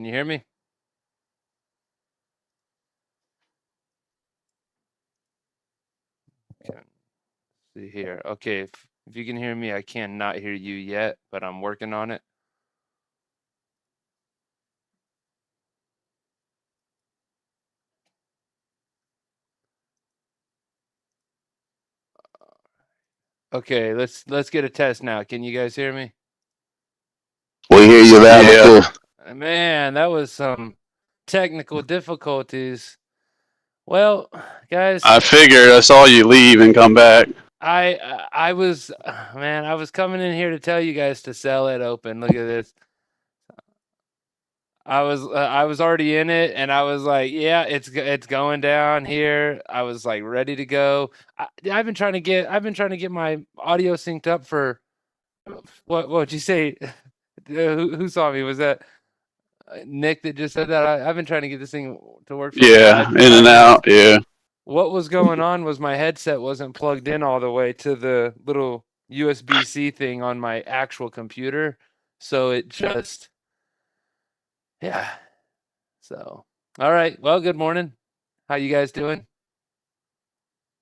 Can you hear me? Okay. See here. Okay, if you can hear me, I cannot hear you yet, but I'm working on it. Okay, let's get a test now. Can you guys hear me? We hear you loud and clear. Man, that was some technical difficulties. Well, guys, I figured. I saw you leave and come back. I was man, I was coming in here to tell you guys to sell it open. Look at this. I was already in it, and I was like, yeah, it's going down here. I was like ready to go. I've been trying to get my audio synced up for what'd you say? Who saw me? Was that Nick that just said that? I've been trying to get this thing to work for Yeah, in and 5 minutes. out. Yeah. What was going on was my headset wasn't plugged in all the way to the little USB-C thing on my actual computer, so it just yeah. So, all right. Well, good morning. How you guys doing?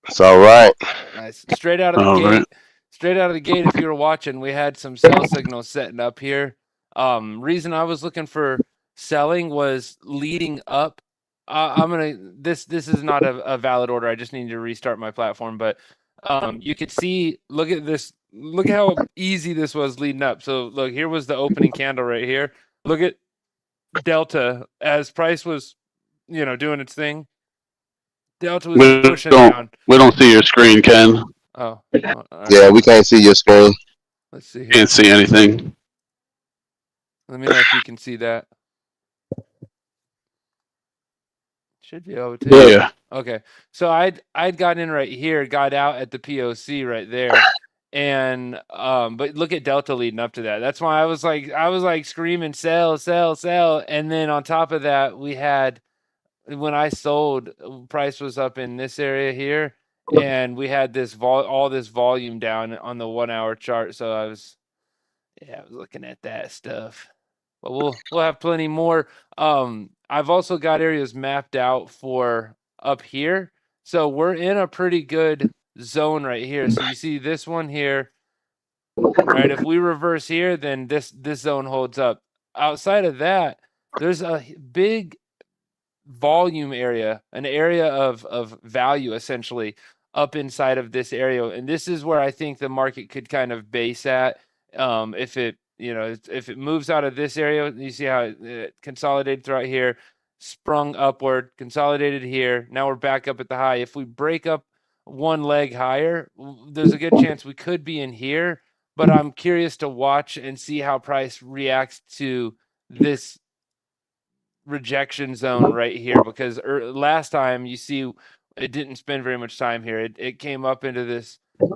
It's all right. Nice. Straight out of the All right. gate. Straight out of the gate. If you were watching, we had some sell signals setting up here. Reason I was looking for selling was leading up. I'm gonna. This is not a valid order. I just need to restart my platform. But you could see. Look at this. Look how easy this was leading up. So look, here was the opening candle right here. Look at Delta as price was, doing its thing. Delta was pushing down. We don't see your screen, Ken. Oh, all Yeah, right. we can't see your screen. Let's see here. Can't see anything. Let me know if you can see that. Should be able to. Yeah. Okay. So I'd got in right here, got out at the POC right there. And but look at Delta leading up to that. That's why I was like screaming sell, sell, sell. And then on top of that, we had when I sold, price was up in this area here, and we had this all this volume down on the 1 hour chart. So I was looking at that stuff. But we'll have plenty more. I've also got areas mapped out for up here. So we're in a pretty good zone right here. So you see this one here, right? If we reverse here, then this zone holds up. Outside of that, there's a big volume area, an area of value essentially up inside of this area. And this is where I think the market could kind of base at. If it, if it moves out of this area, you see how it consolidated right here, sprung upward, consolidated here. Now we're back up at the high. If we break up one leg higher, there's a good chance we could be in here, but I'm curious to watch and see how price reacts to this rejection zone right here, because last time you see it didn't spend very much time here. It came up into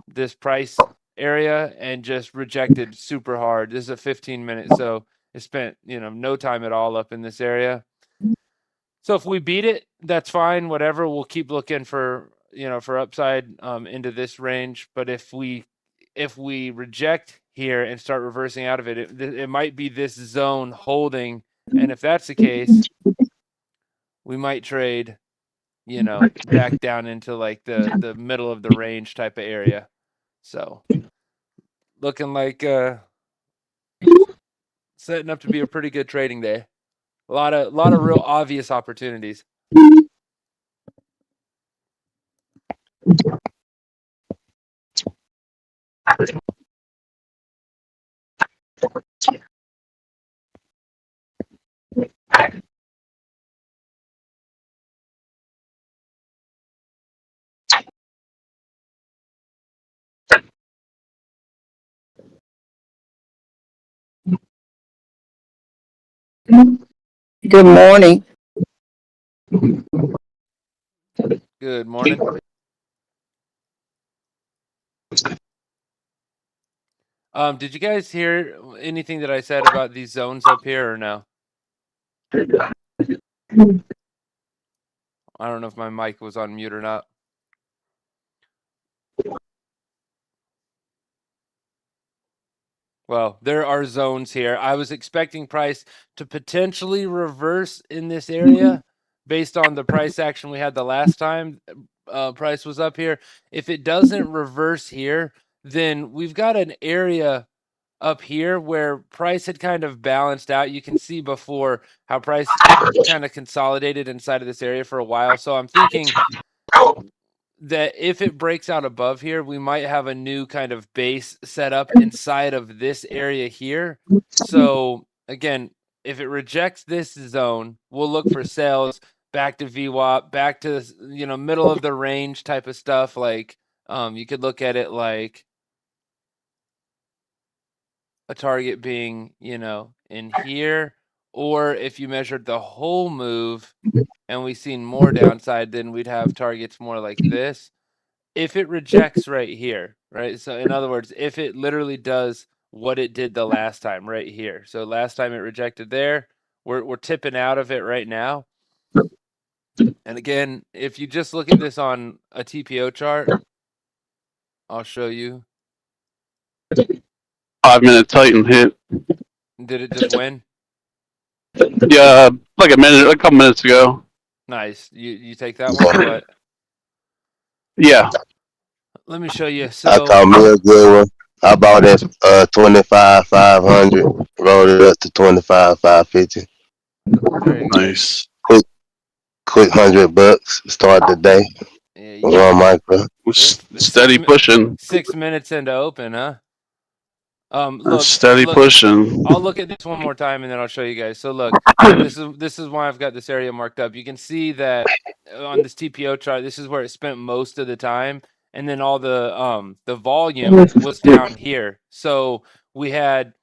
this price area and just rejected super hard. This is a 15-minute, so it spent no time at all up in this area. So if we beat it, that's fine. Whatever, we'll keep looking for for upside into this range. But if we reject here and start reversing out of it, it might be this zone holding. And if that's the case, we might trade, back down into like the middle of the range type of area. So looking like setting up to be a pretty good trading day. A lot of real obvious opportunities. Good morning. Good morning. Did you guys hear anything that I said about these zones up here or no? I don't know if my mic was on mute or not. Well, there are zones here. I was expecting price to potentially reverse in this area based on the price action we had the last time price was up here. If it doesn't reverse here, then we've got an area up here where price had kind of balanced out. You can see before how price kind of consolidated inside of this area for a while. So I'm thinking that if it breaks out above here, we might have a new kind of base set up inside of this area here. So again, if it rejects this zone, we'll look for sales back to VWAP, back to, you know, middle of the range type of stuff. Like you could look at it like a target being, you know, in here, or if you measured the whole move and we seen more downside, then we'd have targets more like this. If it rejects right here, right? So in other words, if it literally does what it did the last time right here. So last time it rejected there, we're tipping out of it right now. And again, if you just look at this on a TPO chart, I'll show you. 5-minute Titan hit. Did it just win? Yeah, like a couple minutes ago. Nice. You take that one or what? Yeah. Let me show you. I So caught me a good one. I bought it 25,500, rolled it up to 25,550. there you go. Nice. Quick $100. Start the day. Yeah, One micro. Steady pushing. 6 minutes into open, huh? Look, Steady pushing. I'll look at this one more time and then I'll show you guys. So look, this is why I've got this area marked up. You can see that on this TPO chart, this is where it spent most of the time, and then all the volume was down here. So we had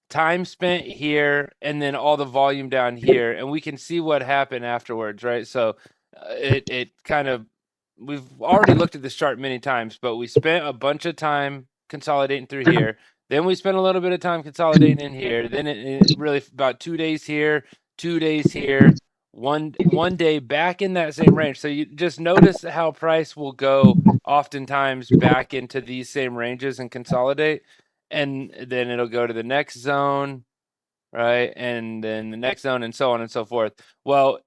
time spent here and then all the volume down here, and we can see what happened afterwards, right? So it kind of, we've already looked at this chart many times, but we spent a bunch of time consolidating through here. Then we spent a little bit of time consolidating in here. Then it really about 2 days here, 2 days here, one day back in that same range. So you just notice how price will go oftentimes back into these same ranges and consolidate, and then it'll go to the next zone, right? And then the next zone, and so on and so forth. Well,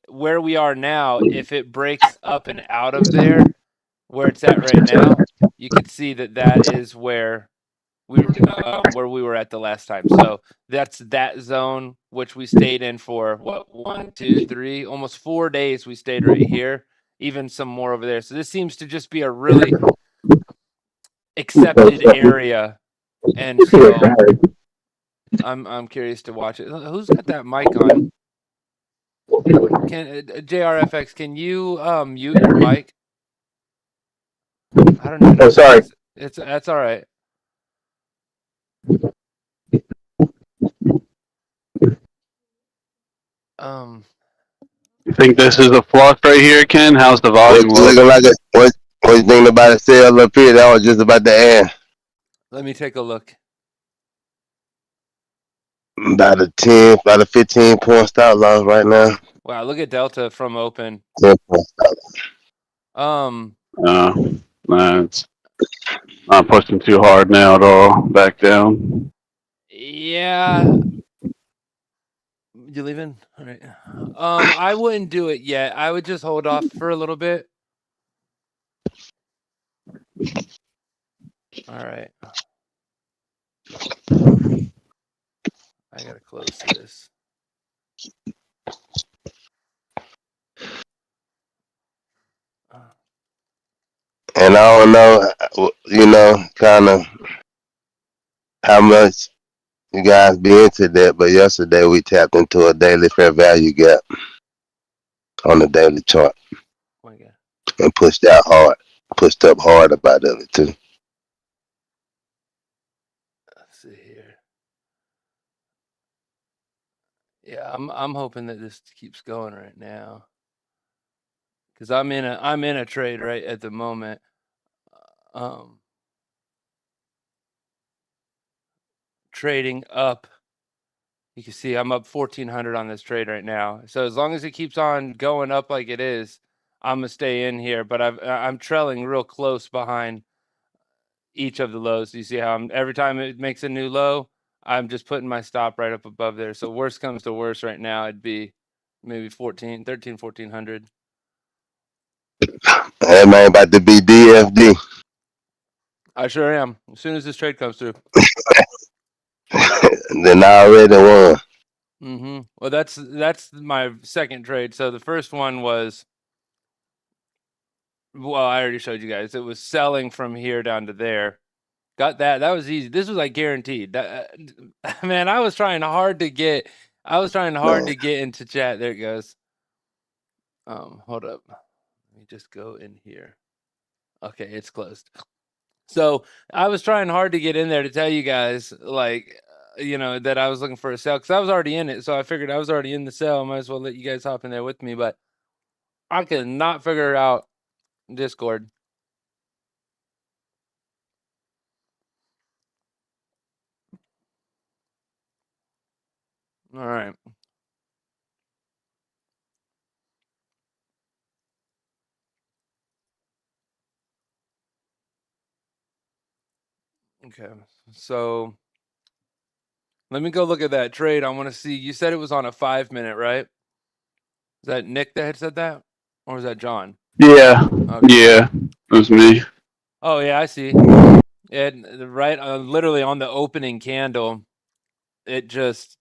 where we are now, if it breaks up and out of there, where it's at right now, you can see that that is where we were at the last time. So that's that zone which we stayed in for what, 1, 2, 3, almost 4 days. We stayed right here, even some more over there. So this seems to just be a really accepted area, and so I'm curious to watch it. Who's got that mic on? Can JRFX? Can you mute your mic? I don't even know. Oh, sorry. That's all right. You think this is a flush right here, Ken? How's the volume look? Looking like what you think about a sale up here? That was just about to end. Let me take a look. About a 15 point stop loss right now. Wow, look at Delta from open. 10 point stop. It's not pushing too hard now at all. Back down. Yeah. You leaving? All right. I wouldn't do it yet. I would just hold off for a little bit. All right. I gotta close this. And I don't know, kind of how much you guys be into that, but yesterday we tapped into a daily fair value gap on the daily chart. Oh my God. And pushed up hard about it too. Let's see here. Yeah, I'm hoping that this keeps going right now, because I'm in a trade right at the moment. Trading up. You can see I'm up 1,400 on this trade right now. So as long as it keeps on going up like it is, I'm gonna stay in here. But I'm trailing real close behind each of the lows. You see how every time it makes a new low, I'm just putting my stop right up above there. So worst comes to worst right now, it'd be maybe 1400. That man about to be DFD. I sure am. As soon as this trade comes through. Then I already won. Well, that's my second trade. So the first one was, well, I already showed you guys. It was selling from here down to there. Got that. That was easy. This was like guaranteed. That, man, I was trying hard to get into chat. There it goes. Hold up. Let me just go in here. Okay, it's closed. So I was trying hard to get in there to tell you guys, like, that I was looking for a sell because I was already in it. So I figured I was already in the sell. I might as well let you guys hop in there with me. But I could not figure out Discord. All right. Okay. So let me go look at that trade. I want to see. You said it was on a 5-minute, right? Is that Nick that had said that? Or is that John? Yeah. Okay. Yeah. It was me. Oh, yeah, I see. Right, literally on the opening candle, it just,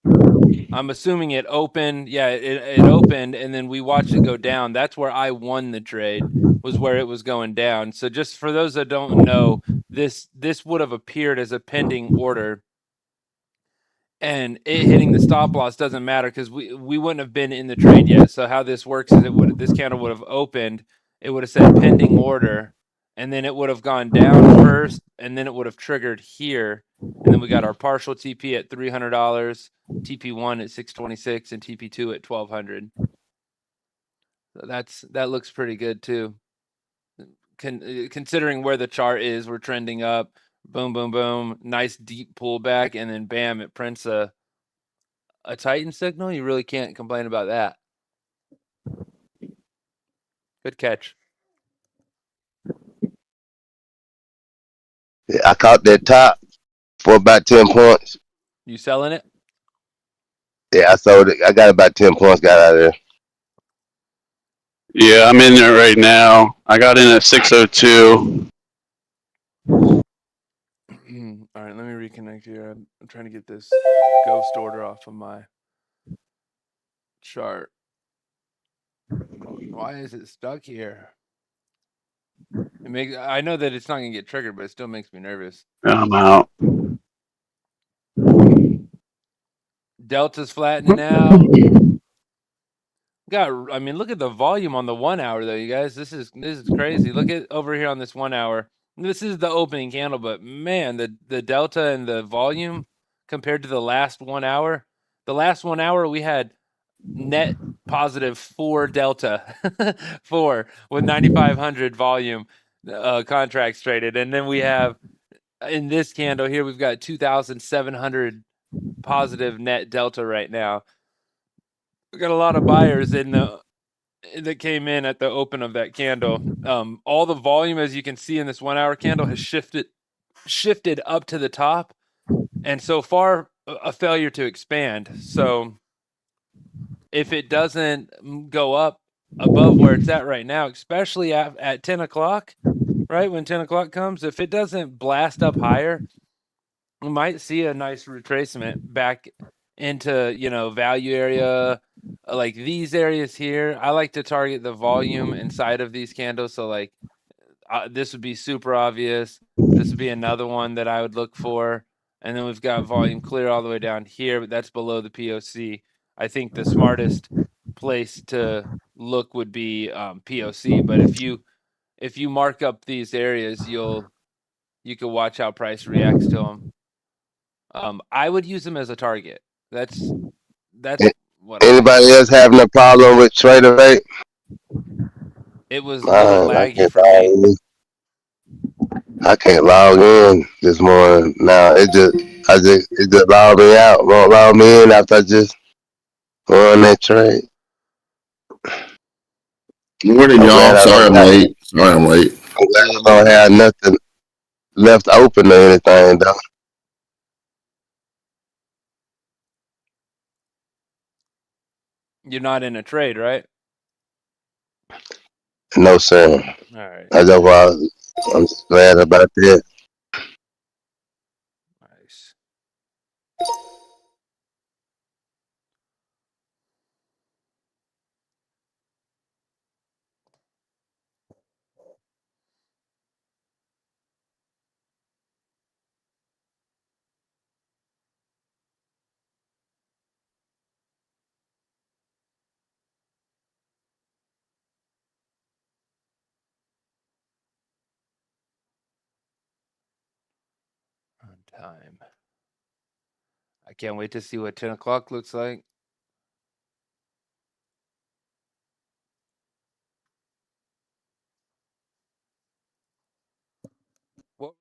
I'm assuming it opened. Yeah, it opened, and then we watched it go down. That's where I won the trade, was where it was going down. So just for those that don't know, this would have appeared as a pending order. And it hitting the stop loss doesn't matter because we wouldn't have been in the trade yet. So how this works is this candle would have opened, it would have said pending order, and then it would have gone down first, and then it would have triggered here, and then we got our partial TP at $300, TP1 at 626, and TP2 at 1200. So that looks pretty good too. Considering where the chart is, we're trending up. Boom, boom, boom. Nice deep pullback, and then bam, it prints a Titan signal. You really can't complain about that. Good catch. Yeah, I caught that top for about 10 points. You selling it? Yeah, I sold it. I got about 10 points, got out of there. Yeah, I'm in there right now. I got in at 602. All right, let me reconnect here. I'm trying to get this ghost order off of my chart. Why is it stuck here? I know that it's not gonna get triggered, but it still makes me nervous. I'm out. Delta's flattening out. I mean, look at the volume on the 1 hour though, you guys. This is crazy. Look at over here on this 1 hour. This is the opening candle, but man, the delta and the volume compared to the last 1 hour. The last 1 hour we had net positive 4 delta, 4 with 9,500 volume contracts traded, and then we have in this candle here we've got 2,700 positive net delta right now. We got a lot of buyers that came in at the open of that candle. All the volume, as you can see in this 1 hour candle, has shifted up to the top, and so far a failure to expand. So if it doesn't go up above where it's at right now, especially at 10 o'clock, right, when 10 o'clock comes, if it doesn't blast up higher, we might see a nice retracement back into, value area, like these areas here. I like to target the volume inside of these candles. So like this would be super obvious. This would be another one that I would look for. And then we've got volume clear all the way down here, but that's below the POC. I think the smartest place to look would be POC. But if you mark up these areas, you can watch how price reacts to them. I would use them as a target. That's what Anybody else having a problem with trader rate? It was a little laggy for me. I can't log in this morning. Now it just logged me out. Won't log me in after I just run that trade. Good morning, y'all. Sorry I'm late. I'm glad I don't have nothing. left open or anything though. You're not in a trade, right? No sir. All right. That's why I'm glad about that. Nice. On time. I can't wait to see what 10 o'clock looks like. What?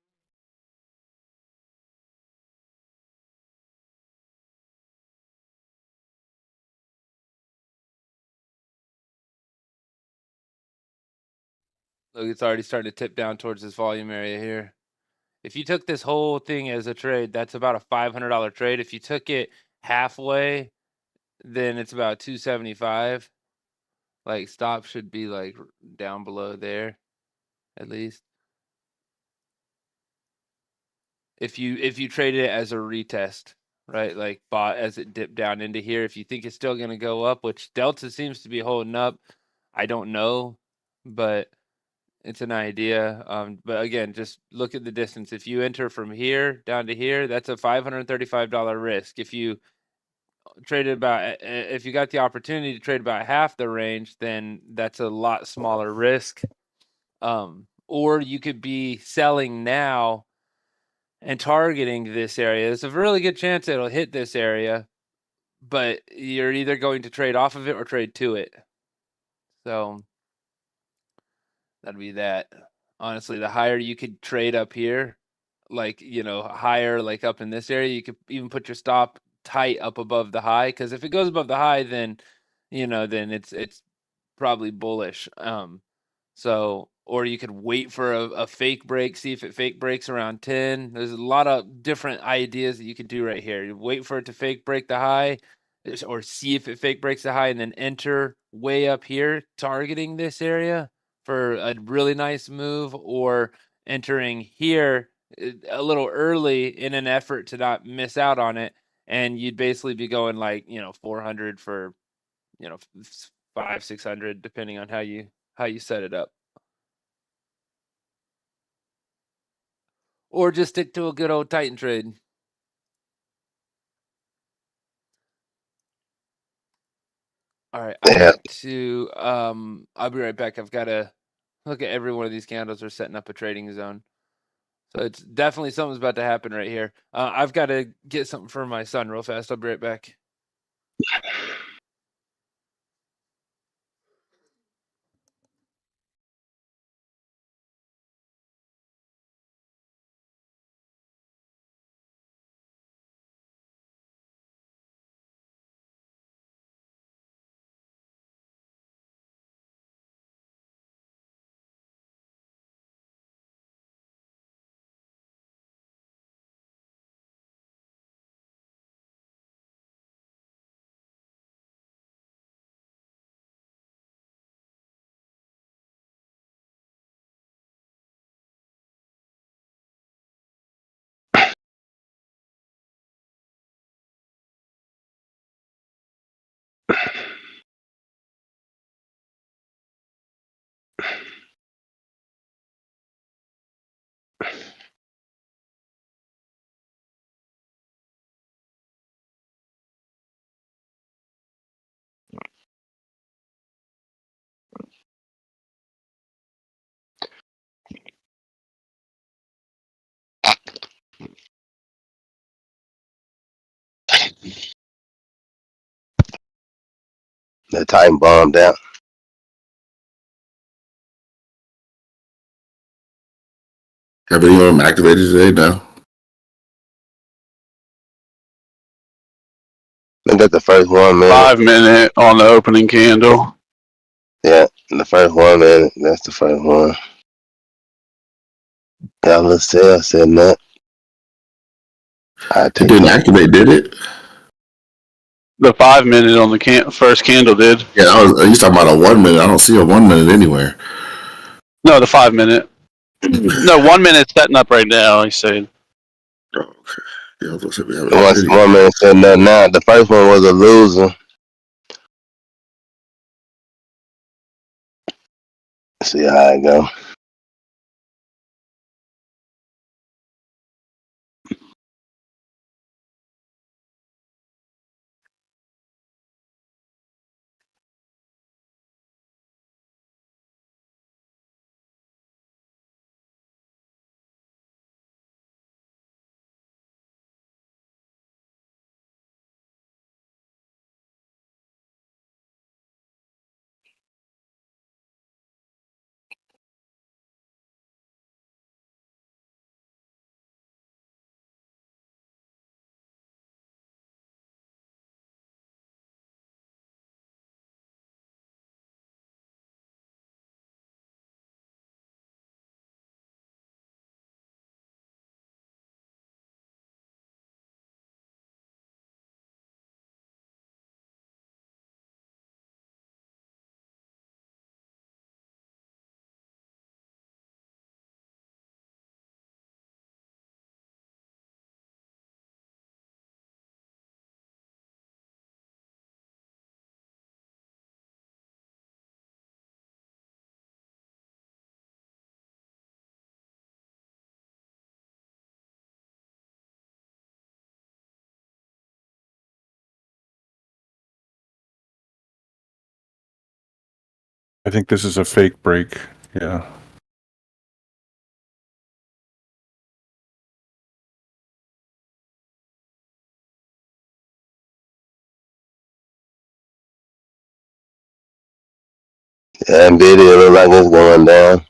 Look, it's already starting to tip down towards this volume area here. If you took this whole thing as a trade, that's about a $500 trade. If you took it halfway, then it's about 275. Like stop should be like down below there, at least. If you traded it as a retest, right? Like bought as it dipped down into here. If you think it's still gonna go up, which Delta seems to be holding up, I don't know, but it's an idea. But again, just look at the distance. If you enter from here down to here, that's a $535 risk. If you traded about, if you got the opportunity to trade about half the range, then that's a lot smaller risk. Or you could be selling now and targeting this area. There's a really good chance it'll hit this area, but you're either going to trade off of it or trade to it. So that'd be that. Honestly, the higher you could trade up here, like, you know, higher, like up in this area, you could even put your stop tight up above the high. Because if it goes above the high, then, you know, then it's probably bullish. So, or you could wait for a fake break, see if it fake breaks around 10. There's a lot of different ideas that you could do right here. You wait for it to fake break the high, or see if it fake breaks the high, and then enter way up here, targeting this area for a really nice move, or entering here a little early in an effort to not miss out on it. And you'd basically be going like, you know, 400 for, you know, 500-600, depending on how you set it up. Or just stick to a good old Titan trade. All right, I got to I'll be right back. I've got to look at every one of these candles. Are setting up a trading zone. So it's definitely something's about to happen right here. I've got to get something for my son real fast. I'll be right back. The Titan bombed out. Have any of them activated today? No. Look at the first 1 minute. 5 minute on the opening candle. Yeah, the first 1 minute. That's the first one. Got a little sale setting up. I It take didn't that. activate, did it? The 5 minute on the first candle did. Yeah, you talking about a 1 minute. I don't see a 1 minute anywhere. No, the 5 minute. No, 1 minute setting up right now. He's saying. Oh, okay. Yeah, I was gonna say we haven't Once activated. one man setting up now, the first one was a loser. See how it go. I think this is a fake break. Yeah. Yeah, Nvidia look like it's going down.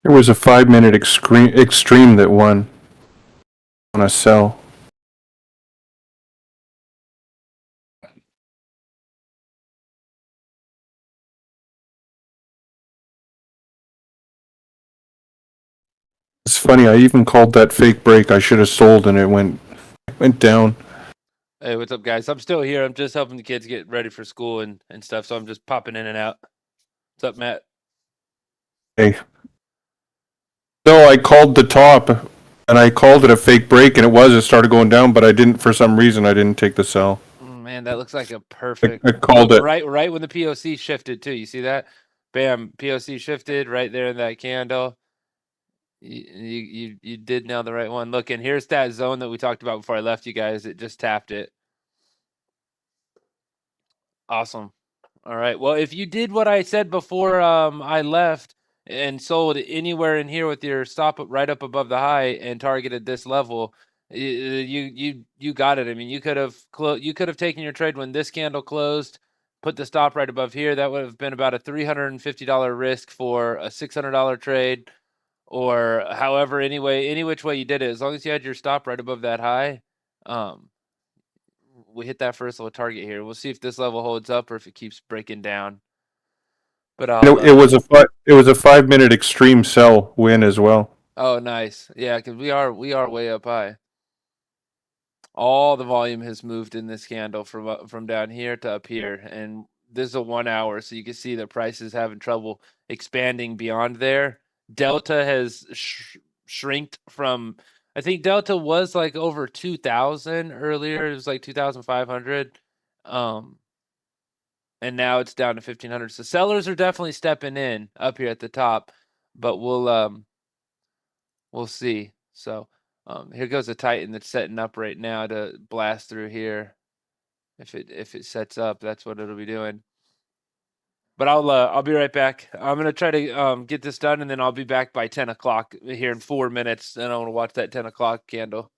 There was a 5-minute extreme that won on a sell. It's funny, I even called that fake break. I should have sold and it went down. Hey, what's up, guys? I'm still here. I'm just helping the kids get ready for school and stuff, so I'm just popping in and out. What's up, Matt? Hey. No, I called the top and I called it a fake break and it started going down, but I didn't, for some reason, I didn't take the sell. Man, that looks like a perfect. I called it. Right when the POC shifted too. You see that? Bam, POC shifted right there in that candle. You did nail the right one. Look, and here's that zone that we talked about before I left you guys. It just tapped it. Awesome. All right. Well, if you did what I said before I left, and sold anywhere in here with your stop right up above the high and targeted this level, you got it. I mean, you could have taken your trade when this candle closed, put the stop right above here. That would have been about a $350 risk for a $600 trade, or however, any which way you did it. As long as you had your stop right above that high, we hit that first little target here. We'll see if this level holds up or if it keeps breaking down. But It was a 5-minute extreme sell win as well. Oh, nice. Yeah, because we are way up high. All the volume has moved in this candle from down here to up here, and this is a 1 hour, so you can see the price is having trouble expanding beyond there. Delta has shrinked from, I think Delta was like over 2,000 earlier. It was like 2,500. And now it's down to 1,500. So sellers are definitely stepping in up here at the top, but we'll see. So here goes a Titan that's setting up right now to blast through here. If it sets up, that's what it'll be doing. But I'll be right back. I'm gonna try to get this done, and then I'll be back by 10 o'clock here in 4 minutes. And I want to watch that 10 o'clock candle.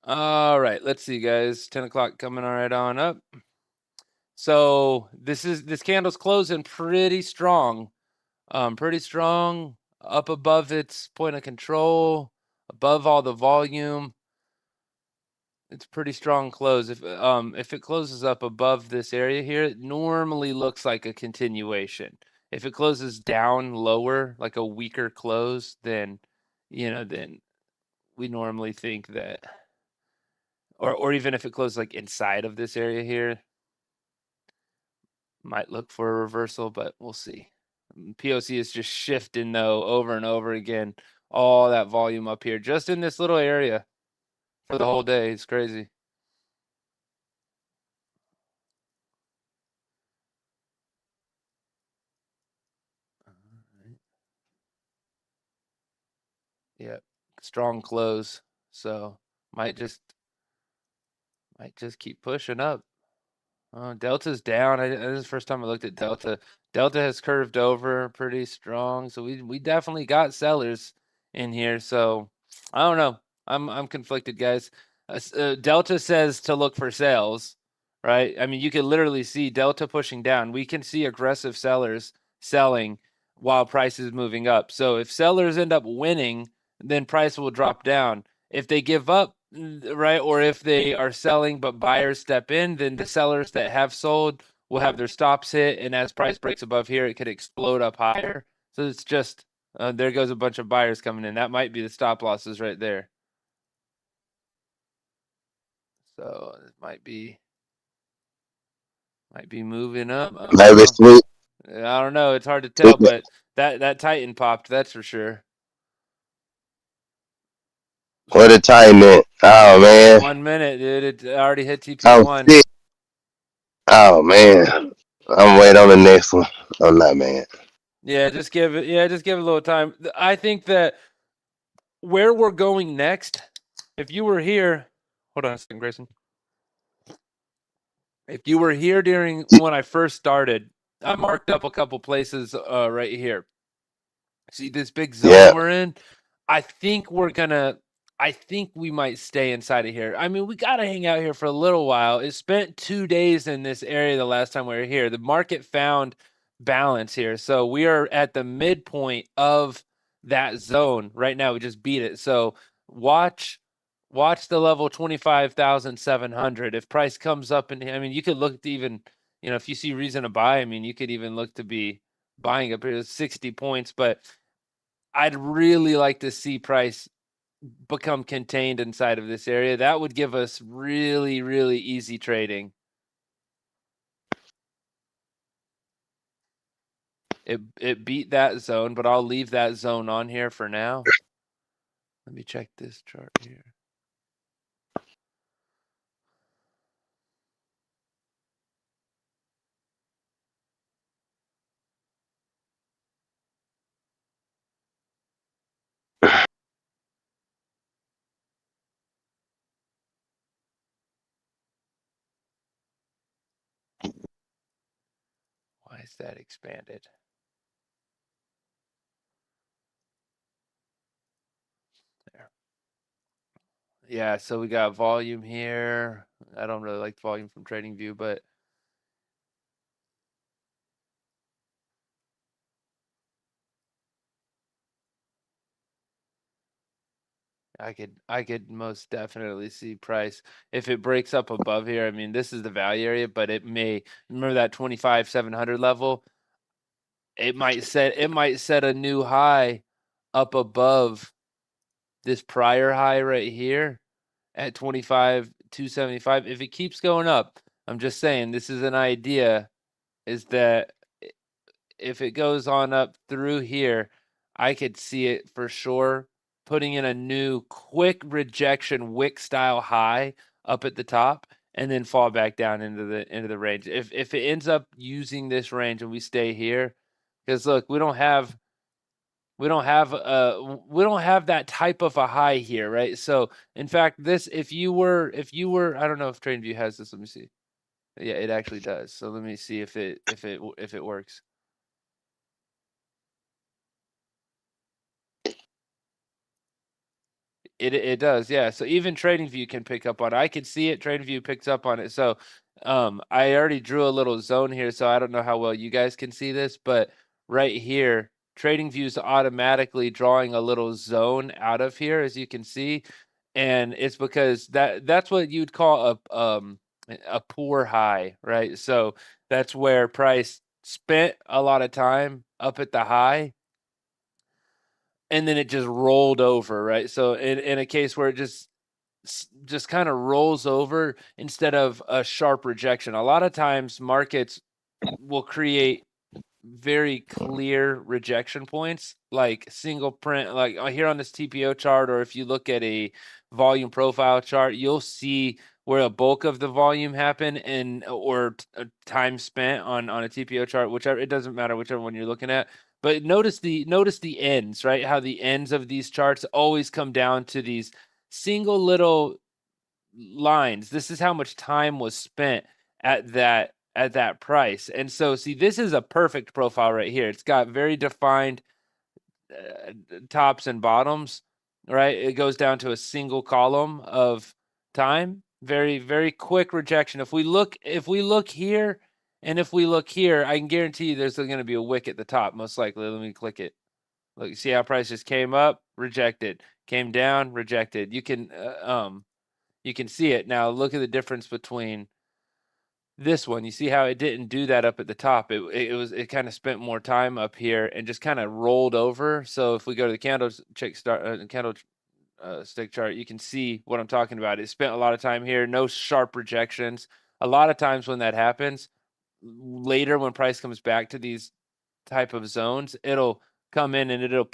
All right, let's see, guys. 10 o'clock coming right on up. So this candle's closing pretty strong. Pretty strong up above its point of control, above all the volume. It's pretty strong close. If it closes up above this area here, it normally looks like a continuation. If it closes down lower, like a weaker close, then then we normally think that, or even if it closes like inside of this area here, might look for a reversal, but we'll see. POC is just shifting though over and over again. All that volume up here, just in this little area for the whole day. It's crazy. Yeah, strong close. So might just keep pushing up. Delta's down. This is the first time I looked at Delta. Delta has curved over pretty strong, so we definitely got sellers in here. So I don't know. I'm conflicted, guys. Delta says to look for sales, right? I mean, you can literally see Delta pushing down. We can see aggressive sellers selling while price is moving up. So if sellers end up winning, then price will drop down. If they give up, right, or if they are selling but buyers step in, then the sellers that have sold will have their stops hit, and as price breaks above here, it could explode up higher. So it's just there goes a bunch of buyers coming in. That might be the stop losses right there. So it might be moving up. Maybe sweet. I don't know. It's hard to tell, but that Titan popped. That's for sure. What a time it. Oh man. 1 minute, dude. It already hit TP1. Sick. Oh man. I'm waiting on the next one. I'm not, man. Yeah, just give it a little time. I think that where we're going next, if you were here, hold on a second, Grayson. If you were here during when I first started, I marked up a couple places right here. See this big zone we're in? I think we might stay inside of here. I mean, we got to hang out here for a little while. It spent 2 days in this area the last time we were here. The market found balance here. So we are at the midpoint of that zone right now. We just beat it. So watch the level 25,700. If price comes up, and I mean, you could look to even, if you see reason to buy, I mean, you could even look to be buying up here 60 points, but I'd really like to see price become contained inside of this area. That would give us really, really easy trading. It beat that zone, but I'll leave that zone on here for now. Let me check this chart here. Why is that expanded? There. Yeah, so we got volume here. I don't really like volume from TradingView, but I could most definitely see price if it breaks up above here. I mean, this is the value area, but it may, remember that 25,700 level. It might set a new high up above this prior high right here at 25,275. If it keeps going up, I'm just saying, this is an idea, is that if it goes on up through here, I could see it for sure putting in a new quick rejection wick style high up at the top and then fall back down into the range. If it ends up using this range and we stay here, because look, we don't have that type of a high here, right? So in fact, this if you were I don't know if TradingView has this. Let me see. Yeah, it actually does. So let me see if it works. It does, yeah. So even TradingView can pick up on it. I can see it. TradingView picks up on it. So I already drew a little zone here, so I don't know how well you guys can see this, but right here, TradingView is automatically drawing a little zone out of here, as you can see, and it's because that's what you'd call a poor high, right? So that's where price spent a lot of time up at the high, and then it just rolled over, right? So in a case where it just kind of rolls over instead of a sharp rejection, a lot of times markets will create very clear rejection points, like single print, like here on this TPO chart, or if you look at a volume profile chart, you'll see where a bulk of the volume happened or time spent on a TPO chart, whichever, it doesn't matter whichever one you're looking at. But notice the ends, right? How the ends of these charts always come down to these single little lines. This is how much time was spent at that price. And so see, this is a perfect profile right here. It's got very defined tops and bottoms, right? It goes down to a single column of time. Very, very quick rejection. If we look here and if we look here, I can guarantee you there's going to be a wick at the top, most likely. Let me click it. Look, you see how prices came up, rejected, came down, rejected. You can see it. Now look at the difference between this one. You see how it didn't do that up at the top. It kind of spent more time up here and just kind of rolled over. So if we go to the candlestick chart, you can see what I'm talking about. It spent a lot of time here, no sharp rejections. A lot of times when that happens, later when price comes back to these type of zones, it'll come in and it'll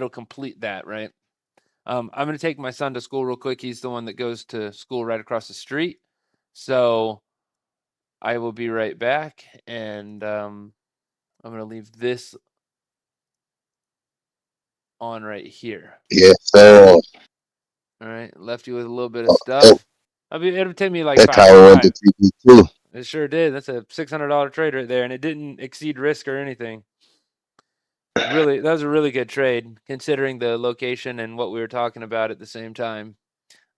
complete that, right? I'm going to take my son to school real quick. He's the one that goes to school right across the street. So I will be right back, and I'm going to leave this on right here. Yes, sir. All right, left you with a little bit of stuff. It'll take me like That 5 time went to minutes. TP2. It sure did. That's a $600 trade right there, and it didn't exceed risk or anything. Really, that was a really good trade considering the location and what we were talking about at the same time.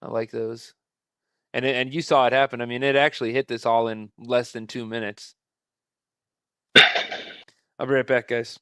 I like those. And you saw it happen. I mean, it actually hit this all in less than 2 minutes. I'll be right back, guys.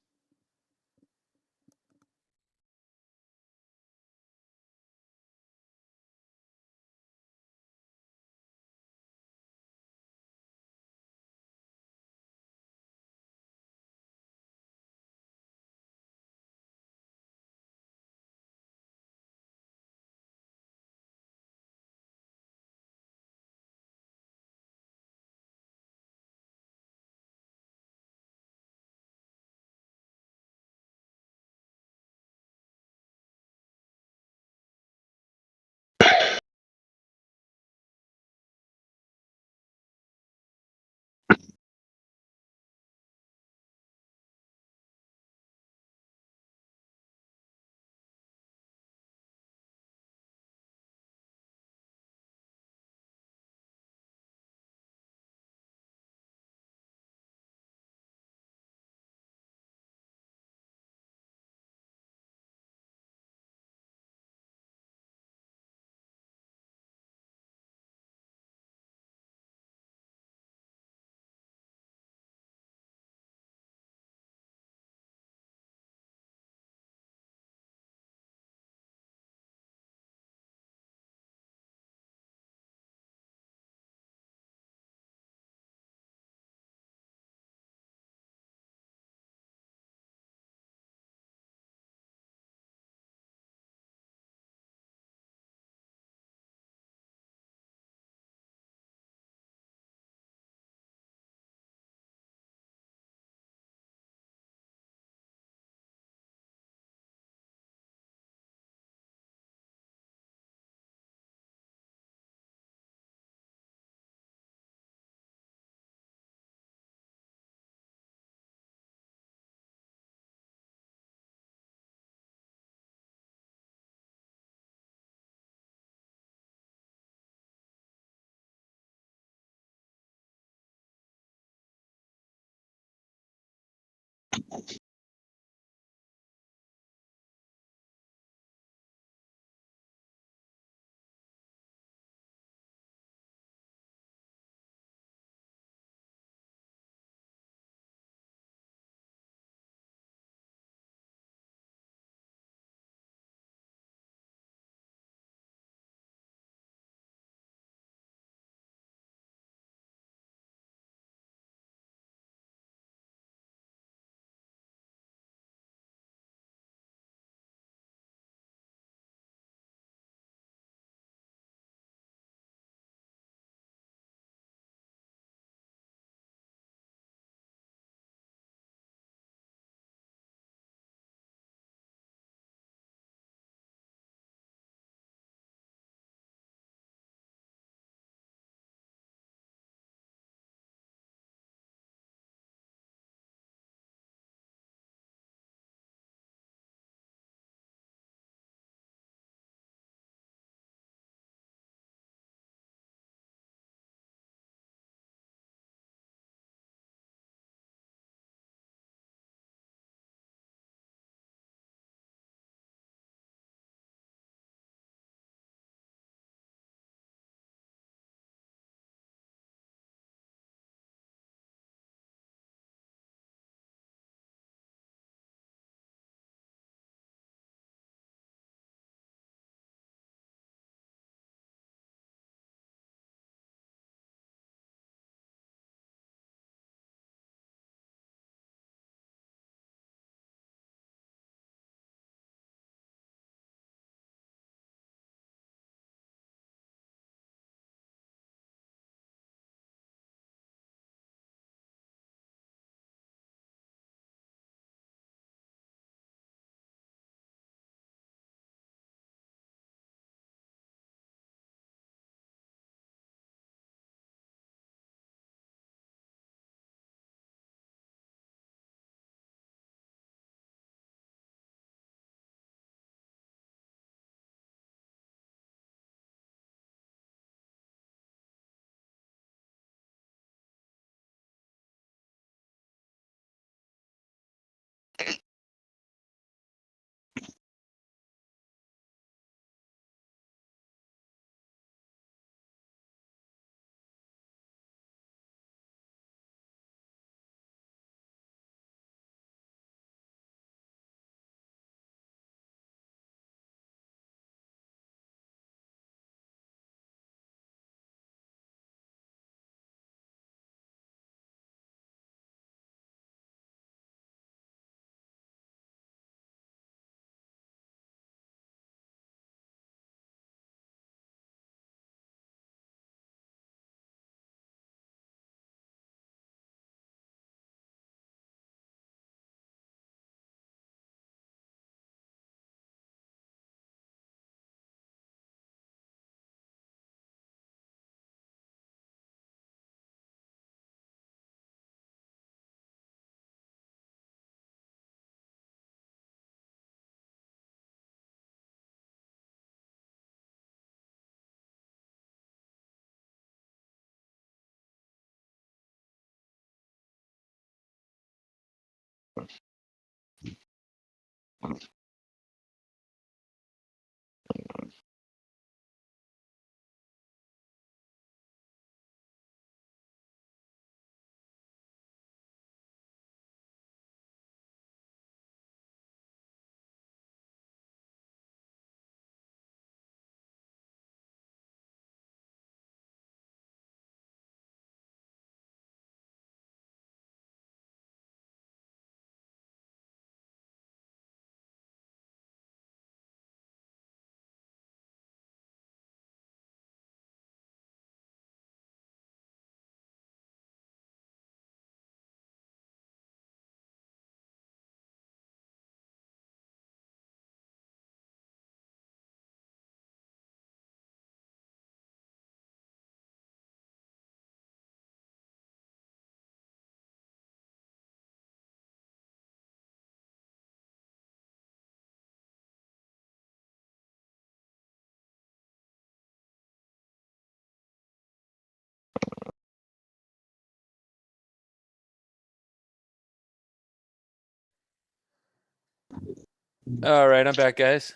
All right, I'm back, guys.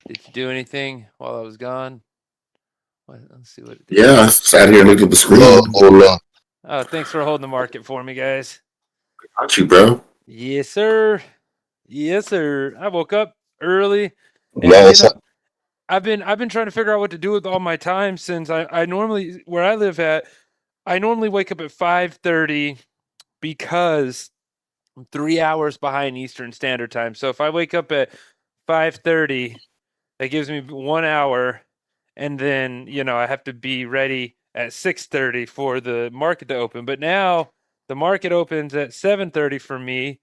Did you do anything while I was gone? Let's see what it did. Yeah, I sat here and looked at the screen. No. Oh, thanks for holding the market for me, guys. Got you, bro. Yes, sir. Yes, sir. I woke up early. And, No, you know, I've been trying to figure out what to do with all my time since I normally, where I live at, I normally wake up at 5:30 because I'm 3 hours behind Eastern Standard Time. So if I wake up at 5:30, that gives me 1 hour, and then I have to be ready at 6:30 for the market to open. But now the market opens at 7:30 for me.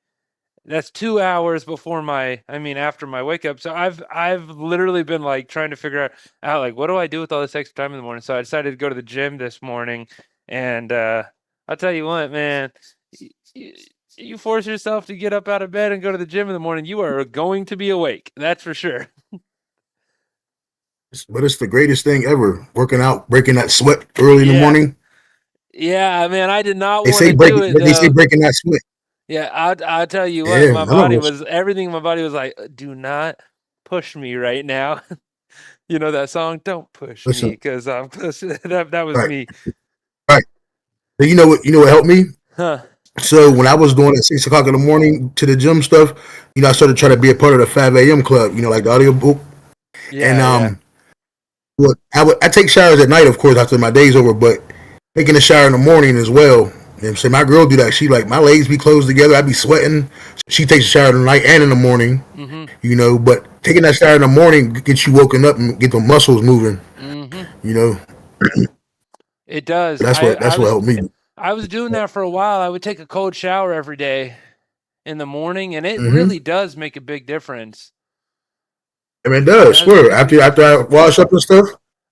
That's 2 hours before after my wake up. So I've literally been like trying to figure out like what do I do with all this extra time in the morning. So I decided to go to the gym this morning, and I'll tell you what, man, you force yourself to get up out of bed and go to the gym in the morning, you are going to be awake. That's for sure. But it's the greatest thing ever. Working out, breaking that sweat early in the morning. Yeah, man, I did not They want say to breaking. do it They say though. breaking that sweat. Yeah, I'll tell you what, Yeah, none of us. everything in my body was like, do not push me right now. You know that song, "Don't Push Me," Listen, because I'm that was right, me. right. So you know what? You know what helped me? Huh. So when I was doing at 6 o'clock in the morning to the gym stuff, I started trying to be a part of the 5 a.m. club. Like the audio book. Yeah, And what I take showers at night, of course, after my day's over, but taking a shower in the morning as well. And so my girl do that. She like my legs be closed together. I be sweating. She takes a shower in the night and in the morning. Mm-hmm. But taking that shower in the morning gets you woken up and get the muscles moving. Mm-hmm. It does. That's what helped me. I was doing that for a while. I would take a cold shower every day in the morning, and it Mm-hmm. really does make a big difference. I mean, it does. Swear. After I wash up and stuff.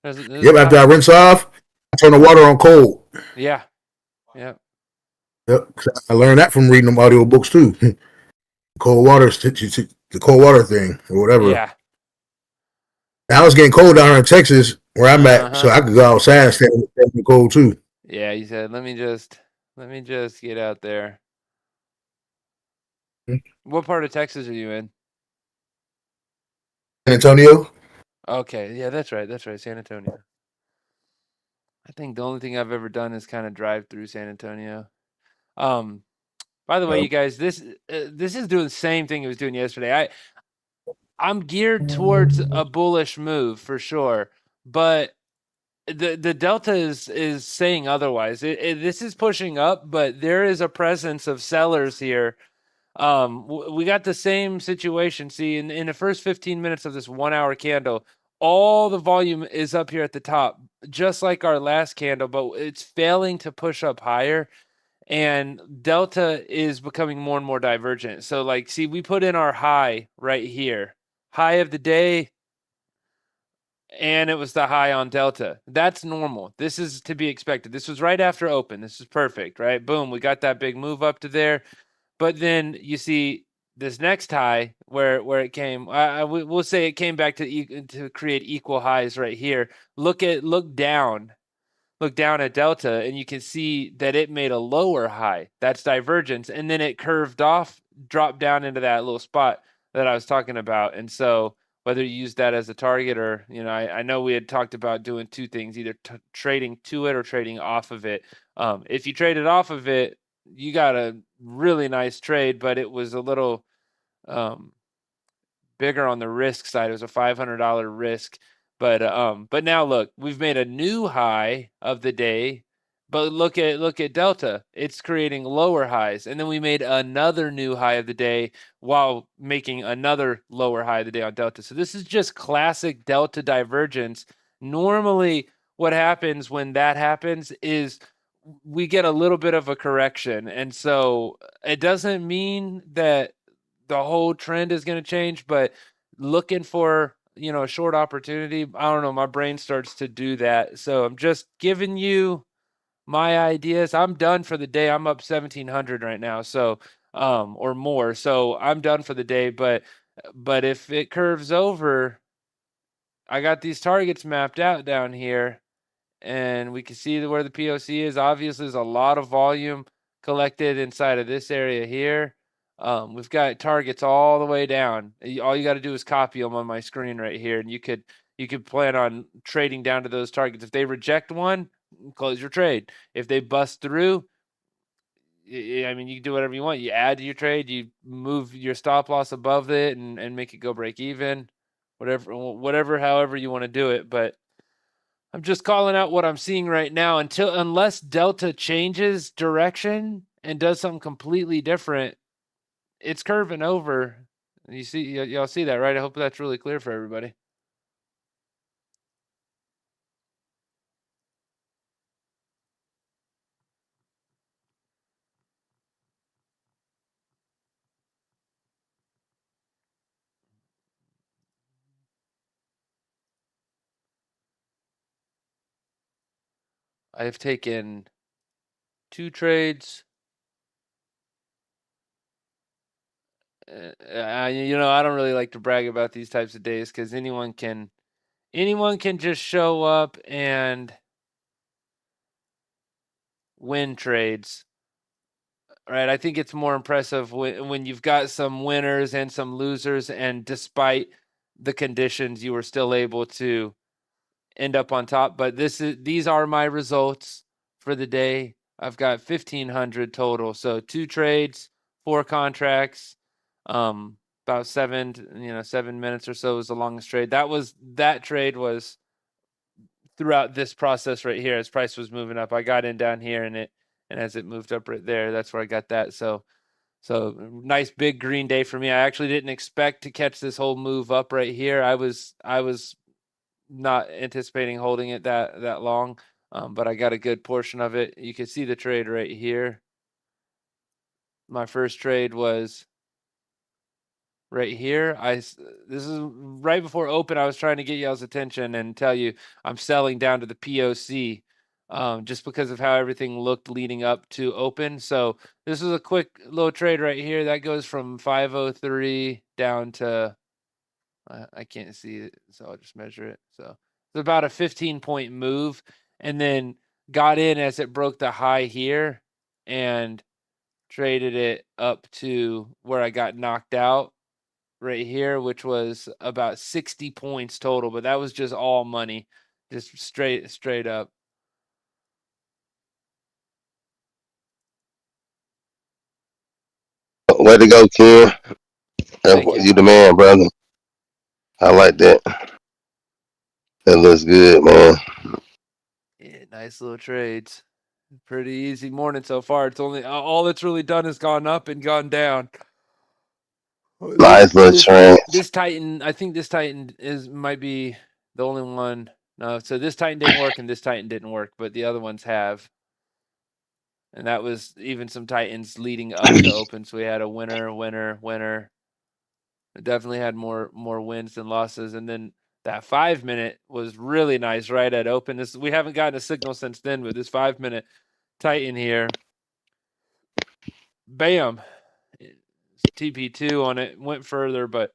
Yep. After I rinse off, I turn the water on cold. Yeah. Yeah. Yep. I learned that from reading them audio books too. Cold water, the cold water thing or whatever. Yeah. Now it's getting cold down here in Texas where I'm at, so I could go outside and stand in the cold too. Yeah, he said, let me just get out there. What part of Texas are you in? San Antonio. Okay, yeah, that's right, San Antonio. I think the only thing I've ever done is kind of drive through San Antonio. By the way, you guys, this is doing the same thing it was doing yesterday. I'm geared towards a bullish move for sure, but the delta is saying otherwise. This is pushing up, but there is a presence of sellers here. We got the same situation. See, in the first 15 minutes of this 1 hour candle, all the volume is up here at the top, just like our last candle, but it's failing to push up higher. And delta is becoming more and more divergent. So like, see, we put in our high right here, high of the day, and it was the high on delta. That's normal. This is to be expected. This was right after open. This is perfect, right? Boom, we got that big move up to there. But then you see this next high where it came. We'll say it came back to create equal highs right here. Look down. look down at delta, and you can see that it made a lower high. That's divergence, and then it curved off, dropped down into that little spot that I was talking about. And so whether you use that as a target or, you know, I know we had talked about doing two things, either trading to it or trading off of it. If you traded off of it, you got a really nice trade, but it was a little bigger on the risk side. It was a $500 risk. But now look, we've made a new high of the day. But look at Delta. It's creating lower highs. And then we made another new high of the day while making another lower high of the day on Delta. So this is just classic Delta divergence. Normally, what happens when that happens is we get a little bit of a correction. And so it doesn't mean that the whole trend is going to change, but looking for, you know, a short opportunity, I don't know, my brain starts to do that. So I'm just giving you my ideas. I'm done for the day. I'm up 1,700 right now, so or more. So I'm done for the day, but if it curves over, I got these targets mapped out down here, and we can see where the POC is. Obviously, there's a lot of volume collected inside of this area here. We've got targets all the way down. All you got to do is copy them on my screen right here, and you could plan on trading down to those targets. If they reject one, close your trade. If they bust through, I mean, you can do whatever you want. You add to your trade, you move your stop loss above it, and make it go break even. Whatever, however you want to do it, but I'm just calling out what I'm seeing right now. Unless Delta changes direction and does something completely different, it's curving over. You see, y'all see that, right? I hope that's really clear for everybody. I have taken 2 trades. You know, I don't really like to brag about these types of days because anyone can just show up and win trades, right? I think it's more impressive when you've got some winners and some losers, and despite the conditions, you were still able to end up on top. But these are my results for the day. I've got 1,500 total. So 2 trades, 4 contracts, about 7 minutes or so was the longest trade. That trade was throughout this process right here as price was moving up. I got in down here, and as it moved up right there, that's where I got that. So nice big green day for me. I actually didn't expect to catch this whole move up right here. I was not anticipating holding it that long, but I got a good portion of it. You can see the trade right here. My first trade was right here. This is right before open. I was trying to get y'all's attention and tell you I'm selling down to the POC, just because of how everything looked leading up to open. So this is a quick little trade right here that goes from 503 down to I can't see it, so I'll just measure it. So it's about a 15-point move, and then got in as it broke the high here and traded it up to where I got knocked out right here, which was about 60 points total, but that was just all money, just straight up. Way to go, Ken. Thank you. You the man, brother. I like that. That looks good, man. Yeah, nice little trades. Pretty easy morning so far. It's only all that's really done is gone up and gone down. Nice little trend. This Titan, I think this Titan might be the only one. No, so this Titan didn't work and this Titan didn't work, but the other ones have. And that was even some Titans leading up to open. So we had a winner, winner, winner. It definitely had more wins than losses. And then that 5-minute was really nice right at open. We haven't gotten a signal since then, but this 5-minute Titan here, bam, TP2 on it, went further, but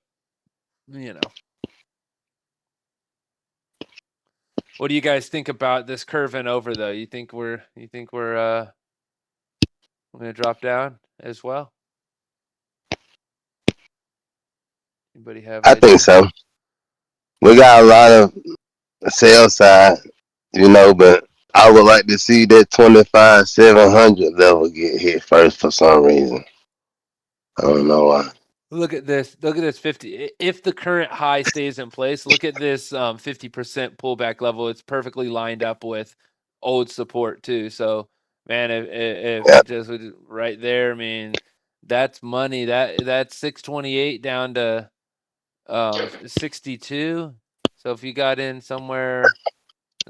you know, What do you guys think about this curving over though? You think we're gonna drop down as well? Anybody have I think ideas? so. We got a lot of sales side, but I would like to see that 25,700 level get hit first for some reason. I don't know why. Look at this. Look at this 50. If the current high stays in place, look at this 50% pullback level. It's perfectly lined up with old support too. So, man, if Yeah, it just was right there, I mean, that's money. That's 628 down to 62. So if you got in somewhere,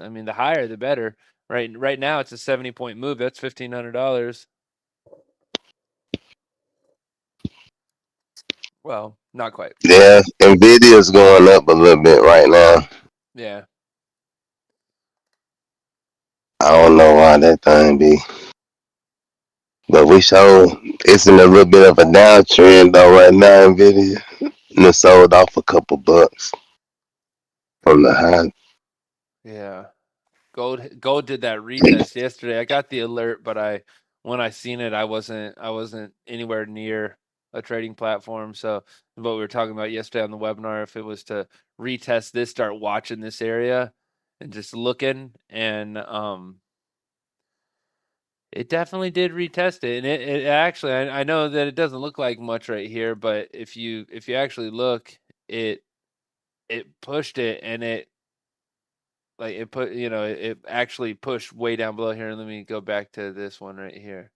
I mean, the higher the better. Right now, it's a 70-point move. That's $1,500. Well, not quite. yeah. Nvidia's going up a little bit right now. Yeah. I don't know why that thing be. But we show it's in a little bit of a downtrend though right now, Nvidia. And it sold off a couple bucks from the high. Yeah. Gold did that retest yesterday. I got the alert, but when I seen it, I wasn't anywhere near a trading platform. So what we were talking about yesterday on the webinar, if it was to retest this, start watching this area and just looking, and it definitely did retest it. And it actually, I know that it doesn't look like much right here, but if you actually look, it pushed it, and it it actually pushed way down below here. Let me go back to this one right here.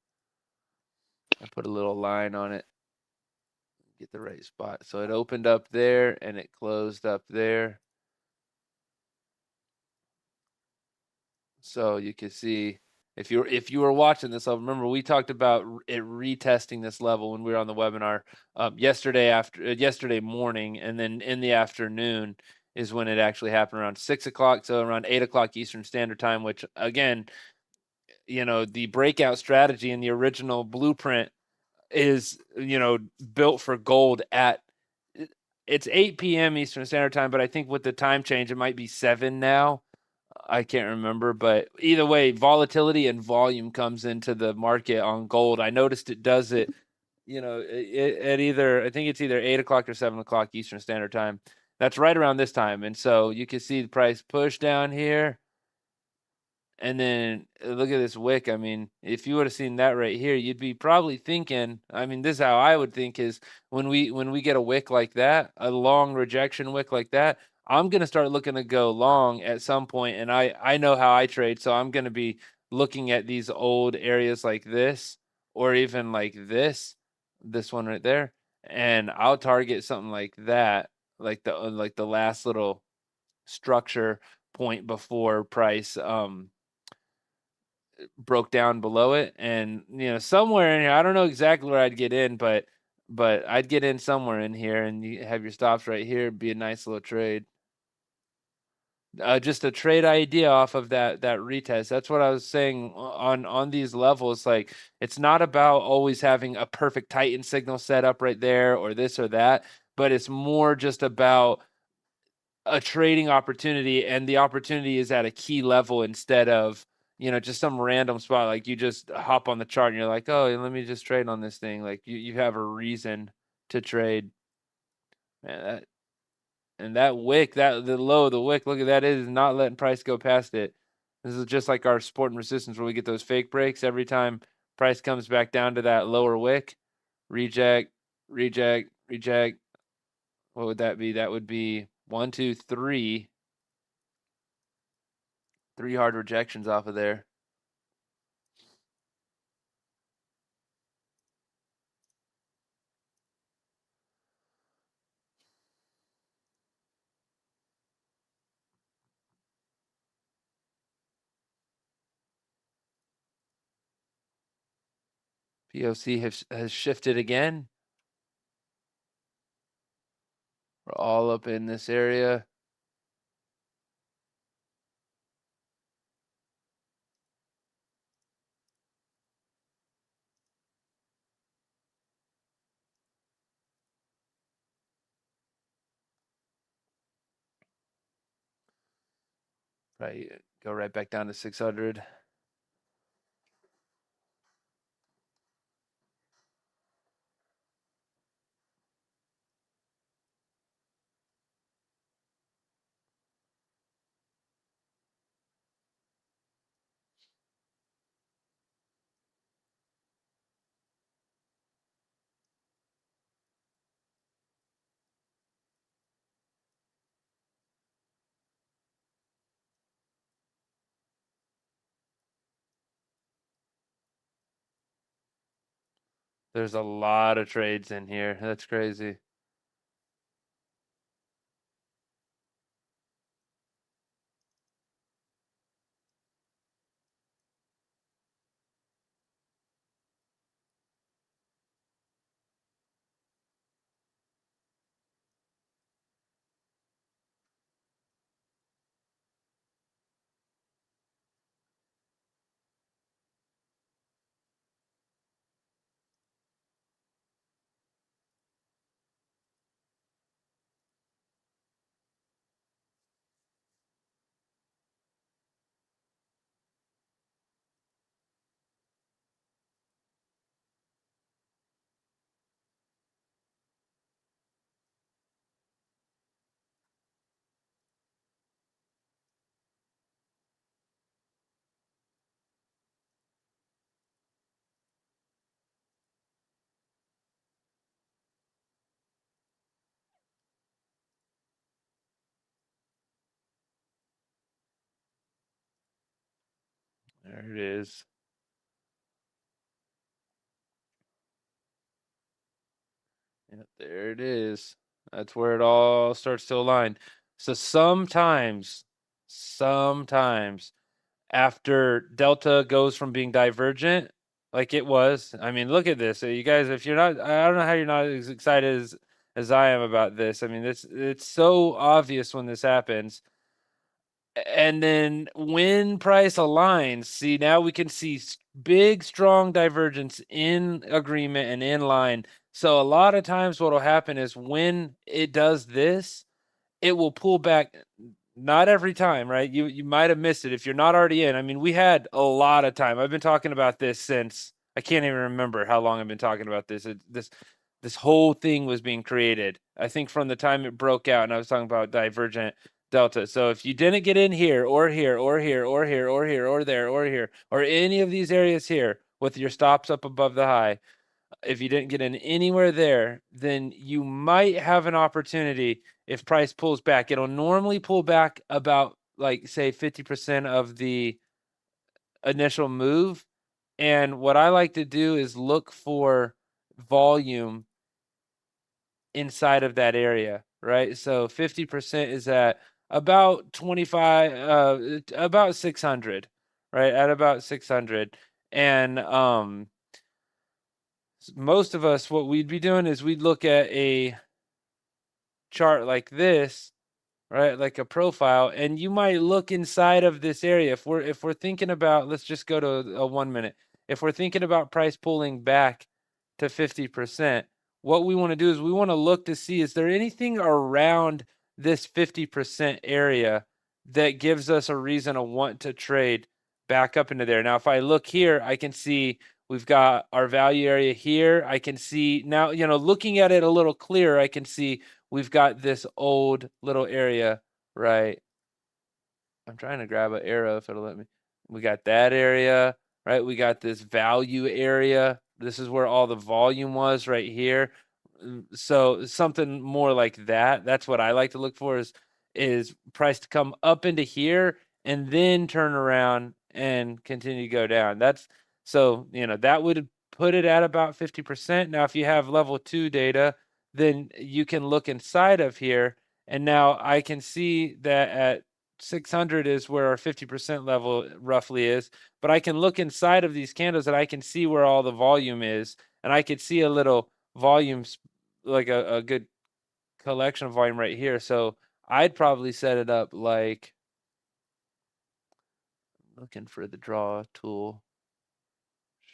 I put a little line on it, get the right spot. So it opened up there and it closed up there. So you can see if you were watching this, I'll remember we talked about it retesting this level when we were on the webinar yesterday morning, and then in the afternoon is when it actually happened around 6 o'clock. So around 8 o'clock Eastern Standard Time, which again, the breakout strategy in the original blueprint is, built for gold at it's 8 p.m. Eastern Standard Time, but I think with the time change, it might be 7 now. I can't remember, but either way, volatility and volume comes into the market on gold. I noticed it does it, at either, I think it's either 8 o'clock or 7 o'clock Eastern Standard Time. That's right around this time. And so you can see the price push down here. And then look at this wick. I mean, if you would have seen that right here, you'd be probably thinking, I mean, this is how I would think is when we get a wick like that, a long rejection wick like that, I'm going to start looking to go long at some point. And I know how I trade. So I'm going to be looking at these old areas like this, or even like this one right there. And I'll target something like that, like the last little structure point before price broke down below it. And somewhere in here, I don't know exactly where I'd get in, but I'd get in somewhere in here, and you have your stops right here. It'd be a nice little trade. Just a trade idea off of that retest. That's what I was saying on these levels. Like, it's not about always having a perfect Titan signal set up right there or this or that, but it's more just about a trading opportunity, and the opportunity is at a key level instead of just some random spot. Like, you just hop on the chart and you're like, oh, let me just trade on this thing. Like, you have a reason to trade. Man, that wick, the low of the wick, look at that, it is not letting price go past it. This is just like our support and resistance where we get those fake breaks every time price comes back down to that lower wick. Reject, reject, reject. What would that be? That would be 1, 2, 3. 3 hard rejections off of there. POC has shifted again. We're all up in this area. Probably go right back down to 600. There's a lot of trades in here. That's crazy. There it is. Yeah, there it is. That's where it all starts to align. So sometimes after delta goes from being divergent, like it was, I mean, look at this. So you guys, if you're not, I don't know how you're not as excited as I am about this. I mean, it's so obvious when this happens. And then when price aligns, see, now we can see big, strong divergence in agreement and in line. So a lot of times what will happen is when it does this, it will pull back. Not every time, right? You might have missed it if you're not already in. I mean, we had a lot of time. I've been talking about this since I can't even remember how long I've been talking about this. This whole thing was being created. I think from the time it broke out, and I was talking about divergent delta. So if you didn't get in here or here or here or here or here or there or here or any of these areas here with your stops up above the high, if you didn't get in anywhere there, then you might have an opportunity if price pulls back. It'll normally pull back about, like, say 50% of the initial move. And what I like to do is look for volume inside of that area, right? So 50% is at about 25, about 600, right? At about 600. And most of us, what we'd be doing is we'd look at a chart like this, right? Like a profile, and you might look inside of this area. If we're thinking about, let's just go to a 1 minute. If we're thinking about price pulling back to 50%, what we want to do is we want to look to see, is there anything around this 50% area that gives us a reason to want to trade back up into there. Now, if I look here, I can see we've got our value area here. I can see now, looking at it a little clearer, I can see we've got this old little area, right? I'm trying to grab an arrow if it'll let me. We got that area, right? We got this value area. This is where all the volume was right here. So something more like that. That's what I like to look for, is price to come up into here and then turn around and continue to go down. That's so, that would put it at about 50%. Now, if you have level 2 data, then you can look inside of here, and now I can see that at 600 is where our 50% level roughly is, but I can look inside of these candles and I can see where all the volume is, and I could see a little volume, like a good collection of volume right here. So I'd probably set it up like, looking for the draw tool,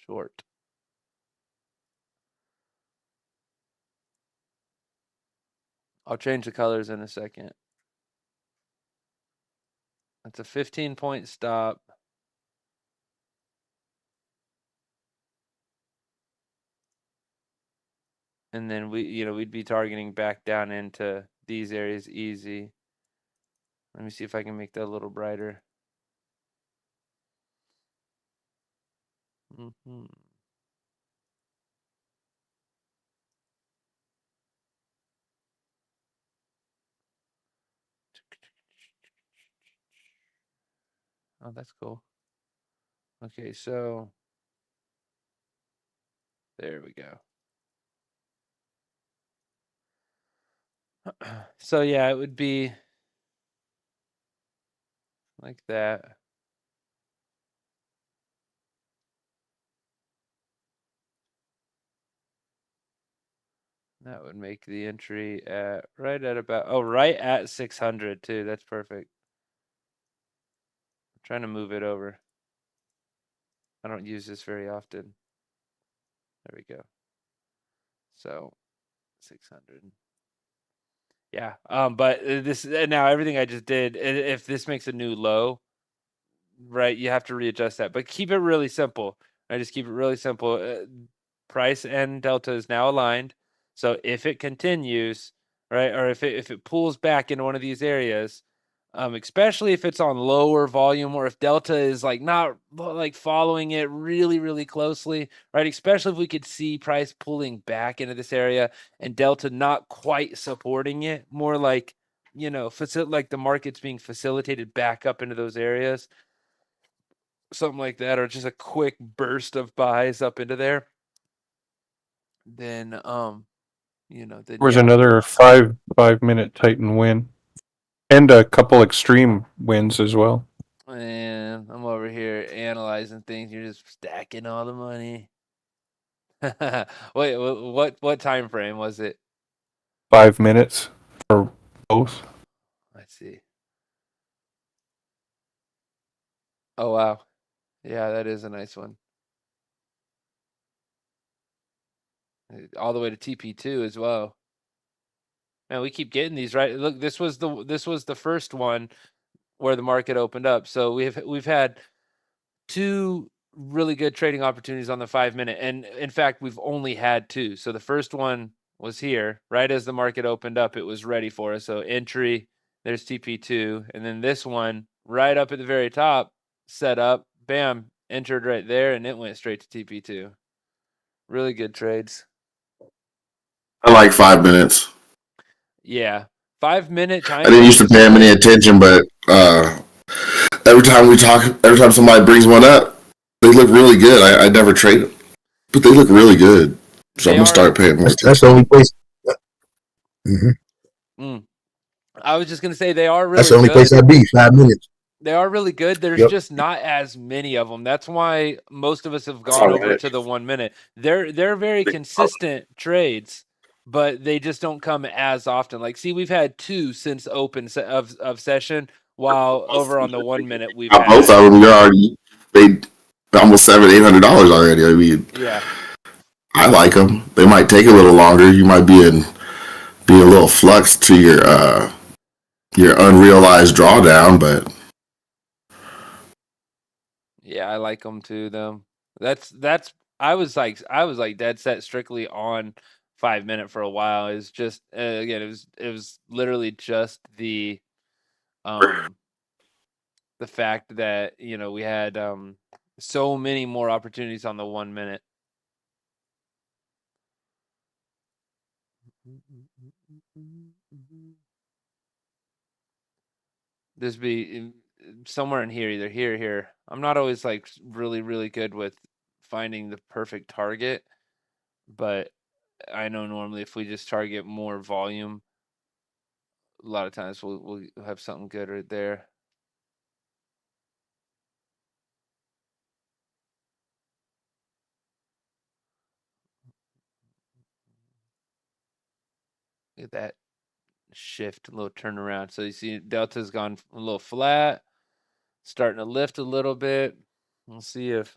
short. I'll change the colors in a second. That's a 15-point stop. And then we'd be targeting back down into these areas easy. Let me see if I can make that a little brighter. Mm-hmm. Oh, that's cool. Okay, so there we go. So yeah, it would be like that. That would make the entry at right at 600 too. That's perfect. I'm trying to move it over. I don't use this very often. There we go. So 600. Yeah. But this now everything I just did, if this makes a new low, right, you have to readjust that. But keep it really simple. I just keep it really simple. Price and delta is now aligned. So if it continues, right, or if it pulls back into one of these areas, especially if it's on lower volume or if delta is like not like following it really, really closely, right? Especially if we could see price pulling back into this area and delta not quite supporting it, more like, like the market's being facilitated back up into those areas. Something like that, or just a quick burst of buys up into there, then then There was yeah. another 5-minute Titan win, and a couple extreme wins as well. And I'm over here analyzing things. You're just stacking all the money. Wait, what time frame was it? 5 minutes for both. Let's see. Oh wow, yeah, that is a nice one. All the way to TP2 as well. Man, we keep getting these right. Look, this was the first one where the market opened up. So we've had 2 really good trading opportunities on the 5-minute, and in fact, we've only had 2. So the first one was here, right as the market opened up. It was ready for us. So entry, there's TP2, and then this one right up at the very top, set up, bam, entered right there, and it went straight to TP2. Really good trades. I like 5 minutes. Yeah, 5-minute time. I didn't used to pay them any attention, but every time somebody brings one up, they look really good. I never trade them, but they look really good. So I'm gonna start paying more attention. That's the only place. Mm-hmm. I was just gonna say they are really. That's the only good. place I'd be. 5 minutes. They are really good. There's just not as many of them. That's why most of us have gone over to the 1 minute. They're very consistent trades, but they just don't come as often. Like, see, we've had 2 since open of session, while over on the 1 minute we've had both of them. You're already paid almost $700-800 already. I mean, yeah. I like them. They might take a little longer. You might be a little flux to your unrealized drawdown, but yeah, I like them too. Though that's I was like dead set strictly on 5-minute for a while. It's just again, it was literally just the fact that we had so many more opportunities on the 1 minute. This be somewhere in here, either here or here. I'm not always like really good with finding the perfect target, but I know normally if we just target more volume, a lot of times we'll have something good right there. Look at that shift, a little turnaround. So you see Delta's gone a little flat, starting to lift a little bit. We'll see if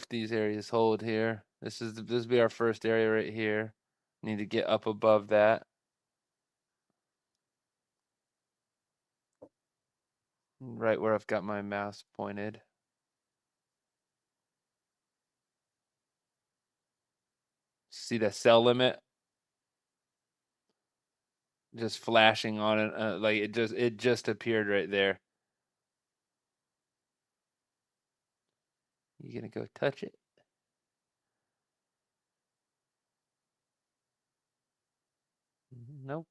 these areas hold here. This will be our first area right here. Need to get up above that. Right where I've got my mouse pointed. See the sell limit? Just flashing on it, like it just appeared right there. You gonna go touch it? Nope.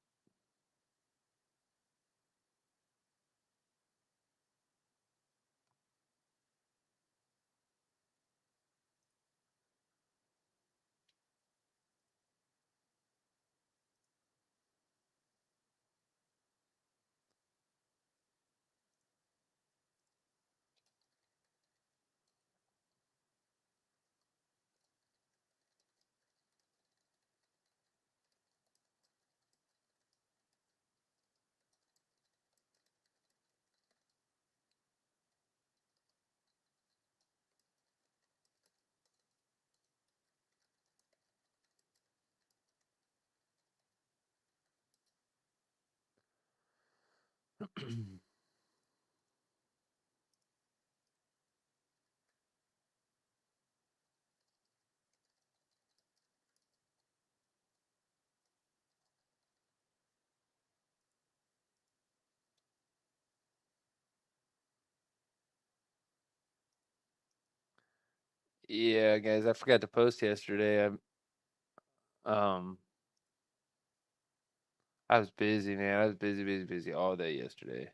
Yeah, guys, I forgot to post yesterday. I was busy, man. I was busy all day yesterday.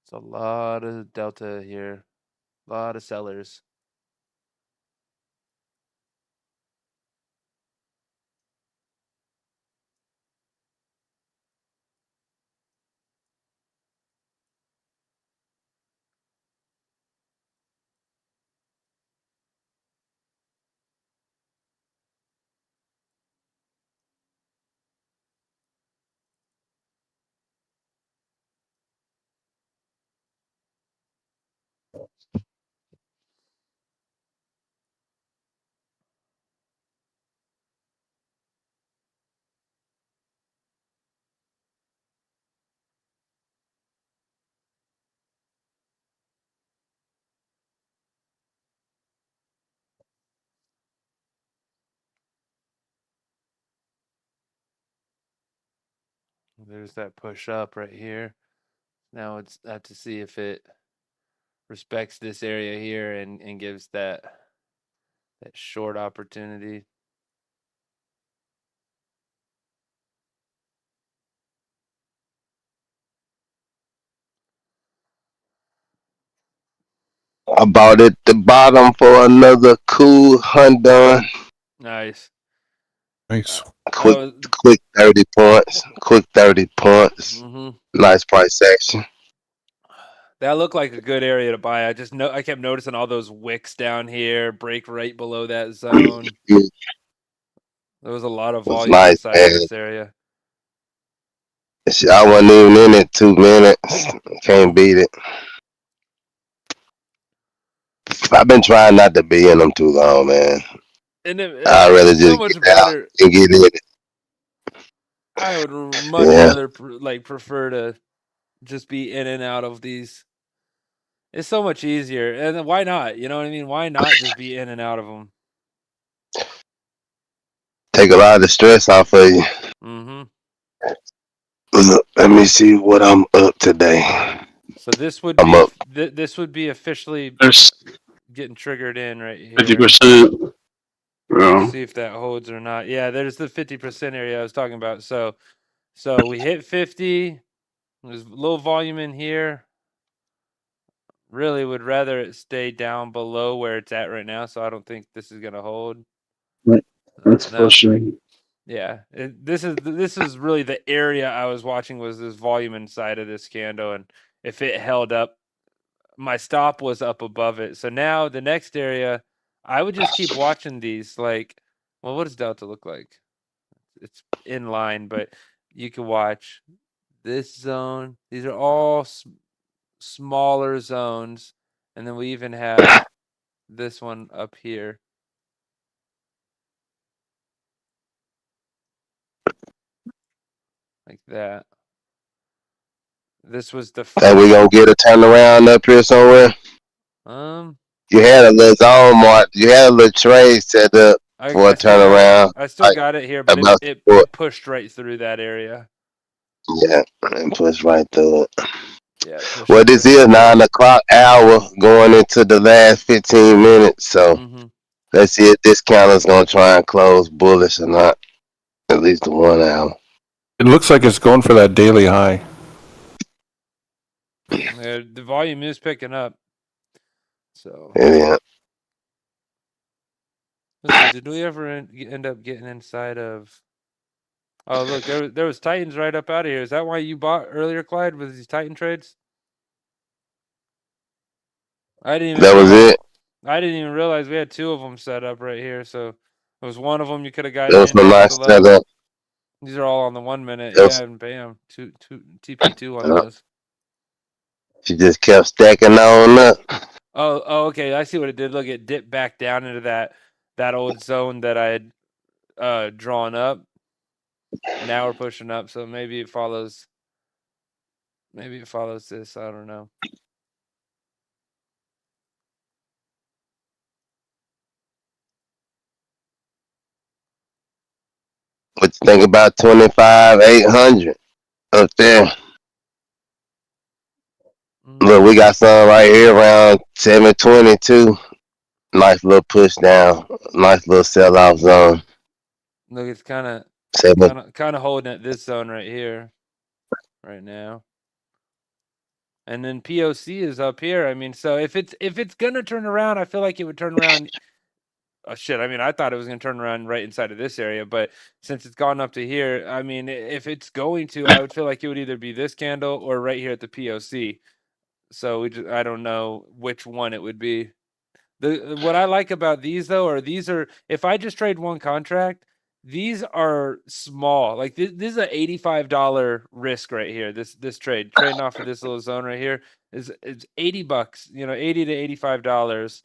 It's a lot of delta here. A lot of sellers. There's that push up right here. Now it's I have to see if it respects this area here and gives that short opportunity. I bought at the bottom for another cool Hyundai. Nice. Nice. Quick 30 points. Quick 30 points. Nice price action. That looked like a good area to buy. I kept noticing all those wicks down here, break right below that zone. There was a lot of volume Nice, inside man. of this area. I wasn't even in it 2 minutes. Can't beat it. I've been trying not to be in them too long, man. And I'd rather it's so just much get out better. and get in it. I would much rather prefer to just be in and out of these. It's so much easier. And then why not? You know what I mean? Why not just be in and out of them? Take a lot of the stress off of you. Let me see what I'm up today. So this would I'm be up. this would be officially There's getting triggered in right here. 50%. Let's see if that holds or not. Yeah, there's the 50% area I was talking about. So we hit 50. There's a little volume in here. Really would rather it stay down below where it's at right now. So I don't think this is gonna hold. It's pushing. Yeah, this is really the area I was watching was this volume inside of this candle, and if it held up, my stop was up above it. So now the next area, I would just keep watching these. Like, well, what does delta look like? It's in line, but you can watch this zone. These are all smaller zones, and then we even have this one up here. like that. This was the And we gonna get a turnaround up here somewhere. You had a little zone mark. You had a little trade set up for a turnaround. I still got it here, but about it pushed right through that area. yeah, and push right through it. Yeah. Well, this is 9 o'clock hour going into the last 15 minutes. So let's see if this counter's gonna try and close bullish or not. At least the 1 hour. It looks like it's going for that daily high. Yeah, the volume is picking up. So Yeah. let's see. Did we ever end up getting inside of? Oh, look, there was Titans right up out of here. Is that why you bought earlier, Clyde, with these Titan trades? I didn't even. That was it. I didn't even realize we had 2 of them set up right here. So it was one of them you could have That gotten was in a at nice the low. setup. These are all on the 1 minute. That was- Yeah, and bam, two TP2 on those. She just kept stacking on up. Oh, okay. I see what it did. Look, it dipped back down into that old zone that I had drawn up. Now we're pushing up, so maybe it follows. Maybe it follows this. I don't know. What you think about 25,800 up there? Look, we got some right here around 722. Nice little push down. Nice little sell off zone. Look, it's kind of holding at this zone right here, right now. And then POC is up here. I mean, so if it's gonna turn around, I feel like it would turn around. Oh shit! I mean, I thought it was gonna turn around right inside of this area, but since it's gone up to here, I mean, if it's going to, I would feel like it would either be this candle or right here at the POC. So I don't know which one it would be. What I like about these though, are these are, if I just trade one contract, these are small. Like this is an $85 risk right here. This trading off of this little zone right here is it's $80. You know, $80 to $85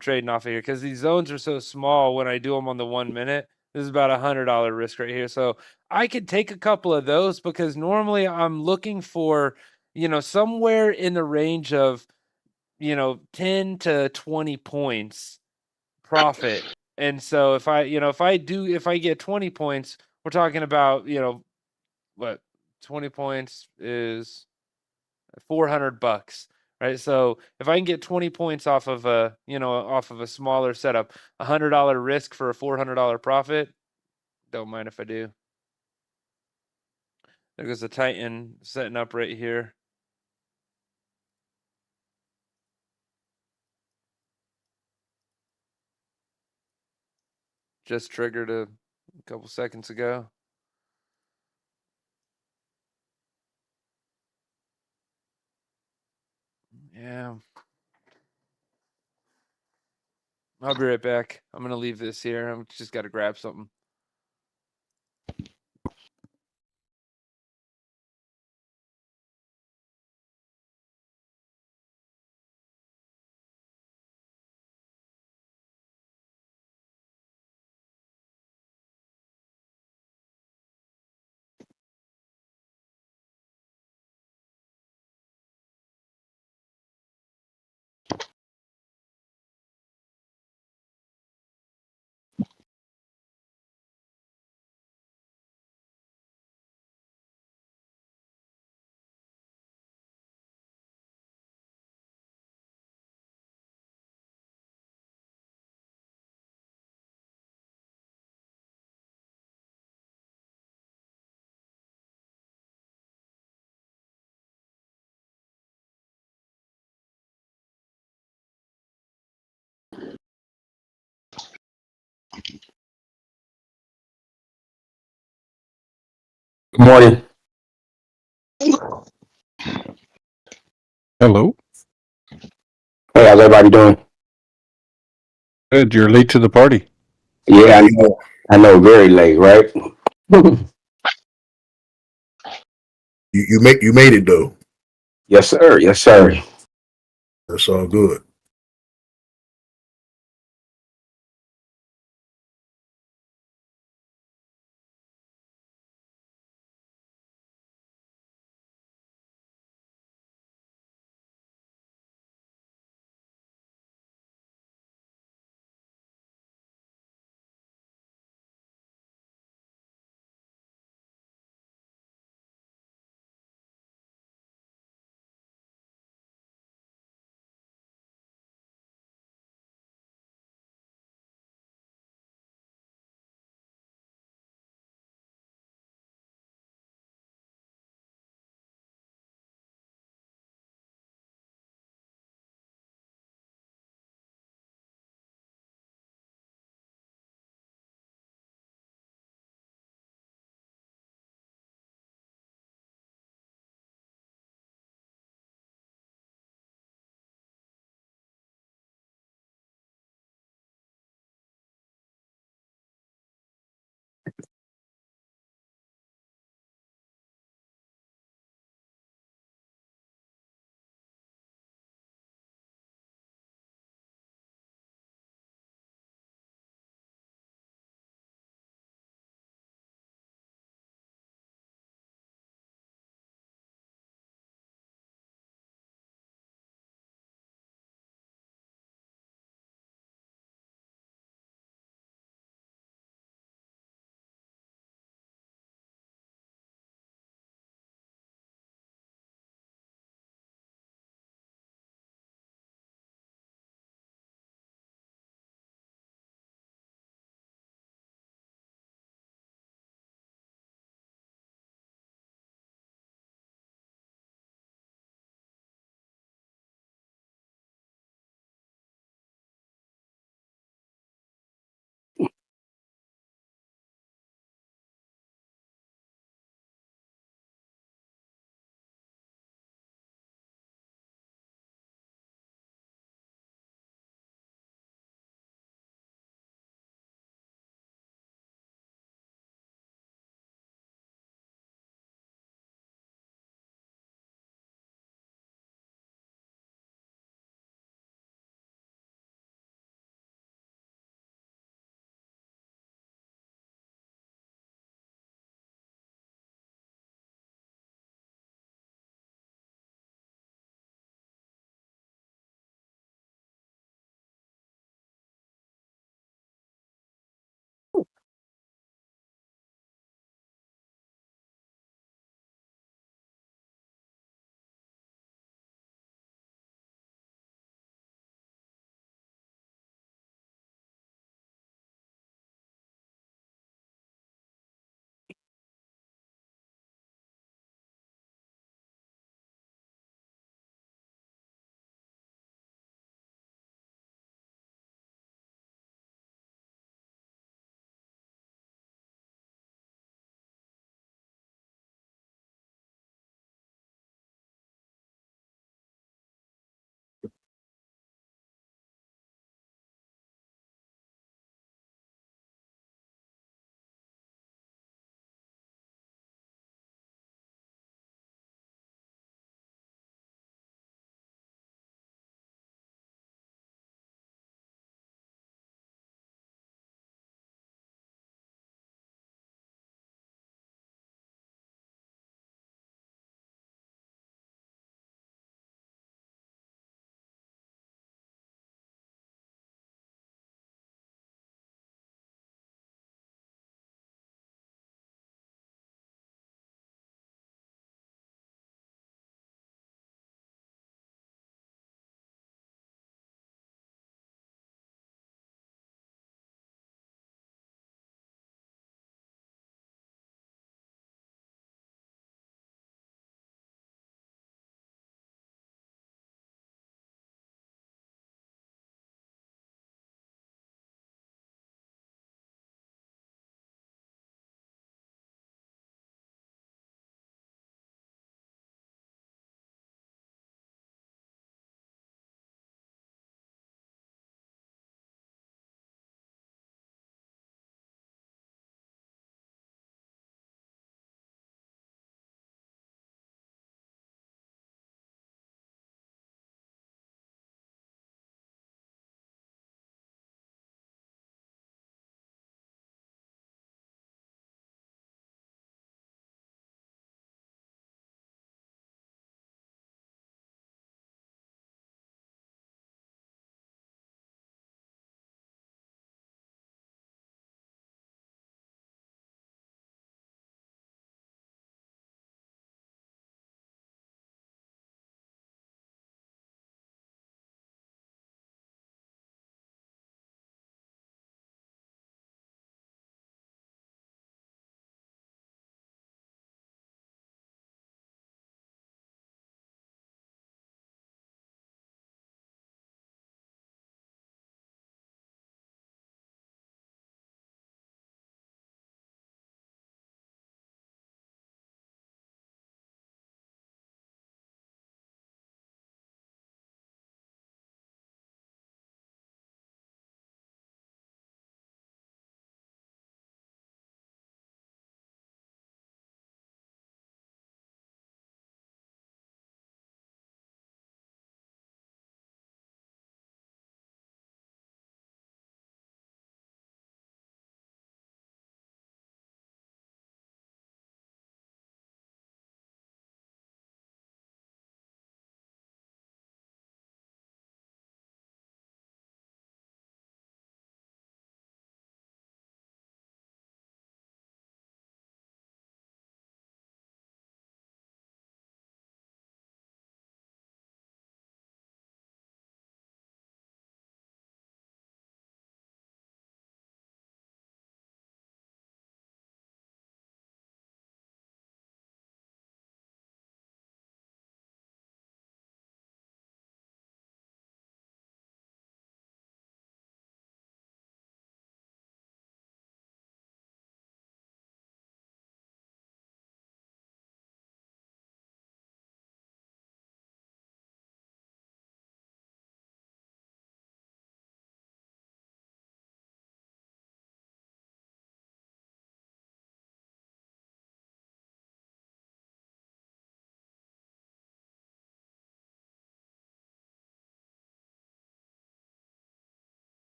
trading off of here, because these zones are so small. When I do them on the 1 minute, this is about $100 risk right here. So I could take a couple of those, because normally I'm looking for, you know, somewhere in the range of, you know, 10 to 20 points profit. And so if I get 20 points, we're talking about, you know, what, 20 points is $400, right? So if I can get 20 points off of a smaller setup, $100 risk for a $400 profit, don't mind if I do. There goes the Titan setting up right here. Just triggered a couple seconds ago. Yeah. I'll be right back. I'm going to leave this here. I'm just got to grab something. Good morning. Hello. Hey, how's everybody doing? Good. You're late to the party. Yeah, I know, very late, right? You made it though. Yes, sir. Yes, sir. That's all good.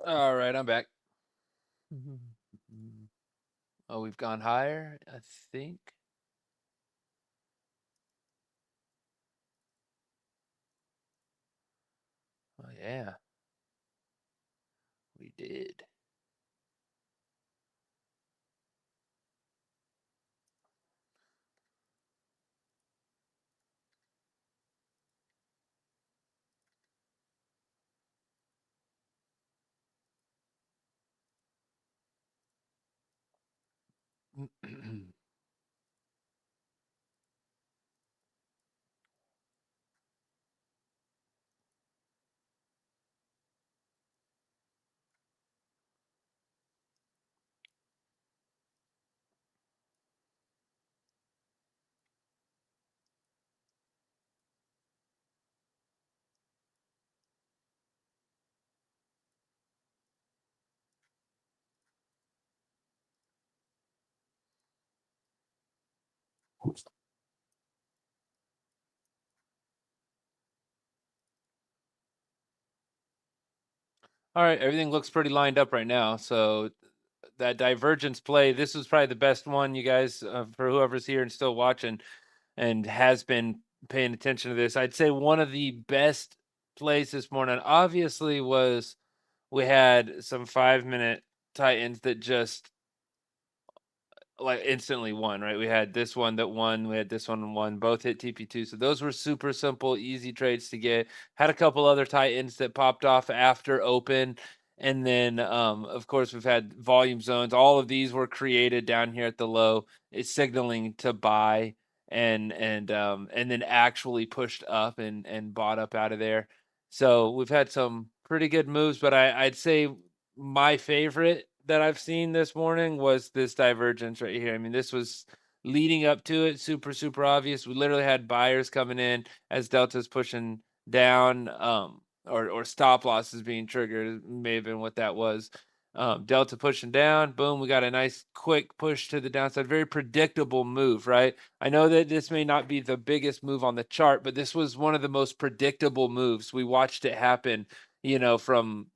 All right, I'm back. Oh, we've gone higher, I think. Oh, yeah. We did. All right, everything looks pretty lined up right now. So that divergence play, this was probably the best one, you guys, for whoever's here and still watching and has been paying attention to this. I'd say one of the best plays this morning, obviously, was we had some 5-minute Titans that just like instantly won, right? We had this one that won, we had this one that won, both hit TP2. So those were super simple, easy trades to get. Had a couple other Titans that popped off after open. And then, of course, we've had volume zones. All of these were created down here at the low. It's signaling to buy and then actually pushed up and bought up out of there. So we've had some pretty good moves, but I'd say my favorite that I've seen this morning was this divergence right here. I mean, this was leading up to it, super, super obvious. We literally had buyers coming in as Delta's pushing down, or stop losses being triggered. It may have been what that was. Delta pushing down, boom, we got a nice quick push to the downside. Very predictable move, right? I know that this may not be the biggest move on the chart, but this was one of the most predictable moves. We watched it happen, from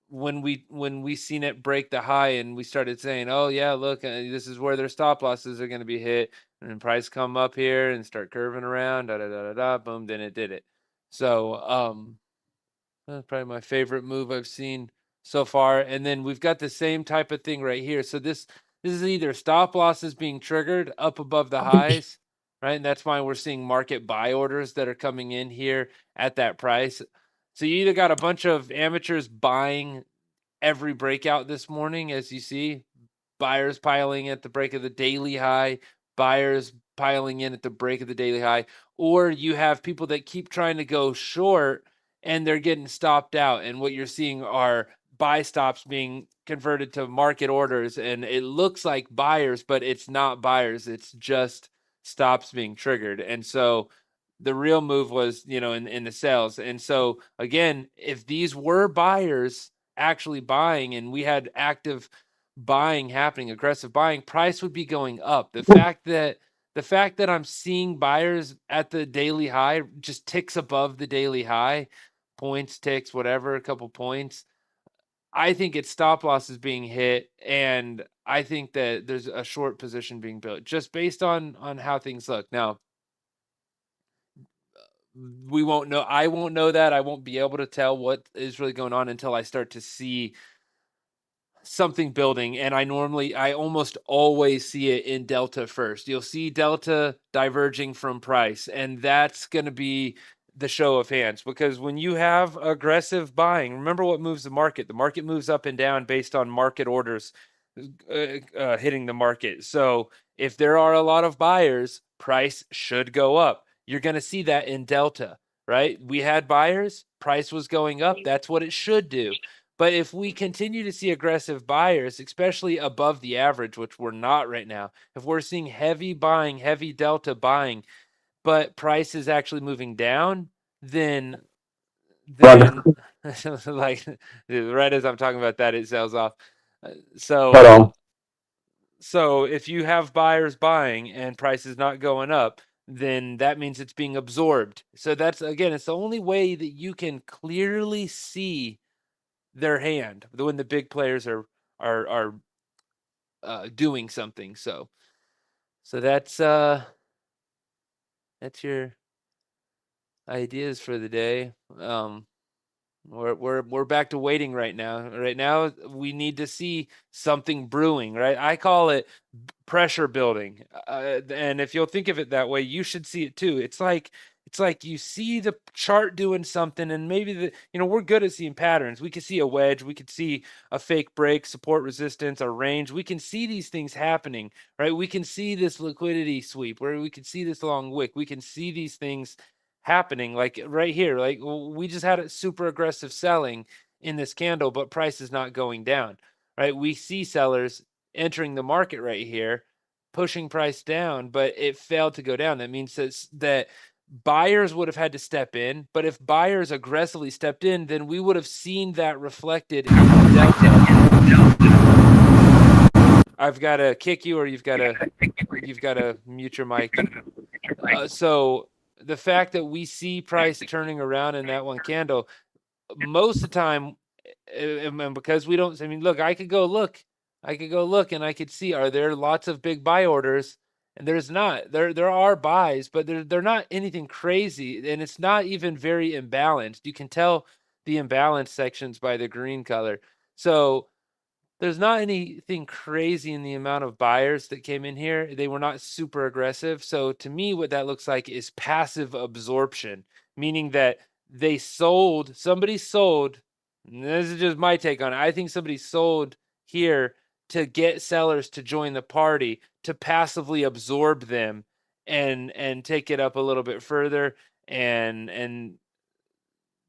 when we seen it break the high and we started saying, oh yeah, look, this is where their stop losses are going to be hit, and then price come up here and start curving around, boom, then it did it. So that's probably my favorite move I've seen so far. And then we've got the same type of thing right here. So this is either stop losses being triggered up above the highs, right? And that's why we're seeing market buy orders that are coming in here at that price. So you either got a bunch of amateurs buying every breakout this morning, as you see, buyers piling at the break of the daily high, buyers piling in at the break of the daily high, or you have people that keep trying to go short and they're getting stopped out. And what you're seeing are buy stops being converted to market orders, and it looks like buyers, but it's not buyers. It's just stops being triggered. And so the real move was, in the sales. And so again, if these were buyers actually buying and we had active buying happening, aggressive buying, price would be going up. The fact that I'm seeing buyers at the daily high, just ticks above the daily high, points, ticks, whatever, a couple points, I think it's stop losses being hit, and I think that there's a short position being built just based on how things look. Now, we won't know. I won't know that. I won't be able to tell what is really going on until I start to see something building. And I almost always see it in Delta first. You'll see Delta diverging from price, and that's going to be the show of hands, because when you have aggressive buying, remember what moves the market. The market moves up and down based on market orders hitting the market. So if there are a lot of buyers, price should go up. You're going to see that in Delta, right? We had buyers, price was going up. That's what it should do. But if we continue to see aggressive buyers, especially above the average, which we're not right now, if we're seeing heavy buying, heavy Delta buying, but price is actually moving down, then like right as I'm talking about that, it sells off. Hold on. So if you have buyers buying and price is not going up, then that means it's being absorbed. So that's, again, it's the only way that you can clearly see their hand when the big players are doing something. So that's your ideas for the day. We're back to waiting right now. Right now, we need to see something brewing, right? I call it pressure building. And if you'll think of it that way, you should see it too. It's like you see the chart doing something, and maybe we're good at seeing patterns. We could see a wedge, we could see a fake break, support, resistance, a range. We can see these things happening, right? We can see this liquidity sweep, where we can see this long wick. We can see these things happening, like right here. Like we just had a super aggressive selling in this candle, but price is not going down, right? We see sellers entering the market right here, pushing price down, but it failed to go down. That means that buyers would have had to step in, but if buyers aggressively stepped in, then we would have seen that reflected in the delta. I've got to kick you, or you've got to mute your mic. So the fact that we see price turning around in that one candle, most of the time, and because we don't, I mean, look, I could go look and I could see, are there lots of big buy orders? And there's not. There are buys, but they're not anything crazy, and it's not even very imbalanced. You can tell the imbalanced sections by the green color. So there's not anything crazy in the amount of buyers that came in here. They were not super aggressive. So to me, what that looks like is passive absorption, meaning that somebody sold. And this is just my take on it. I think somebody sold here to get sellers to join the party, to passively absorb them and take it up a little bit further. And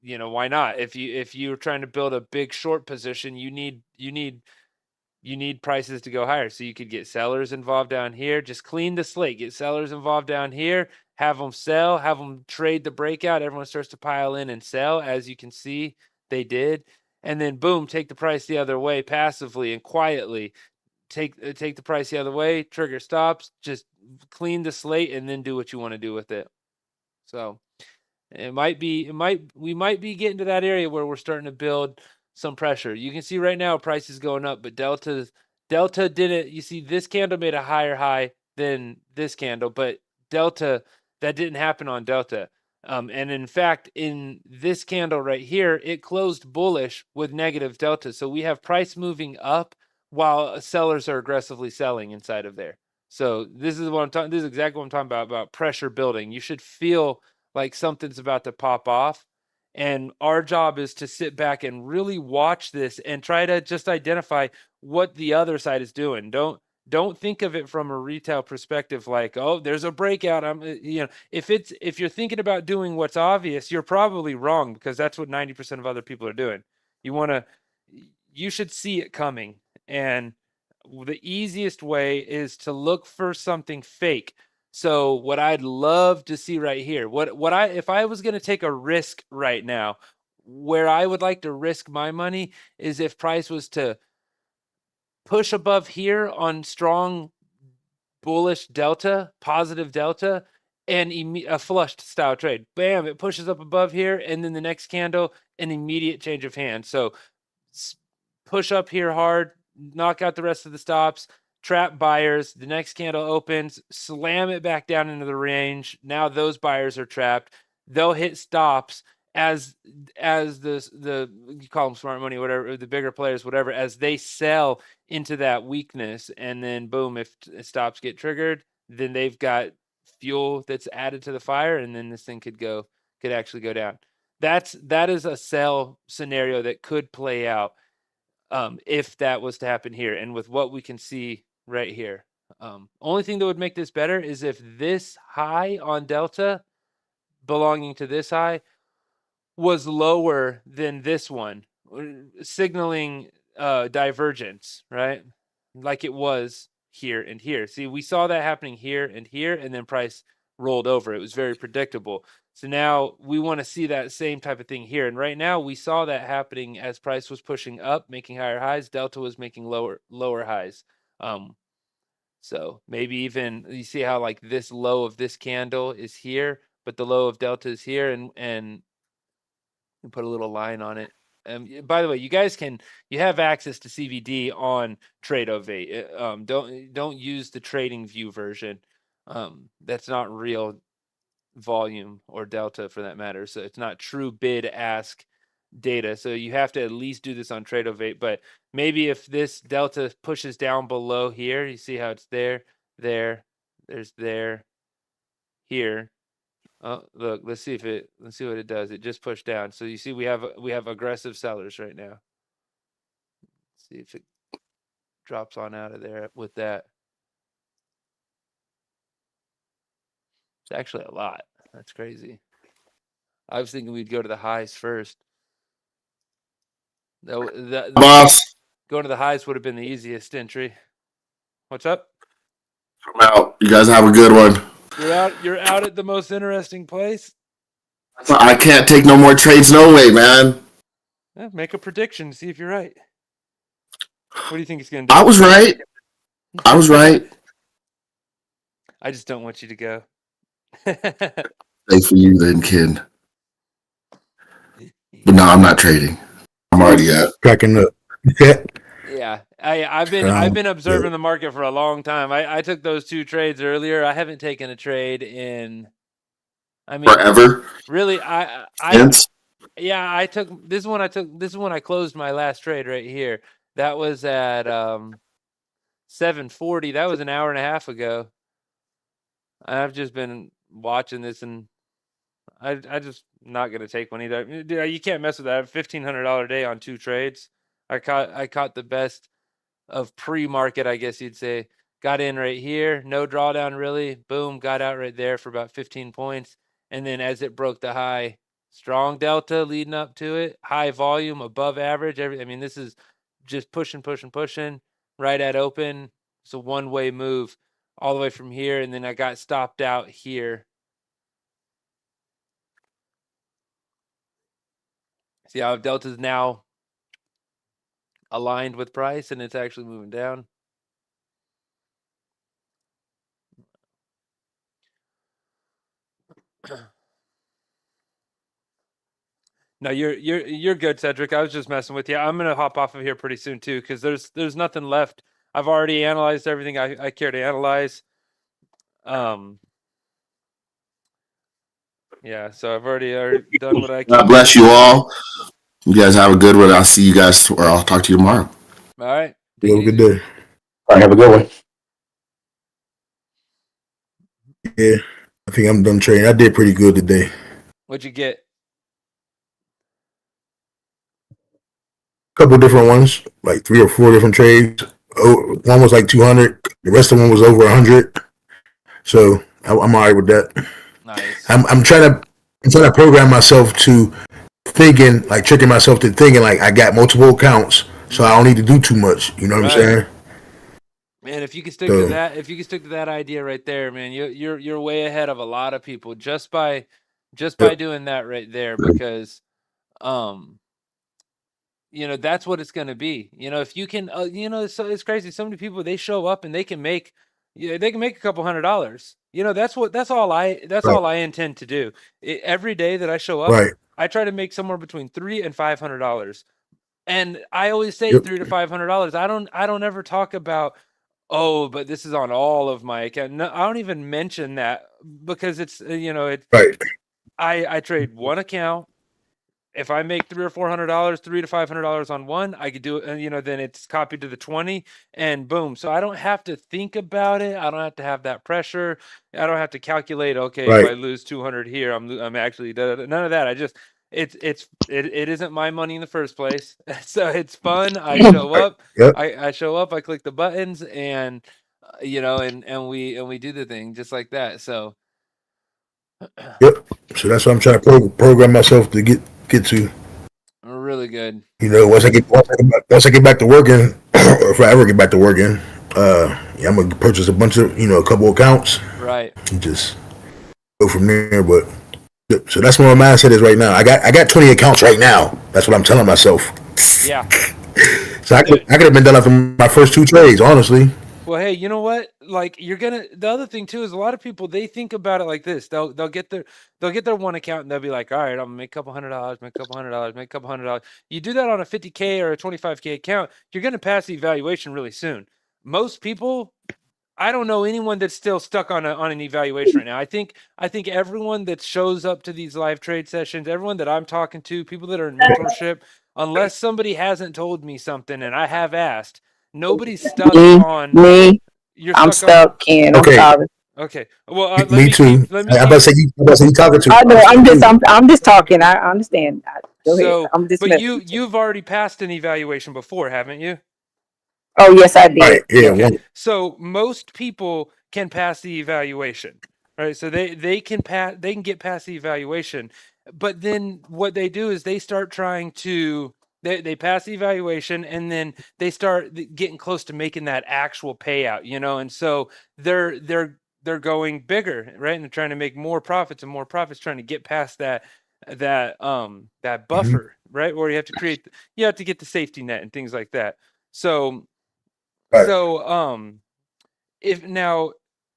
why not? If you're trying to build a big short position, you need prices to go higher. So you could get sellers involved down here, just clean the slate, get sellers involved down here, have them sell, have them trade the breakout. Everyone starts to pile in and sell. As you can see, they did. And then boom, take the price the other way passively and quietly. Take the price the other way, trigger stops, just clean the slate, and then do what you want to do with it. So we might be getting to that area where we're starting to build some pressure. You can see right now price is going up, but Delta didn't. You see this candle made a higher high than this candle, but Delta, that didn't happen on Delta. And in fact, in this candle right here, it closed bullish with negative Delta. So we have price moving up while sellers are aggressively selling inside of there. So this is what I'm talking. This is exactly what I'm talking about pressure building. You should feel like something's about to pop off. And our job is to sit back and really watch this and try to just identify what the other side is doing. Don't think of it from a retail perspective, like, oh, there's a breakout. If you're thinking about doing what's obvious, you're probably wrong, because that's what 90% of other people are doing. You should see it coming. And the easiest way is to look for something fake. So what I'd love to see right here, if I was going to take a risk right now, where I would like to risk my money is if price was to push above here on strong bullish delta, positive delta, and a flushed style trade. Bam, it pushes up above here, and then the next candle, an immediate change of hands. So push up here hard, knock out the rest of the stops, trap buyers. The next candle opens, slam it back down into the range. Now those buyers are trapped. They'll hit stops as the you call them smart money, whatever, the bigger players, whatever, as they sell into that weakness. And then boom, if stops get triggered, then they've got fuel that's added to the fire, and then this thing could actually go down. That is a sell scenario that could play out if that was to happen here. And with what we can see right here, only thing that would make this better is if this high on Delta belonging to this high was lower than this one, signaling divergence, right? Like it was here and here. See, we saw that happening here, and then price rolled over. It was very predictable. So now we want to see that same type of thing here. And right now we saw that happening as price was pushing up, making higher highs. Delta was making lower highs. So maybe even you see how like this low of this candle is here, but the low of Delta is here, and put a little line on it. By the way, you guys you have access to CVD on Trade-O-Vate. Don't use the Trading View version. That's not real volume or delta for that matter. So it's not true bid ask data. So you have to at least do this on Trade-O-Vate. But maybe if this delta pushes down below here, you see how it's there, there's there, here. Oh, look, let's see what it does. It just pushed down. So you see we have aggressive sellers right now. Let's see if it drops on out of there with that. It's actually a lot. That's crazy. I was thinking we'd go to the highs first. Boss, Going to the highs would have been the easiest entry. What's up? I'm out. You guys have a good one. You're out at the most interesting place. I can't take no more trades, no way, man. Yeah, make a prediction. See if you're right. What do you think it's going to do? I was right. I just don't want you to go. Thanks for you then, kid. But no, I'm not trading. I'm already out. Cracking up. Yeah, I've been observing the market for a long time. I took those 2 trades earlier. I haven't taken a trade in, I mean, Forever. Really, yeah, I took this one. This is when I closed my last trade right here. That was at 7:40. That was an hour and a half ago. I've just been watching this, and I just not gonna take one either. You can't mess with that. $1,500 day on 2 trades. I caught the best of pre-market, I guess you'd say. Got in right here, no drawdown really. Boom, got out right there for about 15 points. And then as it broke the high, strong delta leading up to it, high volume, above average. I mean, this is just pushing right at open. It's a one-way move all the way from here, and then I got stopped out here. See how delta's now aligned with price, and it's actually moving down. No, you're good, Cedric. I was just messing with you. I'm gonna hop off of here pretty soon too, because there's nothing left. I've already analyzed everything I care to analyze. Yeah, so I've already done what I can. God bless you all. You guys have a good one. I'll see you guys, or I'll talk to you tomorrow. All right. Have a good day. All right, have a good one. Yeah, I think I'm done trading. I did pretty good today. What'd you get? Couple different ones, like 3 or 4 different trades. Oh, one was like 200. The rest of them was over 100. So I'm all right with that. Nice. I'm trying to program myself to thinking, like tricking myself to thinking like I got multiple accounts, so I don't need to do too much. You know what I'm saying? Man, if you can stick to that idea right there, man, you're way ahead of a lot of people just by doing that right there, because that's what it's going to be. If you can, it's crazy. So many people, they show up and they can make a couple $100. That's all I intend to do. Every day that I show up, I try to make somewhere between $300 and $500. And I always say $300 to $500. I don't ever talk about, oh, but this is on all of my account. No, I don't even mention that, because it's, I trade one account. If I make $300 or $400, $300 to $500 on one, I could do it. Then it's copied to the 20, and boom. So I don't have to think about it. I don't have to have that pressure. I don't have to calculate. Okay, if I lose 200 here, I'm actually none of that. It isn't my money in the first place, so it's fun. I show up. I show up. I click the buttons, and and we do the thing just like that. So. So that's what I'm trying to program myself to get to. Really good. Once I get back to working, or if I ever get back to working, I'm gonna purchase a bunch of a couple accounts. Right. And just go from there. But so that's where my mindset is right now. I got 20 accounts right now. That's what I'm telling myself. Yeah. So I could have been done after my first 2 trades, honestly. Well, hey, you know what? Like the other thing too is a lot of people, they think about it like this. They'll get their one account and they'll be like, all right, I'm gonna make a couple $100, make a couple $100, make a couple $100. You do that on a 50K or a 25K account, you're gonna pass the evaluation really soon. Most people, I don't know anyone that's still stuck on an evaluation right now. I think everyone that shows up to these live trade sessions, everyone that I'm talking to, people that are in mentorship, unless somebody hasn't told me something and I have asked, nobody's stuck on. Me, You're I'm stuck, Ken. I'm Okay. sorry. Okay. Well, let Me too. Let me I'm about to say you talking to. I know. I'm just talking. I understand. Go ahead. So, I'm just. but you've already passed an evaluation before, haven't you? Oh yes, I did. Right. Yeah. Okay. So most people can pass the evaluation, right? So they can pass. They can get past the evaluation, but then what they do is they start trying to. They pass the evaluation and then they start getting close to making that actual payout, you know, and so they're going bigger, right? And they're trying to make more profits and more profits, trying to get past that buffer, right? Where you have to get the safety net and things like that. So Right. so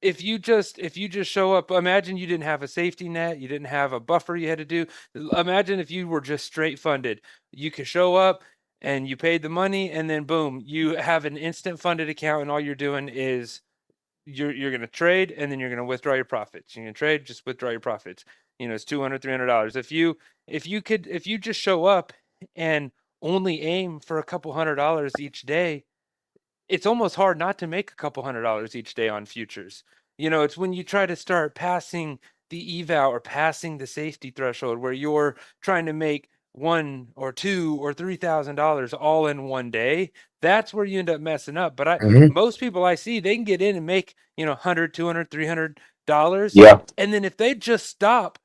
if you just show up, imagine you didn't have a safety net, you didn't have a buffer you had to do. Imagine if you were just straight funded. You could show up and you paid the money and then boom, you have an instant funded account and all you're doing is you're going to trade and then you're going to withdraw your profits. You're going to trade, just withdraw your profits. You know, it's $200, $300. If you just show up and only aim for a couple $100 each day, it's almost hard not to make a couple $100 each day on futures. You know, it's when you try to start passing the eval or passing the safety threshold where you're trying to make $1 or $2 or $3,000 all in one day. That's where you end up messing up. But most people I see, they can get in and make, you know, $100, $200, $300. Yeah. And then if they just stop,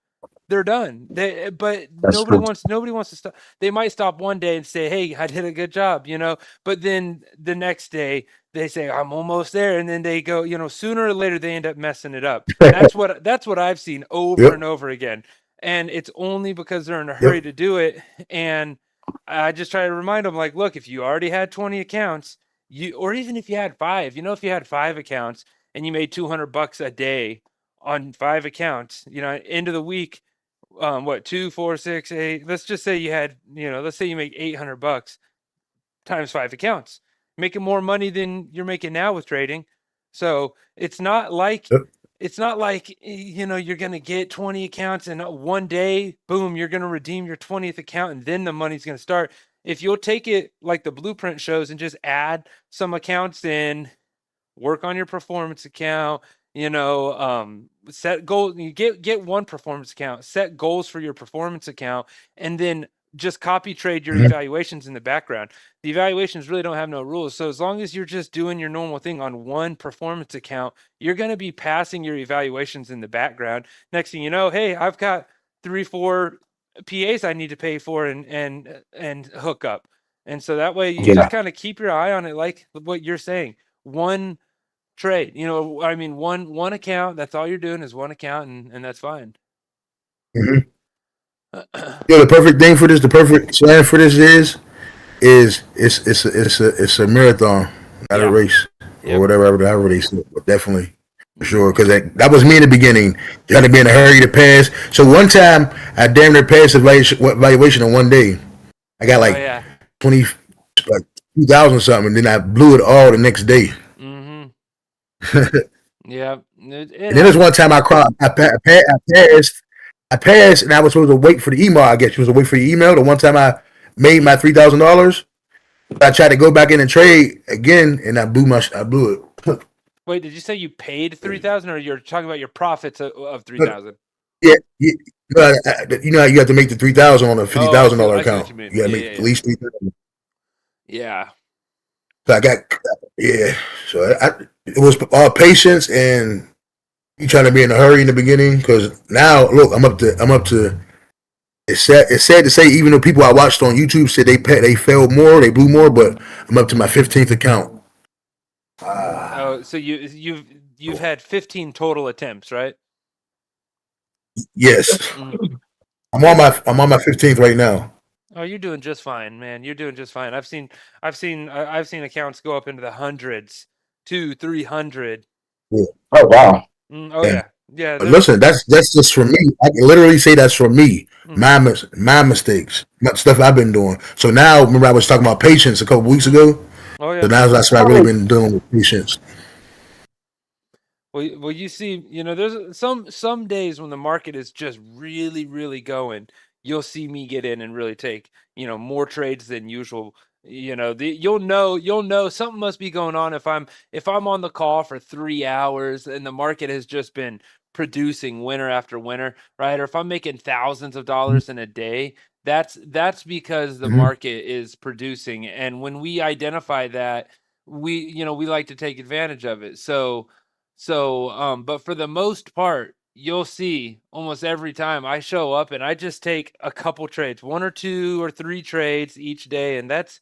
they're done. But That's nobody true. wants to stop. They might stop one day and say, "Hey, I did a good job," you know. But then the next day they say, "I'm almost there," and then they go, you know, sooner or later they end up messing it up. That's what I've seen over and over again. And it's only because they're in a hurry to do it. And I just try to remind them, like, look, if you already had 20 accounts, or even if you had 5, you know, if you had 5 accounts and you made $200 a day on 5 accounts, you know, end of the week, what, 2, 4, 6, 8, let's just say you had, you know, let's say you make $800 times 5 accounts, making more money than you're making now with trading. So it's not like you know, you're going to get 20 accounts and one day, boom, you're going to redeem your 20th account and then the money's going to start. If you'll take it like the blueprint shows and just add some accounts in, work on your performance account, you know, set goals. You get one performance account, set goals for your performance account, and then just copy trade your evaluations in the background. The evaluations really don't have no rules. So as long as you're just doing your normal thing on one performance account, you're going to be passing your evaluations in the background. Next thing you know, hey, I've got 3, 4 PAs I need to pay for and hook up. And so that way you just kind of keep your eye on it, like what you're saying. One trade, you know, I mean, one account, that's all you're doing is one account, and that's fine. Yeah, the perfect thing for this, the perfect slang for this is it's a marathon, not a race or whatever they say. But definitely, for sure, because that was me in the beginning. You had to be in a hurry to pass. So one time I damn near passed evaluation in one day. I got like 2,000 something, and then I blew it all the next day. Yeah. And then there's one time I passed, and I was supposed to wait for the email. I guess you was to wait for the email. The one time I made my $3,000, I tried to go back in and trade again, and I blew it. Wait, did you say you paid 3,000, or you're talking about your profits of 3,000? Yeah, you know, you have to make the 3,000 on a $50,000 account. You got to make at least 3,000. Yeah. So I got So it was all patience and you trying to be in a hurry in the beginning. Because now, look, I'm up to. It's sad to say, even though people I watched on YouTube said they failed more, they blew more, but I'm up to my 15th account. So you've had 15 total attempts, right? Yes. I'm on my 15th right now. Oh, you're doing just fine, man. You're doing just fine. I've seen accounts go up into the hundreds 200-300. Yeah. Oh wow. Oh And yeah. but listen, that's just for me. I can literally say that's for me. My mistakes, stuff I've been doing. So now, remember I was talking about patience a couple weeks ago. Oh yeah. So now that's what I've really been doing with patience. Well, you see, there's some days when the market is just really, really going. You'll see me get in and really take, more trades than usual. You'll know something must be going on if I'm on the call for 3 hours and the market has just been producing winner after winner, right? Or if I'm making thousands of dollars in a day, that's because the market is producing. And when we identify that, we like to take advantage of it. So, but for the most part, you'll see almost every time I show up and I just take a couple trades, 1 or 2 or 3 trades each day. And that's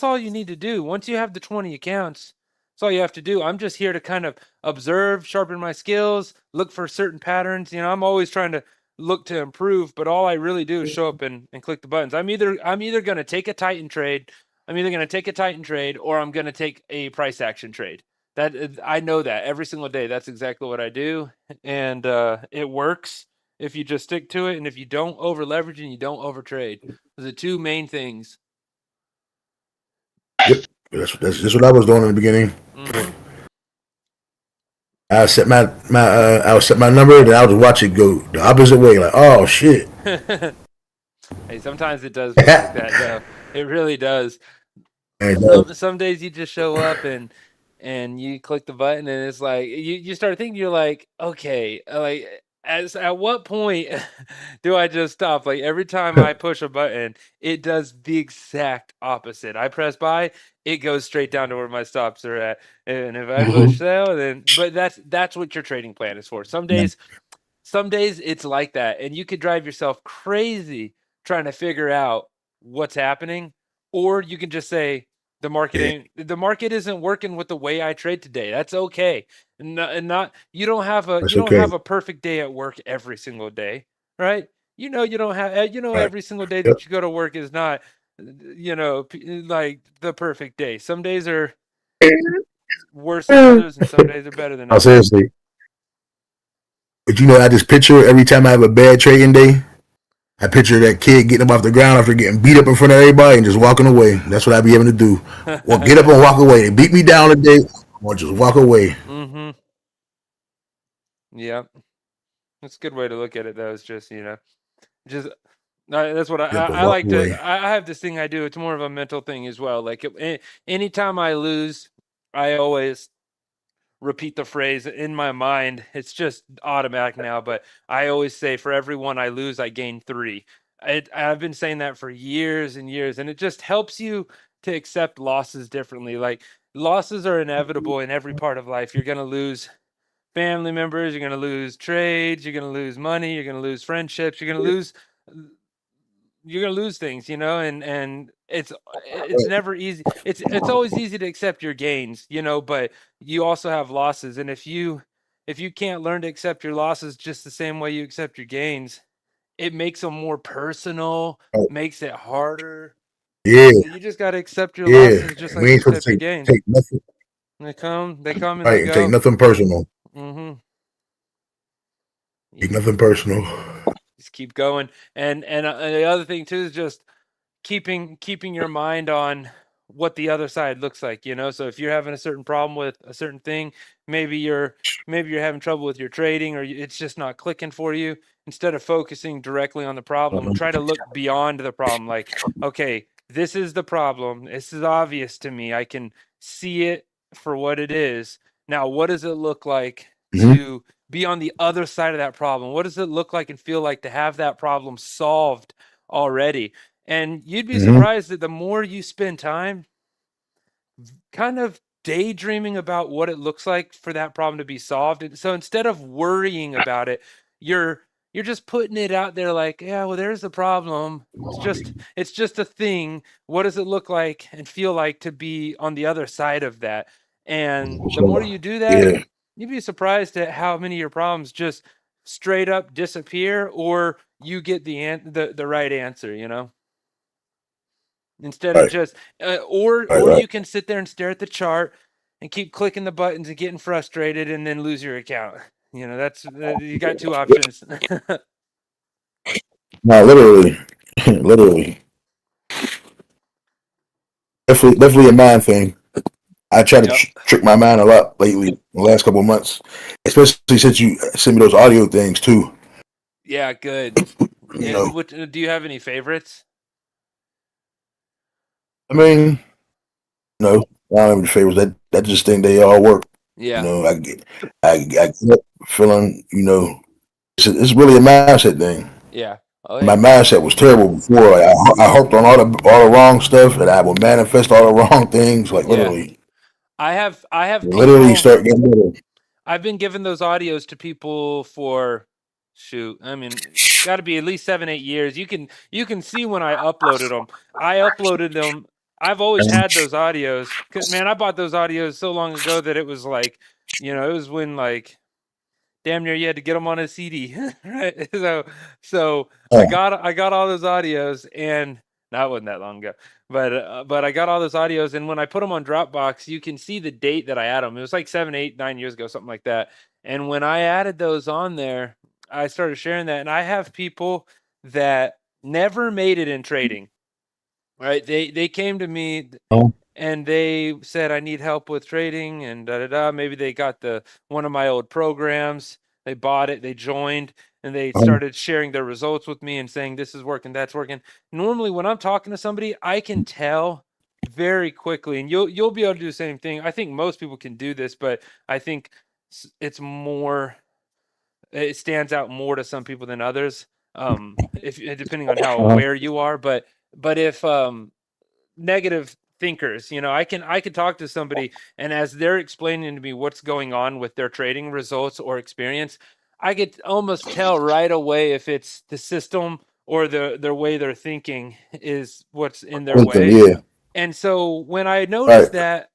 all you need to do. Once you have the 20 accounts, that's all you have to do. I'm just here to kind of observe, sharpen my skills, look for certain patterns. I'm always trying to look to improve, but all I really do is show up and click the buttons. I'm either going to take a Titan trade. I'm either going to take a Titan trade or I'm going to take a price action trade. That I know that every single day. That's exactly what I do, and it works if you just stick to it, and if you don't over leverage and you don't over trade. Those are the 2 main things. Yep, that's what I was doing in the beginning. I set my I would set my number, then I would watch it go the opposite way. Like, oh shit. Hey, sometimes it does feel like that, though. It really does. Some days you just show up and you click the button and it's like you start thinking, you're like, okay, like at what point do I just stop? Like every time I push a button, it does the exact opposite. I press buy, it goes straight down to where my stops are at. And if I push sell, then but that's what your trading plan is for. Some days it's like that, and you could drive yourself crazy trying to figure out what's happening, or you can just say the market isn't working with the way I trade today. That's okay. And not you don't have a perfect day at work every single day, right? You don't have every single day that you go to work is not like the perfect day. Some days are worse than others, and some days are better than others. Seriously. But I just picture every time I have a bad trading day, I picture that kid getting up off the ground after getting beat up in front of everybody and just walking away. That's what I'd be able to do. Well, get up and walk away. They beat me down today. Or just walk away. Yeah, that's a good way to look at it, though. It's just that's what I like to. I have this thing I do. It's more of a mental thing as well. Like anytime I lose, I always repeat the phrase in my mind. It's just automatic now, but I always say, for every one I lose, I gain 3. I've been saying that for years and years, and it just helps you to accept losses differently. Like losses are inevitable in every part of life. You're going to lose family members, you're going to lose trades, you're going to lose money, you're going to lose friendships, you're going to lose things, and it's never easy. It's always easy to accept your gains, but you also have losses. And if you can't learn to accept your losses just the same way you accept your gains, it makes them more personal, makes it harder. Yeah. So you just got to accept your losses just like you accept your gains. Take nothing. They come and right, they go. Take nothing personal. Take nothing personal. Just keep going. And the other thing too is just keeping your mind on what the other side looks like, so if you're having a certain problem with a certain thing, maybe you're having trouble with your trading, or it's just not clicking for you. Instead of focusing directly on the problem, try to look beyond the problem. Like, okay, this is the problem. This is obvious to me. I can see it for what it is. Now, what does it look like to be on the other side of that problem? What does it look like and feel like to have that problem solved already? And you'd be surprised that the more you spend time kind of daydreaming about what it looks like for that problem to be solved. And so instead of worrying about it, you're just putting it out there like, yeah, well, there's the problem. It's just a thing. What does it look like and feel like to be on the other side of that? And the more you do that, you'd be surprised at how many of your problems just straight up disappear, or you get the right answer, instead of just or you can sit there and stare at the chart and keep clicking the buttons and getting frustrated and then lose your account. You know, that's you got two options. No, literally, literally. Definitely a mind thing. I try to trick my mind a lot lately, the last couple of months, especially since you sent me those audio things too. Yeah, good. You know, Do you have any favorites? I mean, no, I don't have any favorites. That just think they all work. Yeah. You know, I get up feeling, you know, it's really a mindset thing. Yeah. Oh, yeah. My mindset was terrible before. Like I harped on all the wrong stuff, and I would manifest all the wrong things. Like literally, I have literally people, start getting better. I've been giving those audios to people for I mean, got to be at least 7-8 years. You can see when I uploaded them. I uploaded them. I've always had those audios. 'Cause, man, I bought those audios so long ago that it was like, you know, it was when like damn near you had to get them on a CD, right? So I got all those audios, and that wasn't that long ago, but I got all those audios, and when I put them on Dropbox, you can see the date that I had them. It was like 7, 8, 9 years ago, something like that. And when I added those on there, I started sharing that, and I have people that never made it in trading. Right? They came to me and they said, I need help with trading and maybe they got one of my old programs, they bought it, they joined, and they started sharing their results with me and saying, this is working, that's working. Normally when I'm talking to somebody, I can tell very quickly, and you'll be able to do the same thing. I think most people can do this, but I think it stands out more to some people than others. If depending on how aware you are, but if negative thinkers, you know, I can talk to somebody, and as they're explaining to me what's going on with their trading results or experience, I could almost tell right away if it's the system or their way they're thinking is what's in their way. Yeah. And so when I noticed that,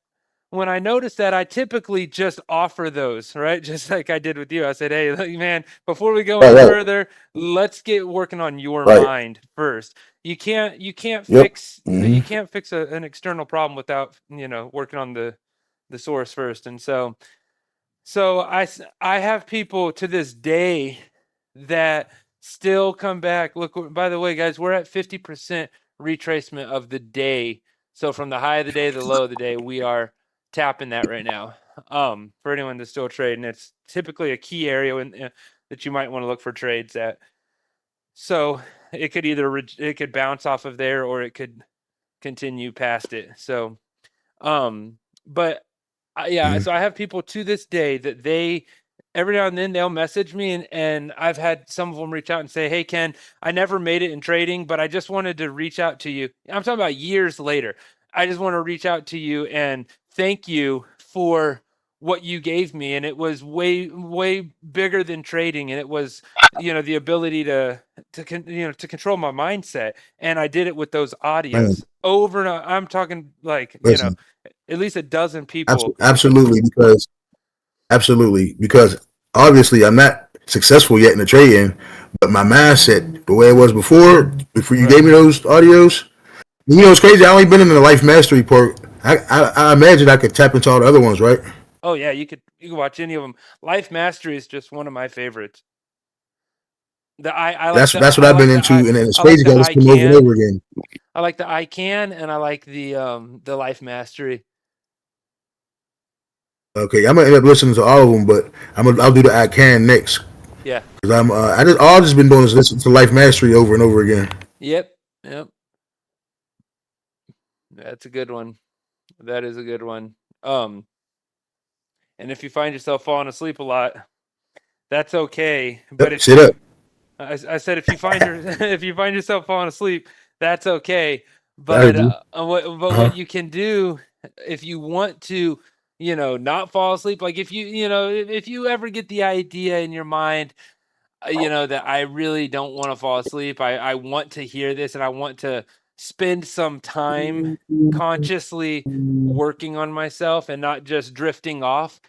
I typically just offer those, right? Just like I did with you. I said, hey, man, before we go any further, let's get working on your mind first. You can't fix you can't fix an external problem without, you know, working on the source first. And so I have people to this day that still come back. Look, by the way, guys, we're at 50% retracement of the day. So from the high of the day to the low of the day, we are tapping that right now. For anyone that's still trading, it's typically a key area that you might want to look for trades at. So it could it could bounce off of there, or it could continue past it. So, but yeah, so I have people to this day that every now and then they'll message me, and I've had some of them reach out and say, hey, Ken, I never made it in trading, but I just wanted to reach out to you. I'm talking about years later. I just want to reach out to you and thank you for what you gave me. And it was way, way bigger than trading. And it was, you know, the ability to control my mindset. And I did it with those audios over and over. I'm talking like, you know, at least a dozen people. Absolutely, because obviously I'm not successful yet in the trading, but my mindset, the way it was before you gave me those audios, you know, it's crazy. I only been in the life mastery part. I imagine I could tap into all the other ones, right? Oh yeah, you can watch any of them. Life mastery is just one of my favorites. That's what I've been into, and it's crazy because it's over and over again. I like the I can, and I like the life mastery. Okay, I'm gonna end up listening to all of them, but I'll do the I can next. Yeah, because all I've just been doing is listen to life mastery over and over again. Yep. That's a good one. That is a good one. And if you find yourself falling asleep a lot, that's okay. But sit up. I said if you find yourself falling asleep, that's okay. But what you can do if you want to, you know, not fall asleep, like if you ever get the idea in your mind, you know, that I really don't want to fall asleep. I want to hear this, and I want to spend some time consciously working on myself and not just drifting off.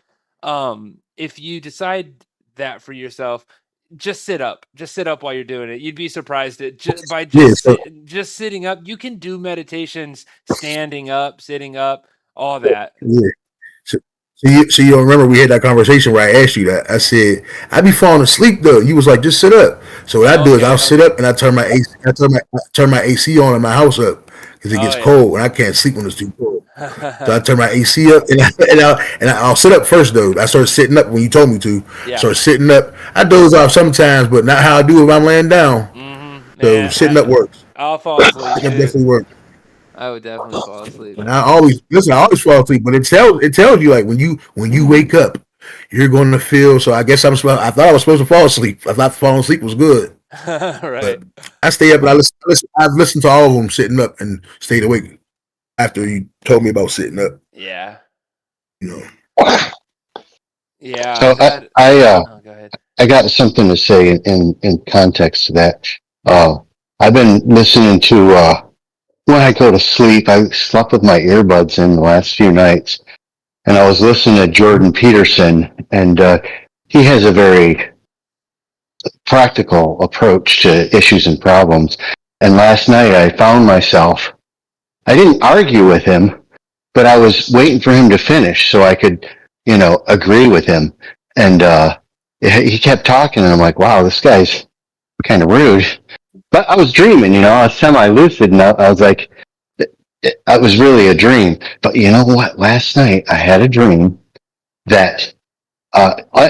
If you decide that for yourself, just sit up while you're doing it. You'd be surprised at just sitting up. You can do meditations standing up, sitting up, all that. Yeah. So you don't remember we had that conversation where I asked you that. I said I be falling asleep though. You was like, just sit up. So what I do is I'll sit up and I turn my AC. I turn my AC on in my house up because it gets cold and I can't sleep when it's too cold. So I turn my AC up and I'll sit up first though. I start sitting up when you told me to. Start sitting up. I doze off sometimes, but not how I do if I'm laying down. So sitting up works. I'll fall asleep. Sitting up definitely works. I would definitely fall asleep. And I always fall asleep, but it tells you like when you wake up, you're going to feel. So I guess I thought I was supposed to fall asleep. I thought falling asleep was good. Right. But I stay up and I've listened to all of them sitting up and stayed awake after you told me about sitting up. Yeah. You know. Yeah. So go ahead. I got something to say in context to that. I've been listening to when I go to sleep. I slept with my earbuds in the last few nights, and I was listening to Jordan Peterson, and he has a very practical approach to issues and problems. And last night I found myself, I didn't argue with him, but I was waiting for him to finish so I could, agree with him. And he kept talking, and I'm like, wow, this guy's kind of rude. But I was dreaming, I was semi-lucid, and I was like, it was really a dream. But you know what? Last night I had a dream that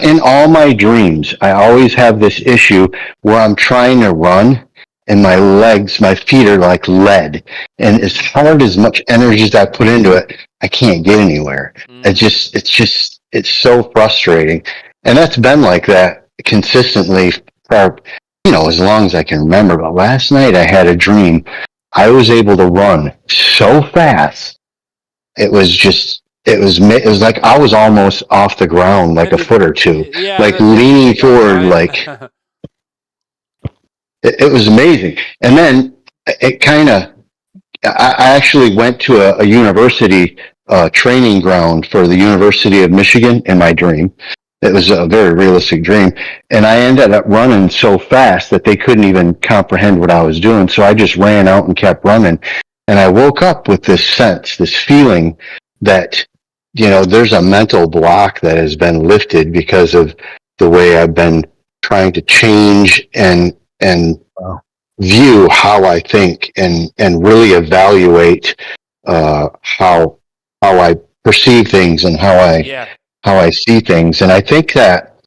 in all my dreams, I always have this issue where I'm trying to run and my feet are like lead. And as hard as much energy as I put into it, I can't get anywhere. It's so frustrating. And that's been like that consistently for, as long as I can remember. But last night I had a dream. I was able to run so fast. It was like I was almost off the ground, like a foot or two, leaning forward, like it was amazing. And then it kind of, I actually went to a university training ground for the University of Michigan in my dream. It was a very realistic dream. And I ended up running so fast that they couldn't even comprehend what I was doing. So I just ran out and kept running. And I woke up with this sense, this feeling that, there's a mental block that has been lifted because of the way I've been trying to change and view how I think and really evaluate how I perceive things and how I see things. And I think that,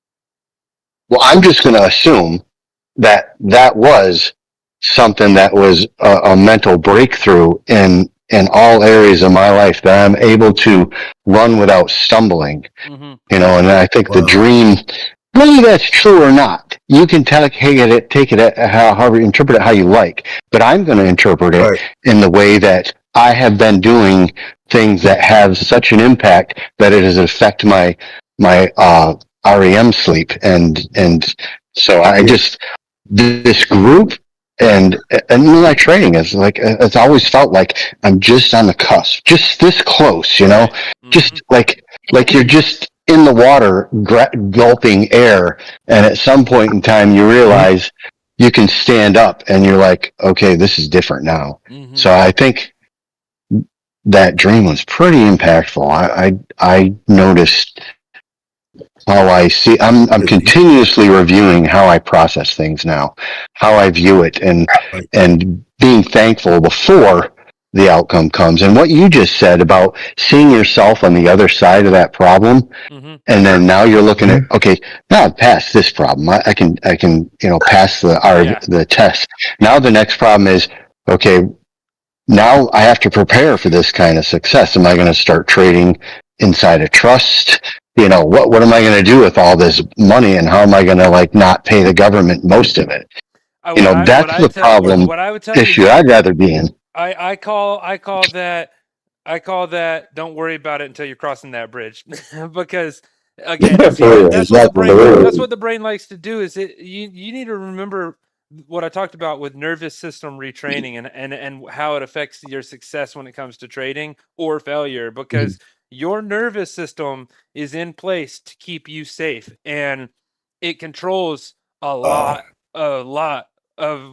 I'm just going to assume that was something that was a mental breakthrough in all areas of my life, that I'm able to run without stumbling, and I think the dream, whether that's true or not, you can take it however, interpret it how you like, but I'm going to interpret it in the way that I have been doing things that have such an impact that it has affected my REM sleep. And so I just, this group and my training is like, it's always felt like I'm just on the cusp, just this close, just like you're just in the water gulping air. And at some point in time, you realize you can stand up and you're like, okay, this is different now. So I think that dream was pretty impactful. I noticed how I see. I'm continuously reviewing how I process things now, how I view it, and being thankful before the outcome comes. And what you just said about seeing yourself on the other side of that problem, and then now you're looking at, okay, now I've passed this problem. I can pass the test. Now the next problem is, okay, now I have to prepare for this kind of success. Am I going to start trading inside a trust? What am I going to do with all this money, and how am I going to not pay the government most of it? That's the problem issue I'd rather be in. I call that don't worry about it until you're crossing that bridge. Because again, that's what the brain likes to do. Is you need to remember what I talked about with nervous system retraining and how it affects your success when it comes to trading or failure, because your nervous system is in place to keep you safe, and it controls a lot of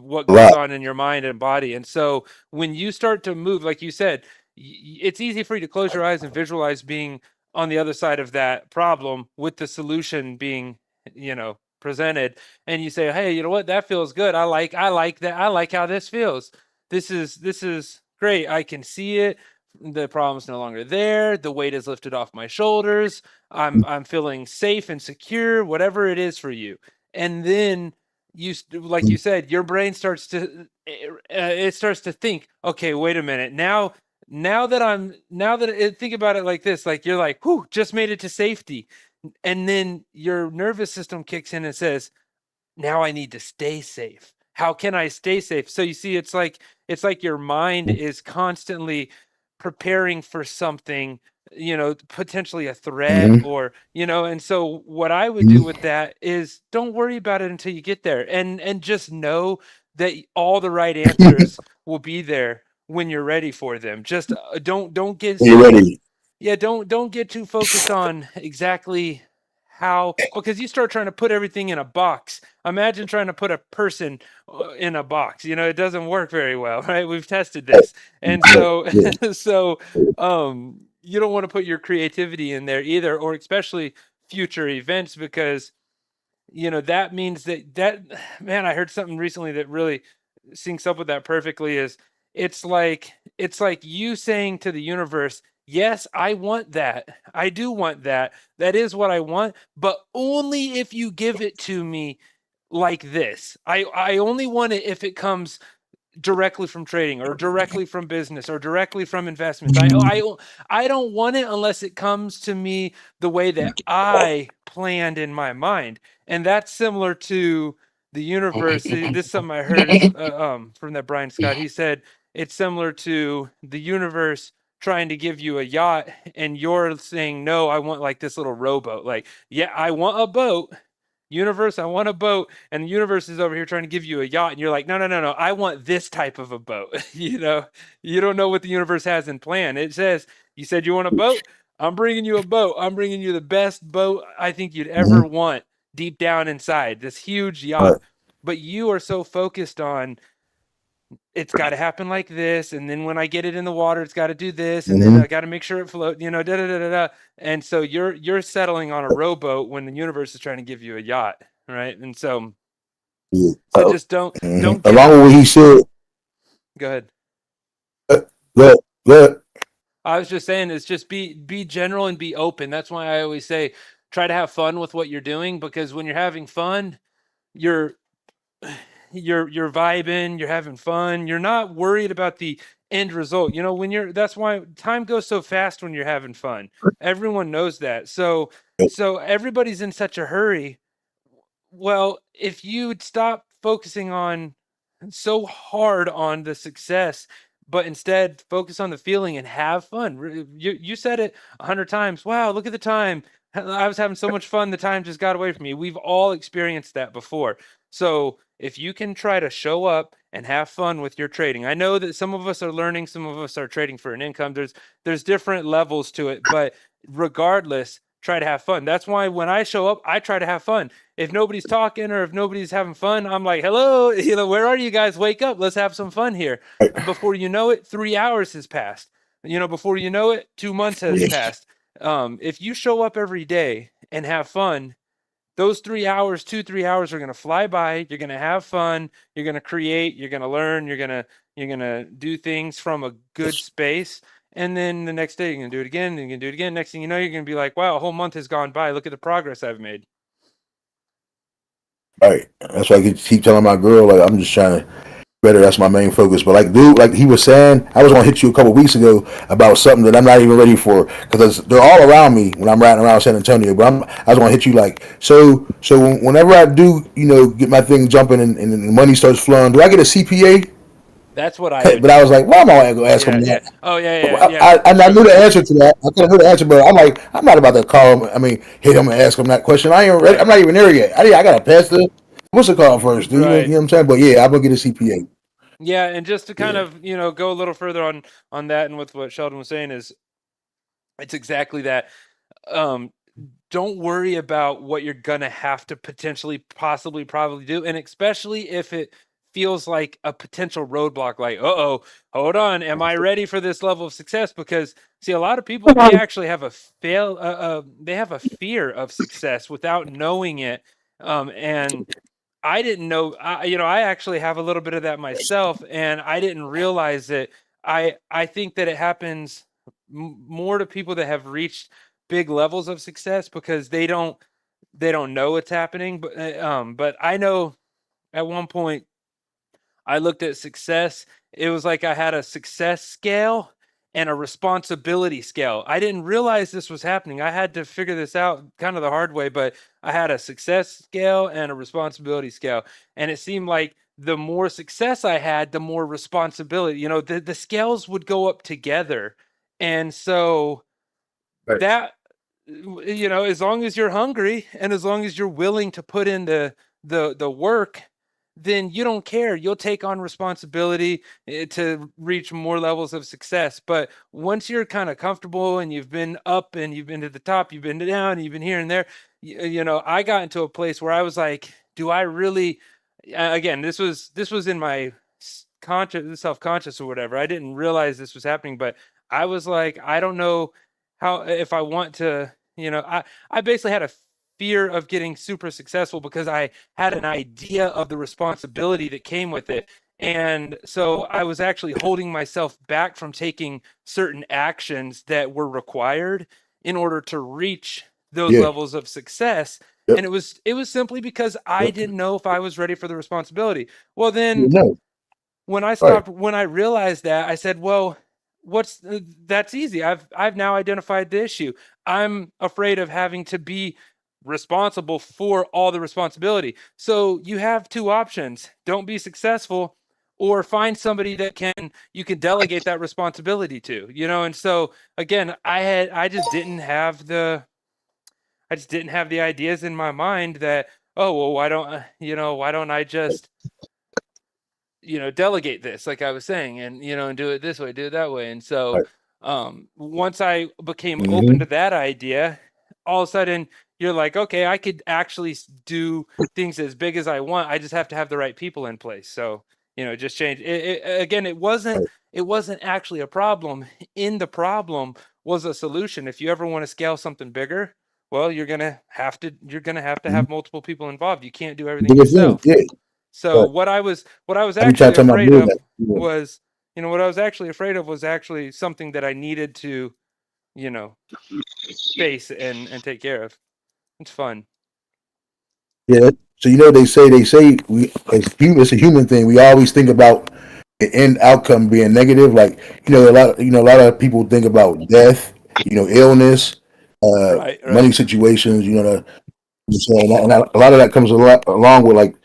what goes on in your mind and body. And so when you start to move, like you said, it's easy for you to close your eyes and visualize being on the other side of that problem with the solution being, presented, and you say, hey, you know what, that feels good. I like that. I like how this feels. This is great. I can see it. The problem's no longer there. The weight is lifted off my shoulders. I'm feeling safe and secure, whatever it is for you. And then like you said, your brain starts to think, okay, wait a minute. Think about it like this, like you're like, whew, just made it to safety. And then your nervous system kicks in and says, now I need to stay safe. How can I stay safe? So you see, it's like your mind is constantly preparing for something, potentially a threat or, and so what I would do with that is don't worry about it until you get there, and just know that all the right answers will be there when you're ready for them. Just don't get You're ready. yeah, don't get too focused on exactly how, because you start trying to put everything in a box. Imagine trying to put a person in a box. It doesn't work very well, right? We've tested this. And so you don't want to put your creativity in there either, or especially future events, because that means that man, I heard something recently that really syncs up with that perfectly. Is it's like you saying to the universe, yes, I want that. I do want that. That is what I want, but only if you give it to me like this. I only want it if it comes directly from trading or directly from business or directly from investments. I don't want it unless it comes to me the way that I planned in my mind. And that's similar to the universe. This is something I heard from that Brian Scott. He said it's similar to the universe trying to give you a yacht, and you're saying, no, I want like this little rowboat. Like, yeah, I want a boat. Universe, I want a boat, and the universe is over here trying to give you a yacht, and you're like, no, I want this type of a boat. You don't know what the universe has in plan. It says, you said you want a boat? I'm bringing you a boat. I'm bringing you the best boat I think you'd ever want deep down inside, this huge yacht. But you are so focused on, it's got to happen like this, and then when I get it in the water, it's got to do this, and then I got to make sure it floats, da da da da da. And so you're settling on a rowboat when the universe is trying to give you a yacht, right? And so just don't along with what he said. Go ahead. Look. I was just saying, it's just be general and be open. That's why I always say, try to have fun with what you're doing, because when you're having fun, you're vibing, you're having fun, you're not worried about the end result. That's why time goes so fast when you're having fun. Everyone knows that. So everybody's in such a hurry. Well, if you'd stop focusing on so hard on the success, but instead focus on the feeling and have fun. You said it 100 times. Wow, look at the time. I was having so much fun. The time just got away from me. We've all experienced that before. So if you can try to show up and have fun with your trading, I know that some of us are learning, some of us are trading for an income. There's different levels to it, but regardless, try to have fun. That's why when I show up, I try to have fun. If nobody's talking or if nobody's having fun, I'm like, hello, where are you guys? Wake up. Let's have some fun here. And before you know it, 3 hours has passed. Before you know it, 2 months has passed. If you show up every day and have fun, those 3 hours, 3 hours are going to fly by. You're going to have fun. You're going to create. You're going to learn. You're going to do things from a good space. And then the next day, you're going to do it again. And you're going to do it again. Next thing you know, you're going to be like, wow, a whole month has gone by. Look at the progress I've made. Right. That's why I keep telling my girl, like, I'm just trying to better. That's my main focus. But like, dude, like he was saying, I was going to hit you a couple weeks ago about something that I'm not even ready for, because they're all around me when I'm riding around San Antonio. But I was going to hit you like, so whenever I do, get my thing jumping and the money starts flowing, do I get a CPA? That's what I would. But I was like, well, I'm not going to ask him that. Oh, yeah. I knew the answer to that. I couldn't hear the answer, but I'm like, I'm not about to call him. Hit him and ask him that question. I ain't ready. I'm not even there yet. I got to pass the what's it called first, dude? Right. You know what I'm saying? But yeah, I'm going to get a CPA. Yeah, and just to kind of, go a little further on that, and with what Sheldon was saying, is it's exactly that. Don't worry about what you're going to have to potentially, possibly, probably do, and especially if it feels like a potential roadblock, like, uh-oh, hold on, am I ready for this level of success? Because see, a lot of people, they actually have a they have a fear of success without knowing it. And I didn't know, I actually have a little bit of that myself, and I didn't realize it. I think that it happens more to people that have reached big levels of success because they don't know it's happening. But I know at one point I looked at success. It was like I had a success scale and a responsibility scale. I didn't realize this was happening. I had to figure this out kind of the hard way, but I had a success scale and a responsibility scale. And it seemed like the more success I had, the more responsibility, the scales would go up together. And so Right. that, as long as you're hungry and as long as you're willing to put in the work, then you don't care. You'll take on responsibility to reach more levels of success. But once you're kind of comfortable and you've been up and you've been to the top, you've been down, you've been here and there, I got into a place where I was like, do I really, again, this was in my self-conscious or whatever. I didn't realize this was happening, but I was like, I don't know how, if I want to, I basically had a fear of getting super successful because I had an idea of the responsibility that came with it. And so I was actually holding myself back from taking certain actions that were required in order to reach those levels of success. Yep. And it was simply because I didn't know if I was ready for the responsibility. Well, then when I stopped, when I realized that, I said, well, that's easy. I've now identified the issue. I'm afraid of having to be responsible for all the responsibility. So you have two options: don't be successful, or find somebody that you can delegate that responsibility to, and so again, I just didn't have the ideas in my mind that, oh, well, why don't I just delegate this, like I was saying, and and do it this way, do it that way. And so once I became open to that idea, all of a sudden you're like, okay, I could actually do things as big as I want. I just have to have the right people in place. So, just change it. Again, it wasn't actually a problem. In the problem was a solution. If you ever want to scale something bigger, well, you're going to have to have multiple people involved. You can't do everything yourself. So what I was actually afraid of was, what I was actually afraid of was actually something that I needed to, face and take care of. It's fun. Yeah. So they say it's a human thing. We always think about the end outcome being negative. Like a lot of people think about death, illness, Right. money situations. And a lot of that comes along with like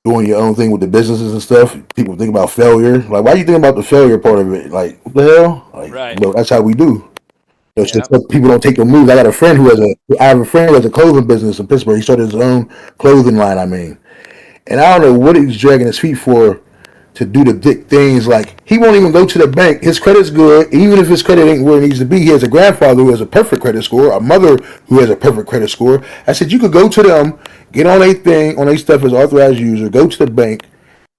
doing your own thing with the businesses and stuff. People think about failure. Like, why do you think about the failure part of it? Like, what the hell? Like, right. That's how we do. So people don't take the moves. I have a friend who has a clothing business in Pittsburgh. He started his own clothing line. And I don't know what he's dragging his feet for to do the big things. Like, he won't even go to the bank. His credit's good, even if his credit ain't where it needs to be. He has a grandfather who has a perfect credit score, a mother who has a perfect credit score. I said, you could go to them, get on a stuff as authorized user, go to the bank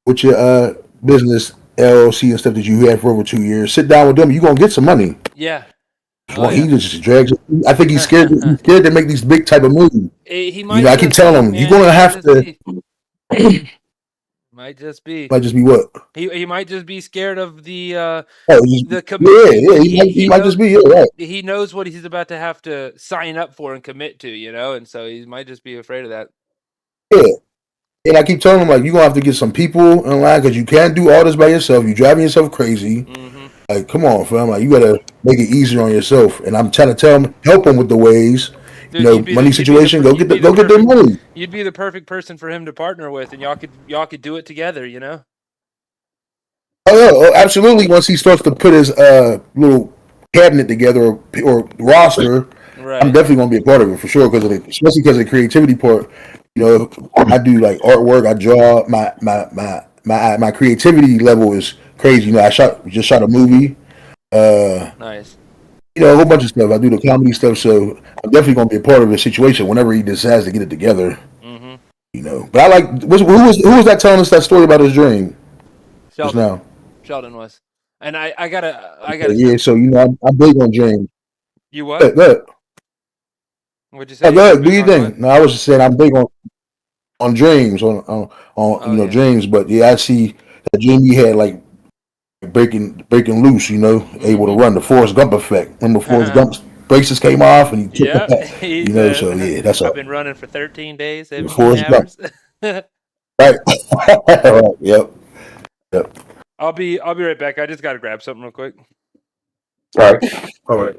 with your business LLC and stuff that you had for over 2 years. Sit down with them. You're gonna get some money. Yeah. He just drags it. I think he's scared. He's scared to make these big type of moves. He might. I keep telling him, you're gonna have to. Might just be what? He might just be scared of the commitment. Yeah. He might just be right. He knows what he's about to have to sign up for and commit to, and so he might just be afraid of that. Yeah. And I keep telling him, like, you're gonna have to get some people in line because you can't do all this by yourself. You're driving yourself crazy. Mm-hmm. Like, come on, fam. Like, you gotta make it easier on yourself. And I'm trying to tell him, help him with the ways. Dude, money situation. Go get their money. You'd be the perfect person for him to partner with, and y'all could do it together. Oh yeah, absolutely. Once he starts to put his little cabinet together or roster, right. I'm definitely gonna be a part of it for sure. Especially because of the creativity part. I do like artwork. I draw. My creativity level is crazy. I just shot a movie. Nice. A whole bunch of stuff. I do the comedy stuff, so I'm definitely gonna be a part of the situation whenever he decides to get it together. Mm-hmm. You know, but I like who was that telling us that story about his dream just Sheldon. now? Sheldon was, and I gotta Yeah, so you know, I'm big on dreams. You what? Good. What'd you say? Good. Do Big you on what? think? No, I was just saying I'm big on dreams on Oh, you know yeah. dreams, but yeah, I see that dream you had like breaking loose. You know, able to run the Forrest Gump effect. Remember Forrest Gump's braces came off and he took Yeah, that. You know, so yeah, that's I've all. been running for 13 days, 17 Forrest Gump. hours. Right. Right. Yep. Yep. I'll be right back. I just gotta grab something real quick. All right. All right.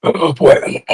Oh boy.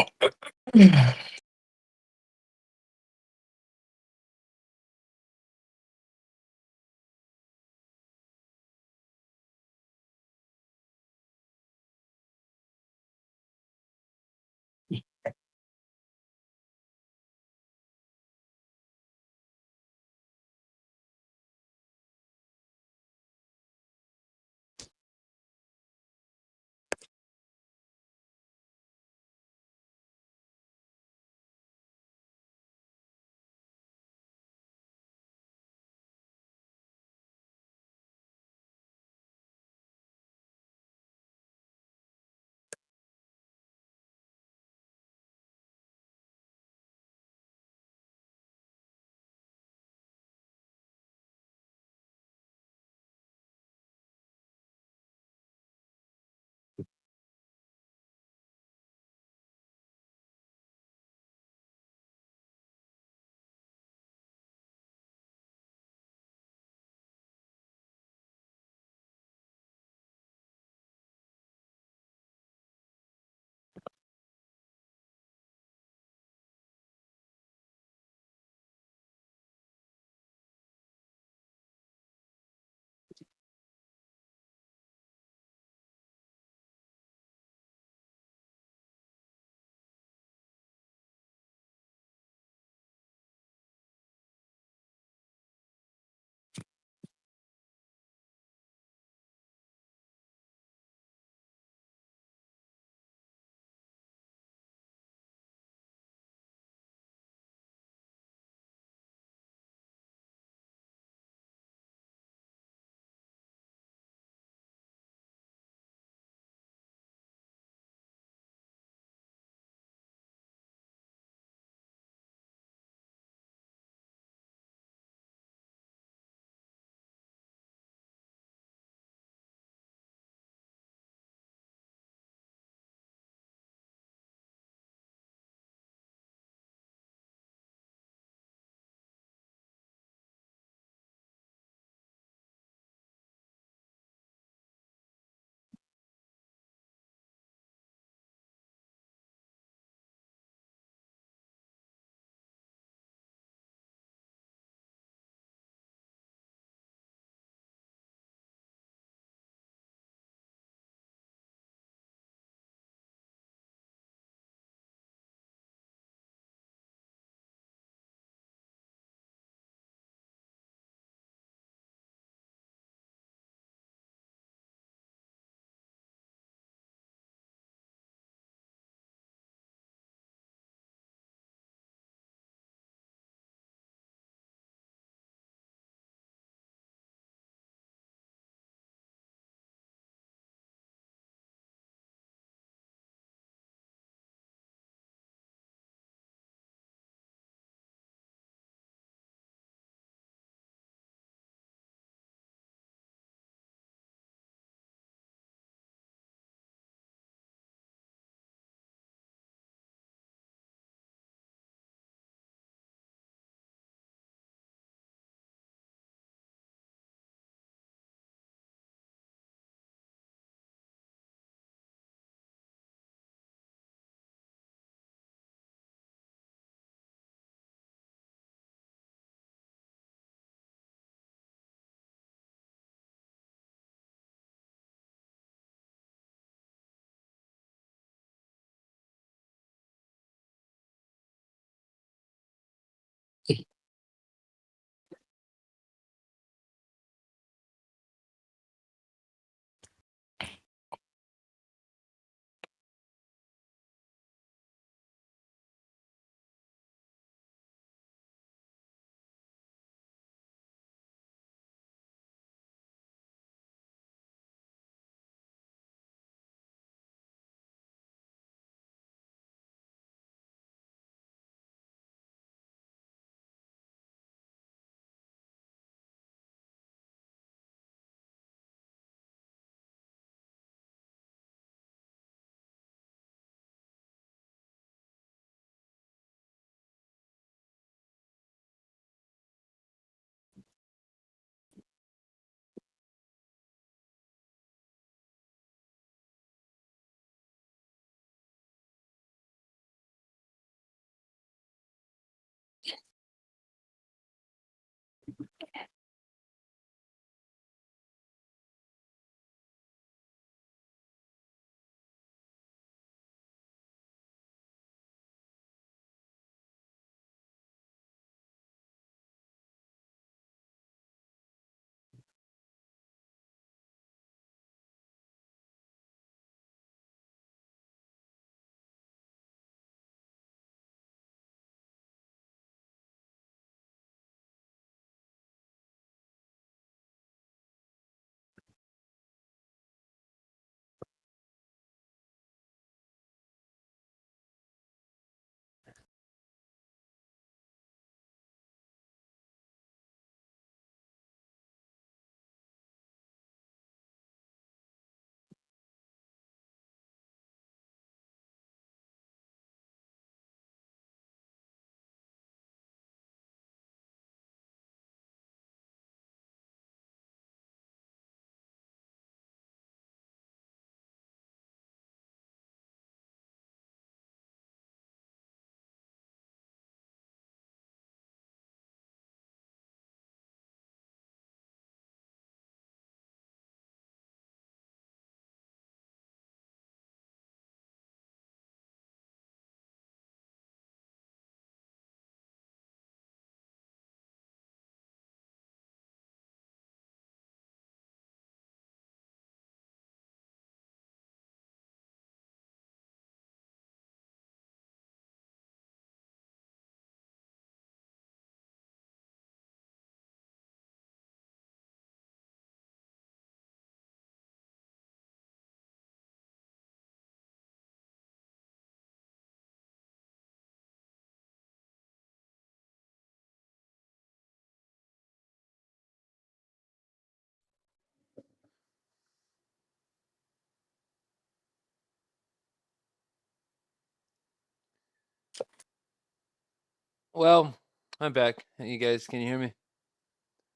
Well, I'm back. You guys, can you hear me?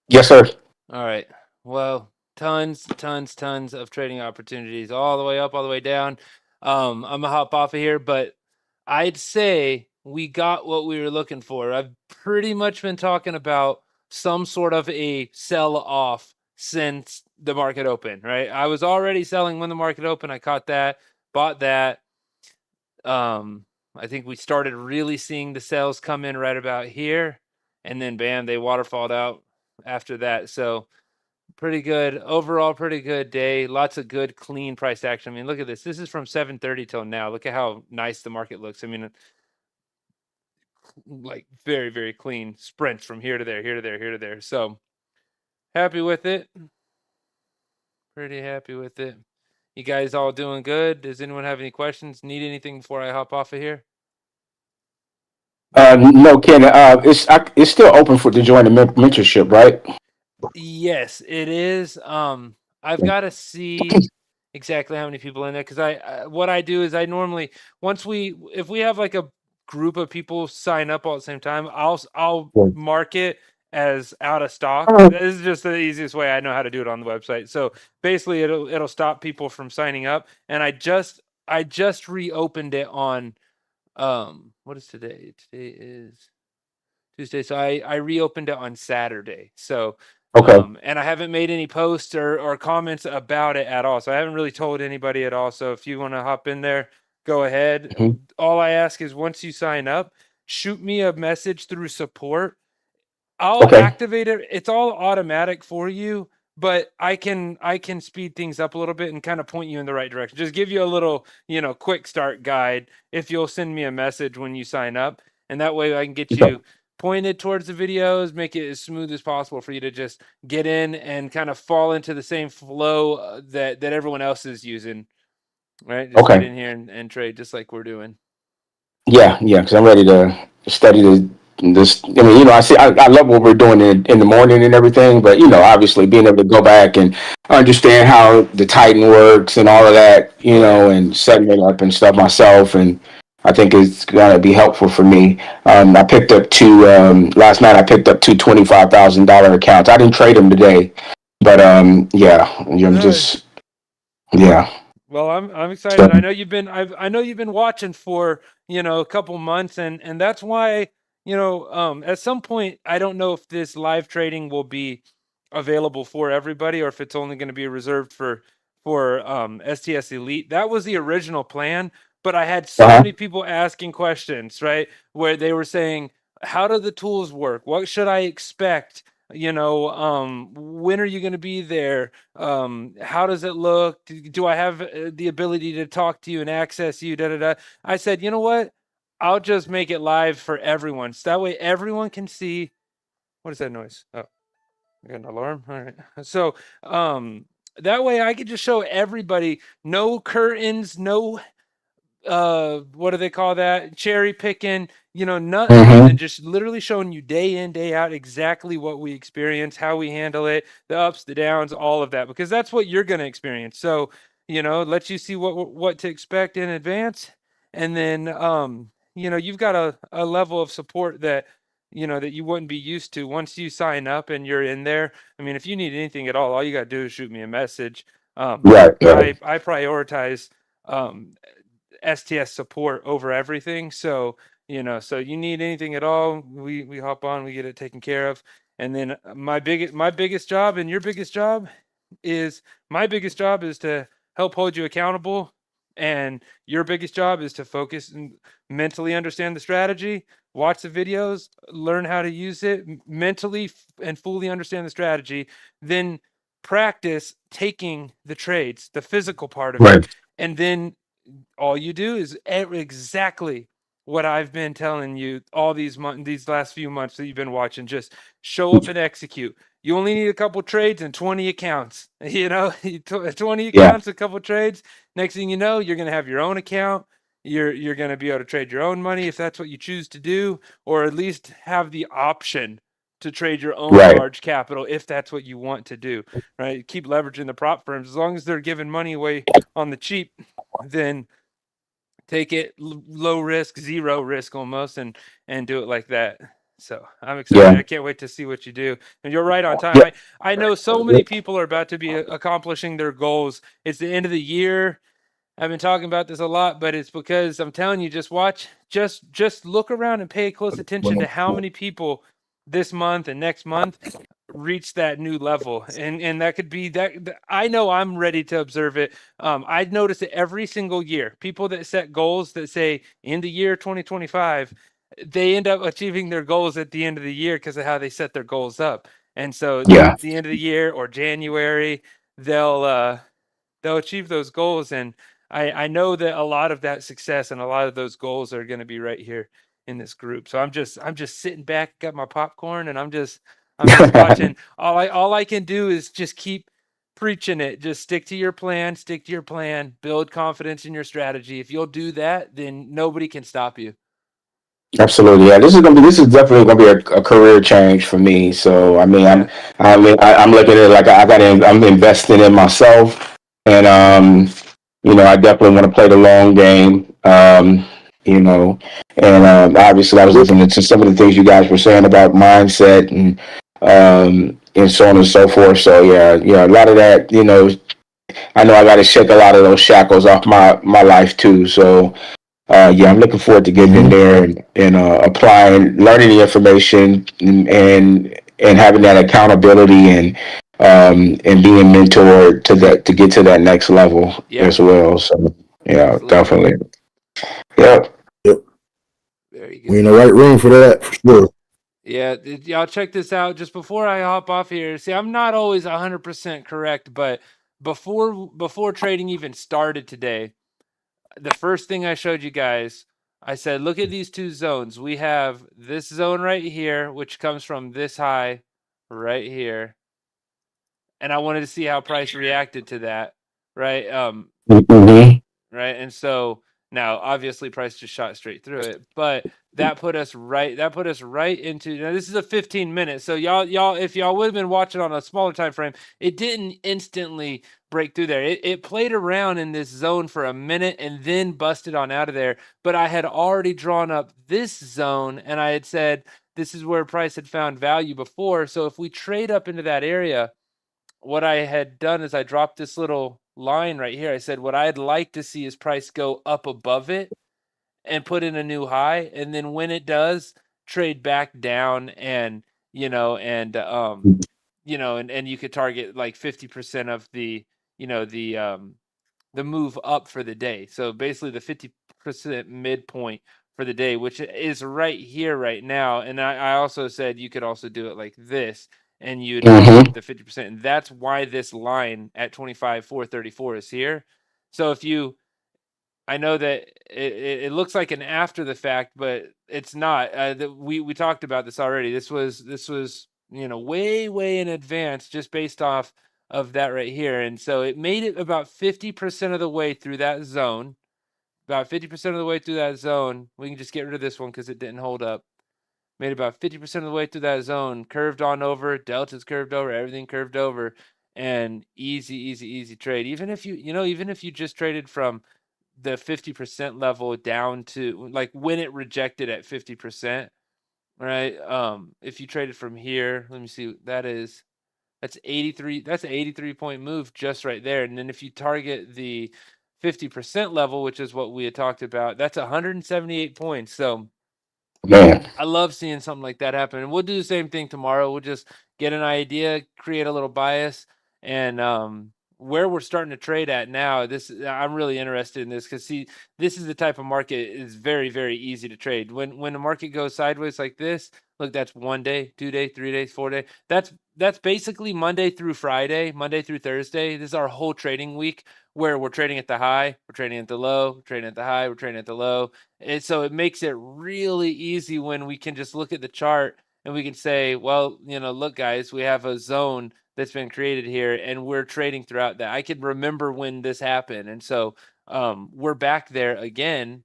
Yes, sir. All right. Well, tons of trading opportunities all the way up, all the way down. I'm gonna hop off of here, but I'd say we got what we were looking for. I've pretty much been talking about some sort of a sell off since the market opened, right? I was already selling when the market opened. I caught that, bought that. I think we started really seeing the sales come in right about here, and then bam, they waterfalled out after that. So pretty good overall, pretty good day. Lots of good, clean price action. I mean, look at this. This is from 7:30 till now. Look at how nice the market looks. I mean, like very clean sprints from here to there, here to there, here to there. So happy with it. Pretty happy with it. You guys all doing good? Does anyone have any questions? Need anything before I hop off of here? No, Ken. It's still open to join the mentorship, right? Yes, it is. I've got to see exactly how many people in there because what I do is I normally if we have like a group of people sign up all at the same time, I'll mark it as out of stock. This is just the easiest way I know how to do it on the website. So basically, it'll stop people from signing up. And I just reopened it on what is today? Today is Tuesday. So I reopened it on Saturday. So Okay. and I haven't made any posts or comments about it at all. So I haven't really told anybody at all. So if you want to hop in there, go ahead. Mhm. All I ask is once you sign up, shoot me a message through support. I'll Okay. activate it. It's all automatic for you, but I can speed things up a little bit and kind of point you in the right direction. Just give you a little, quick start guide if you'll send me a message when you sign up. And that way I can get you pointed towards the videos, make it as smooth as possible for you to just get in and kind of fall into the same flow that everyone else is using. Right? Just Okay. get in here and trade just like we're doing. Yeah, because I'm ready to study this. I mean, I love what we're doing in the morning and everything, but obviously being able to go back and understand how the Titan works and all of that, and setting it up and stuff myself, and I think it's gonna be helpful for me. I picked up last night. I picked up two $25,000 accounts. I didn't trade them today, but I'm just Well, I'm excited. So- I know you've been watching for, a couple months and that's why, at some point, I don't know if this live trading will be available for everybody or if it's only going to be reserved for STS Elite. That was the original plan, but I had so many people asking questions, right? Where they were saying, how do the tools work? What should I expect? When are you going to be there? How does it look? Do I have the ability to talk to you and access you? I said, you know what? I'll just make it live for everyone. So that way everyone can see. What is that noise? Oh, I got an alarm. All right. So that way I could just show everybody, no curtains, no what do they call that? Cherry picking, nothing, just literally showing you day in, day out exactly what we experience, how we handle it, the ups, the downs, all of that, because that's what you're going to experience. So, let you see what to expect in advance. And then, you've got a level of support that, that you wouldn't be used to once you sign up and you're in there. I mean, if you need anything at all you got to do is shoot me a message. Right. I prioritize, STS support over everything. So, so you need anything at all, we hop on, we get it taken care of. And then my biggest job and your biggest job is to help hold you accountable. And your biggest job is to focus and mentally understand the strategy, watch the videos, learn how to use it mentally and fully understand the strategy, then practice taking the trades, the physical part of it. And then all you do is exactly what I've been telling you all these last few months that you've been watching. Just show up and execute. You only need a couple trades and 20 accounts. 20 accounts, a couple trades. Next thing you know, you're going to have your own account. You're going to be able to trade your own money if that's what you choose to do, or at least have the option to trade your own large capital if that's what you want to do. Right? Keep leveraging the prop firms as long as they're giving money away on the cheap. Then take it low risk, zero risk almost, and do it like that. So I'm excited. I can't wait to see what you do. And you're right on time. I know so many people are about to be accomplishing their goals. It's the end of the year. I've been talking about this a lot, but it's because I'm telling you, just watch, just look around and pay close attention to how many people this month and next month reach that new level. And that could be that. I know I'm ready to observe it. I notice it every single year. People that set goals that say in the year 2025, they end up achieving their goals at the end of the year because of how they set their goals up. And so at the end of the year or January, they'll achieve those goals. And I know that a lot of that success and a lot of those goals are going to be right here in this group. So I'm just sitting back, got my popcorn, and I'm just watching. All I can do is just keep preaching it. Just stick to your plan, build confidence in your strategy. If you'll do that, then nobody can stop you. Absolutely, yeah. This is definitely gonna be a career change for me. So I'm looking at it like I'm investing in myself, and I definitely want to play the long game. Obviously I was listening to some of the things you guys were saying about mindset and so on and so forth. So yeah, a lot of that. I know I got to shake a lot of those shackles off my life too. So. I'm looking forward to getting in there and applying, learning the information, and having that accountability and being mentored to get to that next level as well. So Absolutely. Definitely. Yep. Very good. We're in the right room for that, for sure. Yeah, y'all check this out. Just before I hop off here, see, I'm not always 100% correct, but before trading even started today, the first thing I showed you guys, I said, look at these two zones. We have this zone right here, which comes from this high right here. And I wanted to see how price reacted to that, right? Right. And so now obviously price just shot straight through it, but that put us right into, now this is a 15-minute. So y'all, if y'all would have been watching on a smaller time frame, it didn't instantly break through there. It played around in this zone for a minute and then busted on out of there. But I had already drawn up this zone and I had said, this is where price had found value before. So if we trade up into that area, what I had done is I dropped this little line right here. I said, what I'd like to see is price go up above it and put in a new high. And then when it does, trade back down and you know and you could target like 50% of the the move up for the day. So basically the 50% midpoint for the day, which is right here right now. And I also said you could also do it like this and you'd hit the 50%. And that's why this line at 25,434 is here. So if you, I know that it looks like an after the fact, but it's not. We talked about this already. This was way in advance, just based off of that right here. And so it made it about 50% of the way through that zone. About 50% of the way through that zone. We can just get rid of this one because it didn't hold up. Made about 50% of the way through that zone. Curved on over. Delta's curved over. Everything curved over. And easy trade. Even if you just traded from the 50% level down to like when it rejected at 50%, right? If you traded from here, let me see, that's 83, that's an 83 point move just right there. And then if you target the 50% level, which is what we had talked about, that's 178 points. So Man, I love seeing something like that happen. And we'll do the same thing tomorrow. We'll just get an idea, create a little bias, and where we're starting to trade at now. I'm really interested in this because see, this is the type of market is very easy to trade. When the market goes sideways like this, look, that's 1 day, 2 day, 3 days, 4 day. That's basically Monday through Friday, Monday through Thursday. This is our whole trading week where we're trading at the high, we're trading at the low, we're trading at the high, we're trading at the low. And so it makes it really easy when we can just look at the chart and we can say, well, look, guys, we have a zone that's been created here and we're trading throughout that. I can remember when this happened. And so we're back there again,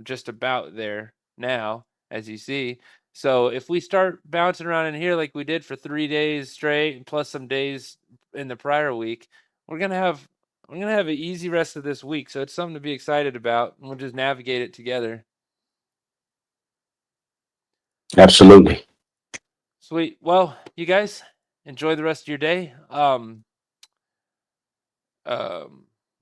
just about there now, as you see. So if we start bouncing around in here like we did for 3 days straight and plus some days in the prior week, we're going to have an easy rest of this week. So it's something to be excited about. And we'll just navigate it together. absolutely. Sweet. Well, you guys enjoy the rest of your day.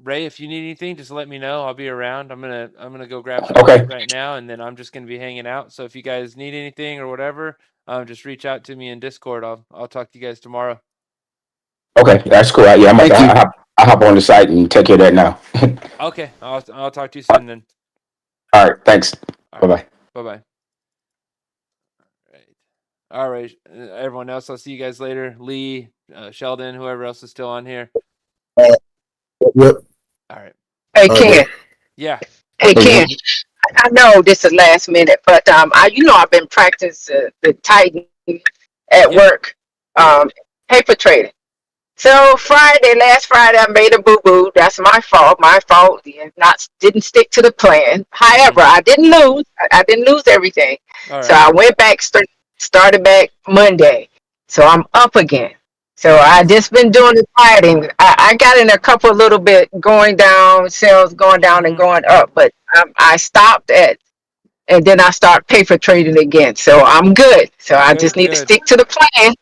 Ray, if you need anything, just let me know. I'll be around. I'm gonna go grab some Okay. meat right now, and then I'm just gonna be hanging out. So if you guys need anything or whatever, just reach out to me in Discord. I'll talk to you guys tomorrow. Okay, that's cool. Yeah, I hop on the site and take care of that now. Okay, I'll talk to you soon then. All right, thanks. All right. Bye-bye. Bye-bye. All right, everyone else, I'll see you guys later. Lee, Sheldon, whoever else is still on here. Yep. All right. Hey, Ken. Yeah. Hey, Ken. I know this is last minute, but I've been practicing the Titan at work, paper trading. So last Friday, I made a boo-boo. That's my fault. Didn't stick to the plan. However, I didn't lose. I didn't lose everything. All So right. I went back, started back Monday. So I'm up again. So I just been doing the trading. I got in a couple little bit going down, sales going down and going up, but I stopped and then I start paper trading again. So I'm good. So I just need to stick to the plan.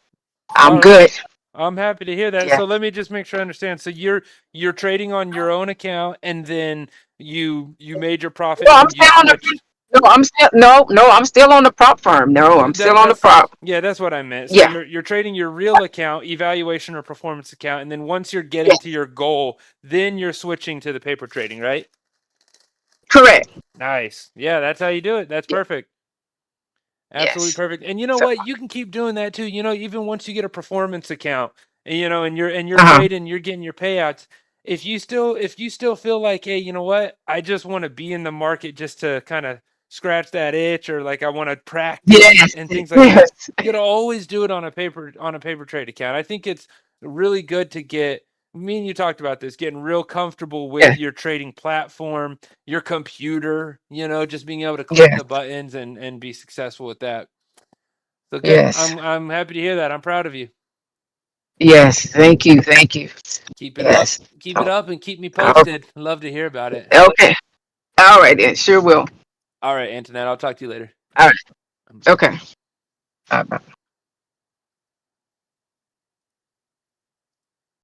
I'm good. I'm happy to hear that. Yeah. So let me just make sure I understand. So you're trading on your own account, and then you made your profit. No, and I'm you still on switched. I'm still on the prop firm. No, I'm still on the prop. Yeah, that's what I meant. So Yeah. you're trading your real account, evaluation or performance account, and then once you're getting to your goal, then you're switching to the paper trading, right? Correct. Nice. Yeah, that's how you do it. That's perfect. Absolutely perfect. And you know what? You can keep doing that too. Even once you get a performance account, and you're trading, you're getting your payouts. If you still feel like, hey, you know what? I just want to be in the market just to kind of scratch that itch, or like I want to practice and things like that. You gotta always do it on a paper trade account. I think it's really good to get. Me and you talked about this, getting real comfortable with your trading platform, your computer, just being able to click the buttons and be successful with that. So good. I'm happy to hear that. I'm proud of you. Yes, thank you. Keep it up. Keep it up and keep me posted. Love to hear about it. Okay. All right, then. Sure will. All right, Antoinette. I'll talk to you later. All right. Okay. Bye.